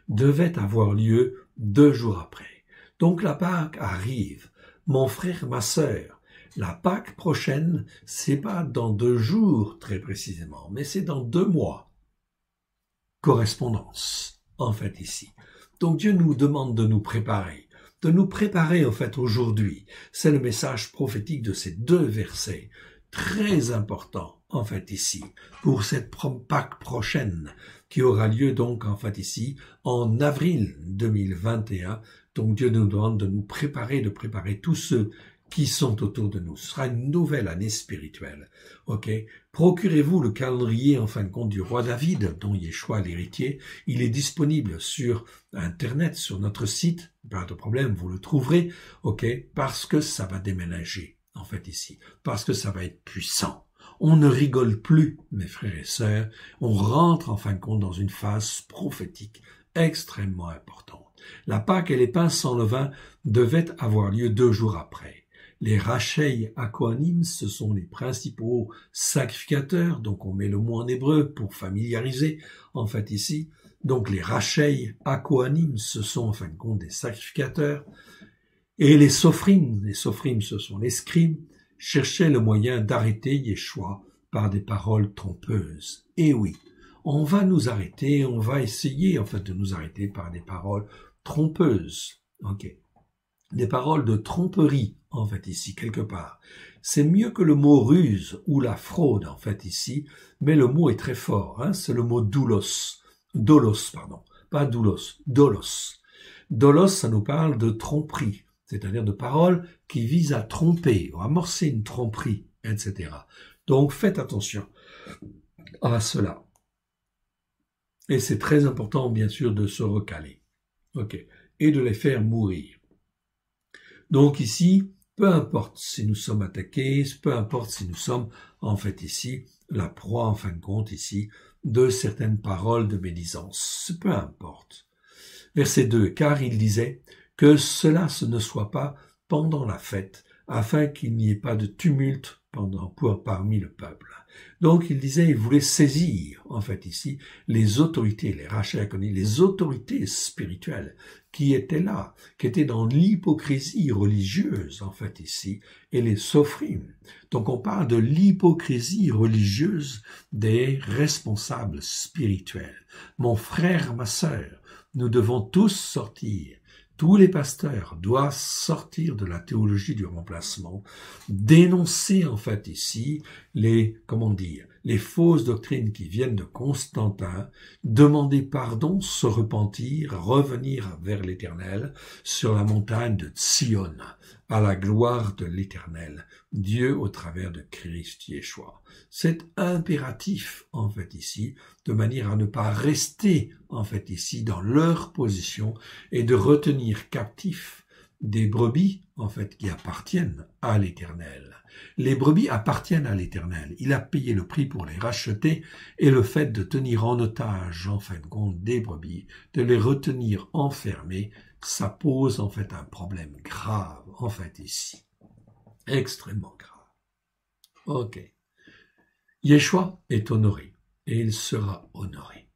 [SPEAKER 1] devaient avoir lieu 2 jours après. Donc la Pâque arrive. Mon frère, ma sœur, la Pâque prochaine, c'est pas dans 2 jours très précisément, mais c'est dans 2 mois. Correspondance, en fait ici. Donc Dieu nous demande de nous préparer en fait aujourd'hui. C'est le message prophétique de ces 2 versets, très important en fait ici, pour cette Pâque prochaine, qui aura lieu donc en fait ici, en avril 2021. Donc Dieu nous demande de nous préparer, de préparer tous ceux qui sont autour de nous. Ce sera une nouvelle année spirituelle. Procurez-vous le calendrier, en fin de compte, du roi David, dont Yeshua est l'héritier. Il est disponible sur Internet, sur notre site. Pas de problème, vous le trouverez, parce que ça va déménager, en fait, ici. Parce que ça va être puissant. On ne rigole plus, mes frères et sœurs. On rentre, en fin de compte, dans une phase prophétique extrêmement importante. La Pâque et les pains sans levain devaient avoir lieu 2 jours après. Les Rachei Akohanim, ce sont les principaux sacrificateurs, donc on met le mot en hébreu pour familiariser, en fait ici. Donc les Rachei Akohanim, ce sont en fin de compte des sacrificateurs. Et les Sophrim, ce sont les scribes, cherchaient le moyen d'arrêter Yeshua par des paroles trompeuses. Et oui, on va nous arrêter, on va essayer en fait de nous arrêter par des paroles trompeuses. Des paroles de tromperie, en fait, ici, quelque part. C'est mieux que le mot ruse ou la fraude, en fait, ici, mais le mot est très fort, c'est le mot doulos. Dolos, pardon. Pas doulos, dolos. Dolos, ça nous parle de tromperie, c'est-à-dire de paroles qui visent à tromper, ou amorcer une tromperie, etc. Donc, faites attention à cela. Et c'est très important, bien sûr, de se recaler. Et de les faire mourir. Donc ici, peu importe si nous sommes attaqués, peu importe si nous sommes, en fait ici, la proie, en fin de compte ici, de certaines paroles de médisance. Peu importe. Verset 2, car il disait que cela ne soit pas pendant la fête, afin qu'il n'y ait pas de tumulte parmi le peuple. Donc il disait, il voulait saisir, en fait ici, les autorités, les Rachei Akohanim, les autorités spirituelles qui étaient là, qui étaient dans l'hypocrisie religieuse, en fait ici, et les Sophrim. Donc on parle de l'hypocrisie religieuse des responsables spirituels. Mon frère, ma sœur, nous devons tous sortir. Tous les pasteurs doivent sortir de la théologie du remplacement, dénoncer en fait ici les fausses doctrines qui viennent de Constantin, demander pardon, se repentir, revenir vers l'Éternel sur la montagne de Sion, à la gloire de l'Éternel, Dieu au travers de Christ Yeshua. C'est impératif en fait ici, de manière à ne pas rester en fait ici dans leur position et de retenir captifs des brebis en fait qui appartiennent à l'Éternel. Les brebis appartiennent à l'Éternel. Il a payé le prix pour les racheter et le fait de tenir en otage en fin de compte des brebis, de les retenir enfermés, ça pose en fait un problème grave en fait ici. Extrêmement grave. Yeshua est honoré et il sera honoré.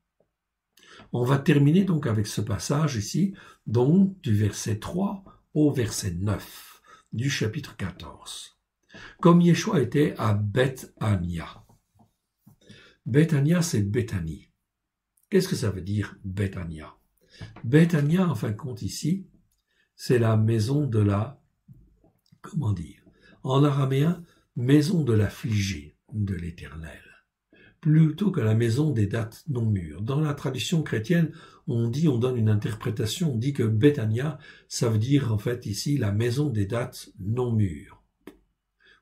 [SPEAKER 1] On va terminer donc avec ce passage ici, donc du verset 3 au verset 9 du chapitre 14. Comme Yeshua était à Bethania. Bethania, c'est Béthanie. Qu'est-ce que ça veut dire Bethania? Bethania, en fin de compte ici, c'est la maison de la, comment dire, en araméen, maison de l'affligé de l'Éternel, plutôt que la maison des dattes non mûres. Dans la tradition chrétienne, on donne une interprétation, on dit que Bethania, ça veut dire en fait ici la maison des dattes non mûres,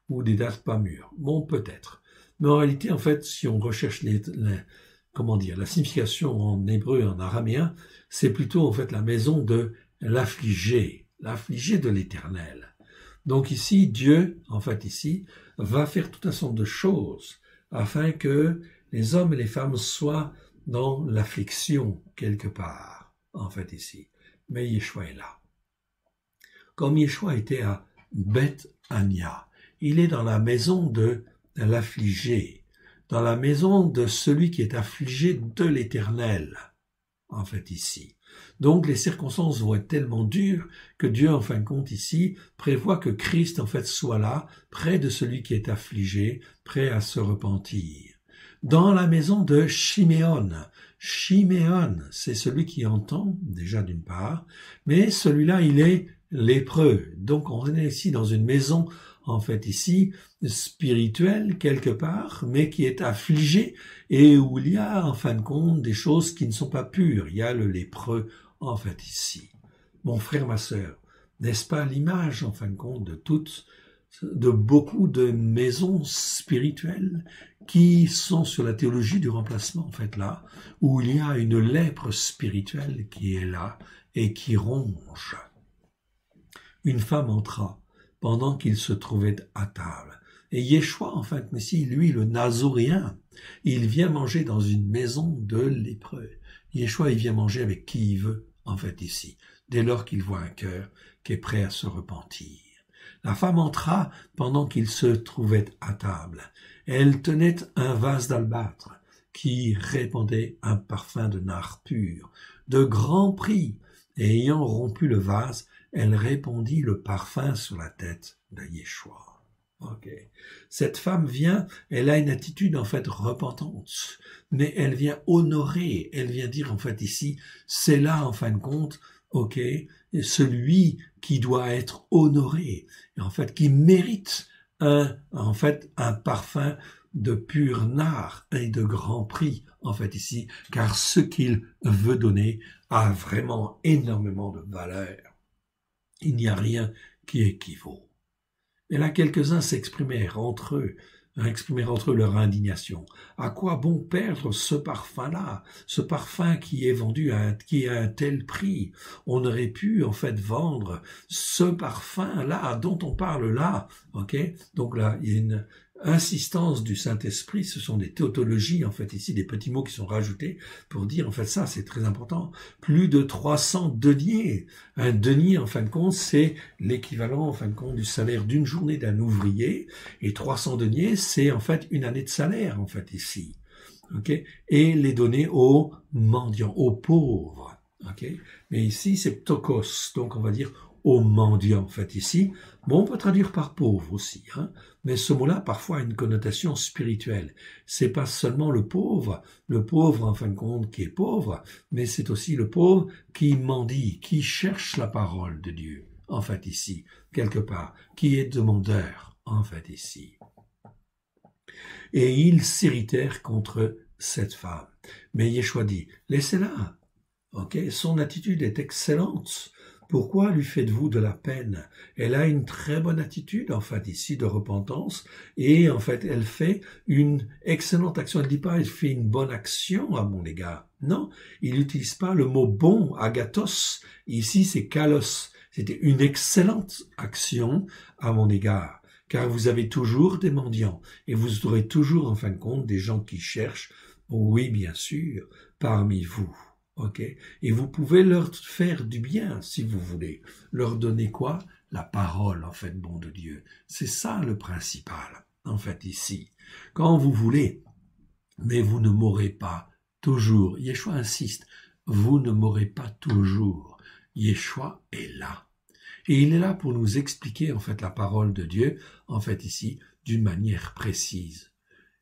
[SPEAKER 1] ou des dattes pas mûres. Bon, peut-être. Mais en réalité, en fait, si on recherche la signification en hébreu et en araméen, c'est plutôt en fait la maison de l'affligé de l'Éternel. Donc ici, Dieu, en fait ici, va faire tout un certain nombre de choses afin que les hommes et les femmes soient dans l'affliction quelque part, en fait ici. Mais Yeshua est là. Comme Yeshua était à Bethania, il est dans la maison de l'affligé, dans la maison de celui qui est affligé de l'Éternel, en fait ici. Donc les circonstances vont être tellement dures que Dieu, en fin de compte ici, prévoit que Christ, en fait, soit là, près de celui qui est affligé, prêt à se repentir. Dans la maison de Chiméon. Chiméon, c'est celui qui entend, déjà d'une part, mais celui-là, il est lépreux. Donc on est ici dans une maison, en fait ici, spirituelle quelque part, mais qui est affligée et où il y a, en fin de compte, des choses qui ne sont pas pures. Il y a le lépreux, en fait ici. Mon frère, ma sœur, n'est-ce pas l'image, en fin de compte, de beaucoup de maisons spirituelles qui sont sur la théologie du remplacement, en fait, là, où il y a une lèpre spirituelle qui est là et qui ronge. Une femme entra pendant qu'il se trouvait à table. Et Yeshua, en fin de Messie, lui, le Nazoréen, il vient manger dans une maison de lépreux. Yeshua, il vient manger avec qui il veut, en fait, ici, dès lors qu'il voit un cœur qui est prêt à se repentir. La femme entra pendant qu'il se trouvait à table. Elle tenait un vase d'albâtre qui répandait un parfum de nard pur, de grand prix, et ayant rompu le vase, elle répandit le parfum sur la tête de Yeshua. Okay. Cette femme vient, elle a une attitude en fait repentante, mais elle vient honorer, elle vient dire en fait ici, c'est là en fin de compte, celui qui doit être honoré, en fait qui mérite un parfum de pur nard et de grand prix en fait ici, car ce qu'il veut donner a vraiment énormément de valeur. Il n'y a rien qui équivaut. Et là, quelques-uns s'exprimèrent entre eux leur indignation. À quoi bon perdre ce parfum-là, ce parfum qui est vendu qui a un tel prix? On aurait pu, en fait, vendre ce parfum-là dont on parle là, Donc là, il y a une insistance du Saint-Esprit, ce sont des tautologies, en fait, ici, des petits mots qui sont rajoutés pour dire, en fait, ça, c'est très important. Plus de 300 deniers. Un denier, en fin de compte, c'est l'équivalent, en fin de compte, du salaire d'une journée d'un ouvrier, et 300 deniers, c'est, en fait, une année de salaire, en fait, ici. Et les donner aux mendiants, aux pauvres. Mais ici, c'est ptokos, donc on va dire aux mendiants, en fait, ici. Bon, on peut traduire par pauvre aussi, mais ce mot-là, parfois, a une connotation spirituelle. C'est pas seulement le pauvre, en fin de compte, qui est pauvre, mais c'est aussi le pauvre qui mendie, qui cherche la parole de Dieu, en fait, ici, quelque part, qui est demandeur, en fait, ici. Et ils s'irritèrent contre cette femme. Mais Yeshua dit, laissez-la, son attitude est excellente. Pourquoi lui faites-vous de la peine? Elle a une très bonne attitude, en fait, ici, de repentance, et en fait, elle fait une excellente action. Elle ne dit pas, elle fait une bonne action à mon égard. Non, il n'utilise pas le mot bon, agathos. Ici, c'est kalos. C'était une excellente action à mon égard, car vous avez toujours des mendiants, et vous aurez toujours, en fin de compte, des gens qui cherchent, oui, bien sûr, parmi vous. Et vous pouvez leur faire du bien, si vous voulez. Leur donner quoi? La parole, en fait, bon de Dieu. C'est ça le principal, en fait, ici. Quand vous voulez, mais vous ne m'aurez pas toujours. Yeshua insiste, vous ne m'aurez pas toujours. Yeshua est là. Et il est là pour nous expliquer en fait la parole de Dieu, en fait ici, d'une manière précise.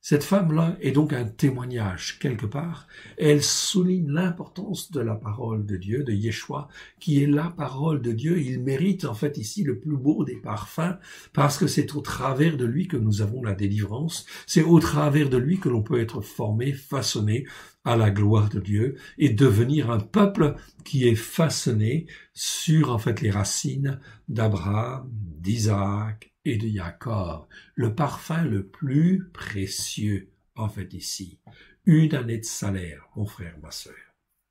[SPEAKER 1] Cette femme-là est donc un témoignage quelque part. Elle souligne l'importance de la parole de Dieu, de Yeshua, qui est la parole de Dieu. Il mérite en fait ici le plus beau des parfums parce que c'est au travers de lui que nous avons la délivrance. C'est au travers de lui que l'on peut être formé, façonné à la gloire de Dieu et devenir un peuple qui est façonné sur en fait les racines d'Abraham, d'Isaac et de Jacob, le parfum le plus précieux, en fait, ici. Une année de salaire, mon frère, ma sœur.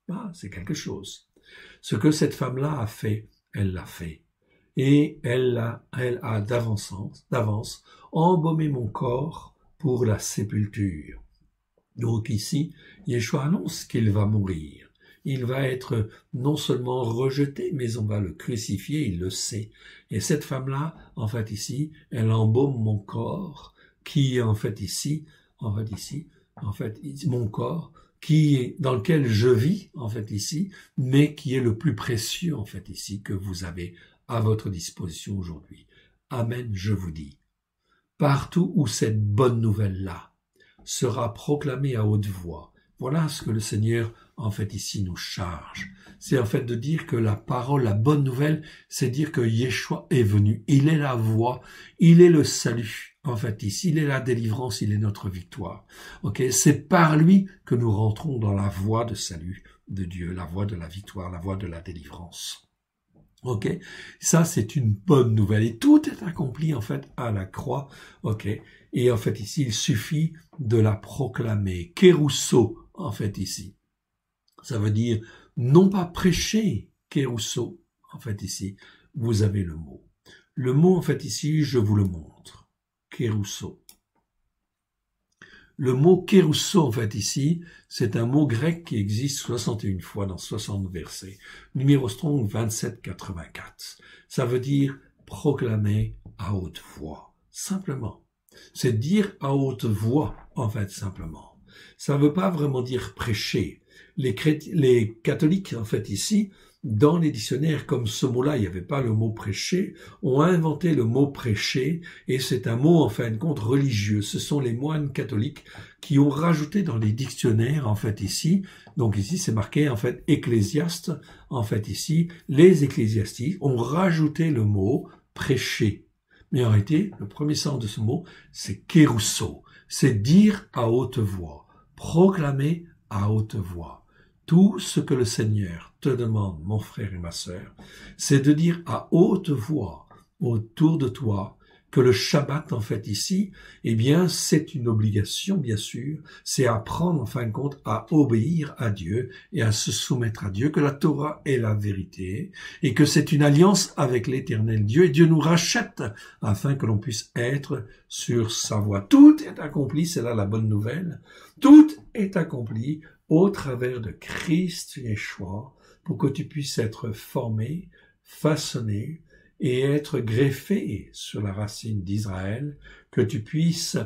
[SPEAKER 1] Ah, c'est quelque chose. Ce que cette femme-là a fait, elle l'a fait. Et elle a d'avance embaumé mon corps pour la sépulture. Donc ici, Yeshua annonce qu'il va mourir. Il va être non seulement rejeté, mais on va le crucifier, il le sait. Et cette femme-là, en fait ici, elle embaume mon corps, qui est en fait ici, mon corps, qui est, dans lequel je vis, en fait ici, mais qui est le plus précieux, en fait ici, que vous avez à votre disposition aujourd'hui. Amen, je vous dis. Partout où cette bonne nouvelle-là sera proclamée à haute voix, voilà ce que le Seigneur, en fait, ici, nous charge. C'est en fait de dire que la parole, la bonne nouvelle, c'est dire que Yeshua est venu. Il est la voie, il est le salut. En fait, ici, il est la délivrance, il est notre victoire. Ok, c'est par lui que nous rentrons dans la voie de salut de Dieu, la voie de la victoire, la voie de la délivrance. Ok, ça c'est une bonne nouvelle et tout est accompli en fait à la croix. Ok, et en fait ici il suffit de la proclamer. Kérousso en fait ici, ça veut dire non pas prêcher. Kérousso en fait ici, vous avez le mot. Le mot en fait ici, je vous le montre. Kérousso. Le mot kérousso, en fait, ici, c'est un mot grec qui existe 61 fois dans 60 versets. Numéro Strong 2784. Ça veut dire proclamer à haute voix. Simplement. C'est dire à haute voix, en fait, simplement. Ça ne veut pas vraiment dire prêcher. Les catholiques, en fait, ici, dans les dictionnaires, comme ce mot-là, il n'y avait pas le mot prêcher, ont inventé le mot prêcher, et c'est un mot, en fin de compte, religieux. Ce sont les moines catholiques qui ont rajouté dans les dictionnaires, en fait, ici, donc ici, c'est marqué, en fait, ecclésiaste, en fait, ici, les ecclésiastiques ont rajouté le mot prêcher. Mais en réalité, le premier sens de ce mot, c'est kérousso, c'est dire à haute voix, proclamer à haute voix. Tout ce que le Seigneur te demande, mon frère et ma sœur, c'est de dire à haute voix autour de toi que le Shabbat, en fait, ici, eh bien, c'est une obligation, bien sûr, c'est apprendre, en fin de compte, à obéir à Dieu et à se soumettre à Dieu, que la Torah est la vérité et que c'est une alliance avec l'Éternel Dieu et Dieu nous rachète afin que l'on puisse être sur sa voie. Tout est accompli, c'est là la bonne nouvelle, tout est accompli au travers de Christ Yeshua, pour que tu puisses être formé, façonné et être greffé sur la racine d'Israël, que tu puisses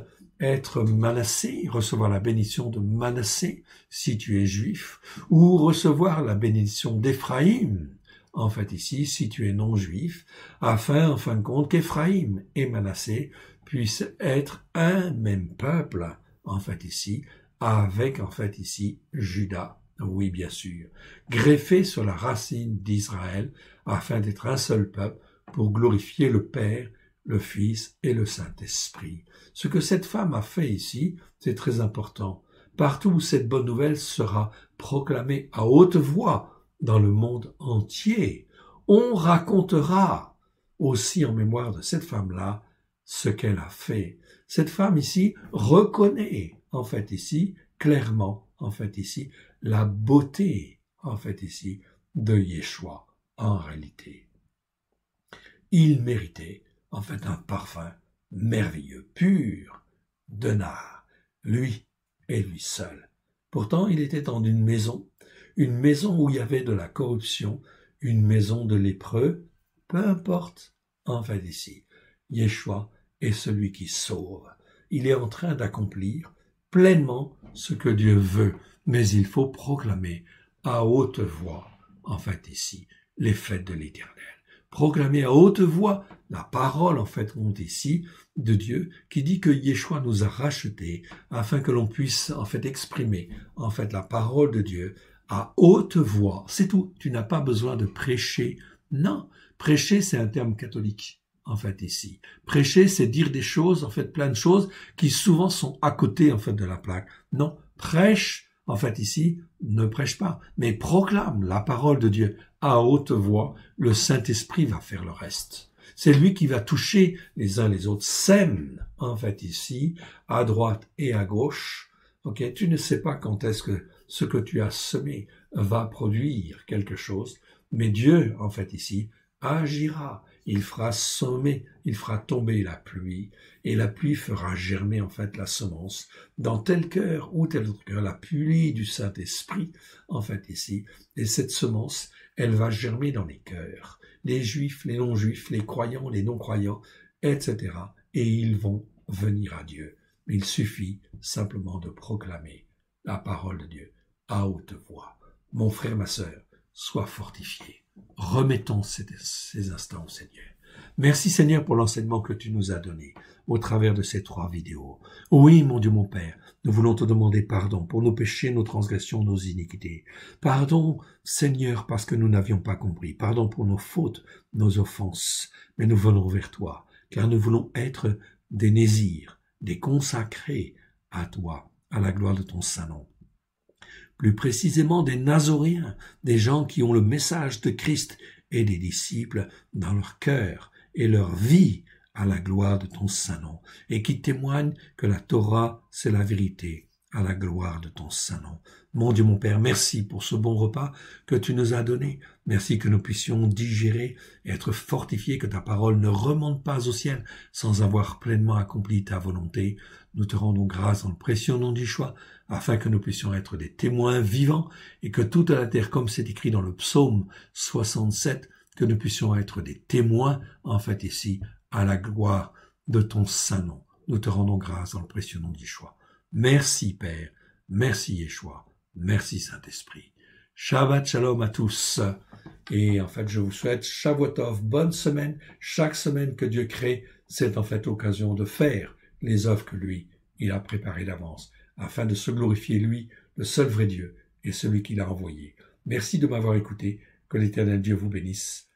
[SPEAKER 1] être Manassé, recevoir la bénédiction de Manassé si tu es juif, ou recevoir la bénédiction d'Éphraïm, en fait ici, si tu es non juif, afin, en fin de compte, qu'Éphraïm et Manassé puissent être un même peuple, en fait ici, avec, en fait, ici, Juda, oui, bien sûr, greffé sur la racine d'Israël, afin d'être un seul peuple, pour glorifier le Père, le Fils et le Saint-Esprit. Ce que cette femme a fait ici, c'est très important. Partout où cette bonne nouvelle sera proclamée à haute voix dans le monde entier, on racontera aussi en mémoire de cette femme-là ce qu'elle a fait. Cette femme ici reconnaît en fait ici, clairement, en fait ici, la beauté, en fait ici, de Yeshua, en réalité. Il méritait, en fait, un parfum merveilleux, pur, de nard, lui et lui seul. Pourtant, il était dans une maison où il y avait de la corruption, une maison de lépreux, peu importe, en fait ici, Yeshua est celui qui sauve. Il est en train d'accomplir pleinement ce que Dieu veut, mais il faut proclamer à haute voix, en fait ici, les fêtes de l'Éternel. Proclamer à haute voix la parole, en fait, monte ici, de Dieu, qui dit que Yeshua nous a rachetés afin que l'on puisse, en fait, exprimer, en fait, la parole de Dieu à haute voix. C'est tout. Tu n'as pas besoin de prêcher. Non. Prêcher, c'est un terme catholique, en fait, ici. Prêcher, c'est dire des choses, en fait, plein de choses qui souvent sont à côté, en fait, de la plaque. Non. Prêche, en fait, ici, ne prêche pas, mais proclame la parole de Dieu à haute voix. Le Saint-Esprit va faire le reste. C'est lui qui va toucher les uns les autres. Sème, en fait, ici, à droite et à gauche. Ok, tu ne sais pas quand est-ce que ce que tu as semé va produire quelque chose, mais Dieu, en fait, ici, agira. Il fera semer, il fera tomber la pluie, et la pluie fera germer, en fait, la semence dans tel cœur ou tel autre cœur, la pluie du Saint-Esprit, en fait, ici. Et cette semence, elle va germer dans les cœurs. Les juifs, les non-juifs, les croyants, les non-croyants, etc. Et ils vont venir à Dieu. Il suffit simplement de proclamer la parole de Dieu à haute voix. Mon frère, ma sœur, sois fortifié. Remettons ces instants au Seigneur. Merci Seigneur pour l'enseignement que tu nous as donné au travers de ces 3 vidéos. Oui, mon Dieu, mon Père, nous voulons te demander pardon pour nos péchés, nos transgressions, nos iniquités. Pardon, Seigneur, parce que nous n'avions pas compris. Pardon pour nos fautes, nos offenses. Mais nous venons vers toi, car nous voulons être des Nézir, des consacrés à toi, à la gloire de ton Saint-Nom. Plus précisément des Nazoréens, des gens qui ont le message de Christ et des disciples dans leur cœur et leur vie à la gloire de ton Saint-Nom, et qui témoignent que la Torah, c'est la vérité, à la gloire de ton Saint-Nom. Mon Dieu, mon Père, merci pour ce bon repas que tu nous as donné. Merci que nous puissions digérer et être fortifiés, que ta parole ne remonte pas au ciel sans avoir pleinement accompli ta volonté. Nous te rendons grâce dans le précieux nom d'Yeshua, afin que nous puissions être des témoins vivants et que toute la terre, comme c'est écrit dans le psaume 67, que nous puissions être des témoins, en fait ici, à la gloire de ton Saint-Nom. Nous te rendons grâce dans le précieux nom d'Yeshua. Merci Père, merci Yeshua, merci Saint-Esprit. Shabbat Shalom à tous. Et en fait, je vous souhaite Shavuotov, bonne semaine. Chaque semaine que Dieu crée, c'est en fait l'occasion de faire les œuvres que lui, il a préparées d'avance, afin de se glorifier lui, le seul vrai Dieu, et celui qu'il a envoyé. Merci de m'avoir écouté. Que l'Éternel Dieu vous bénisse.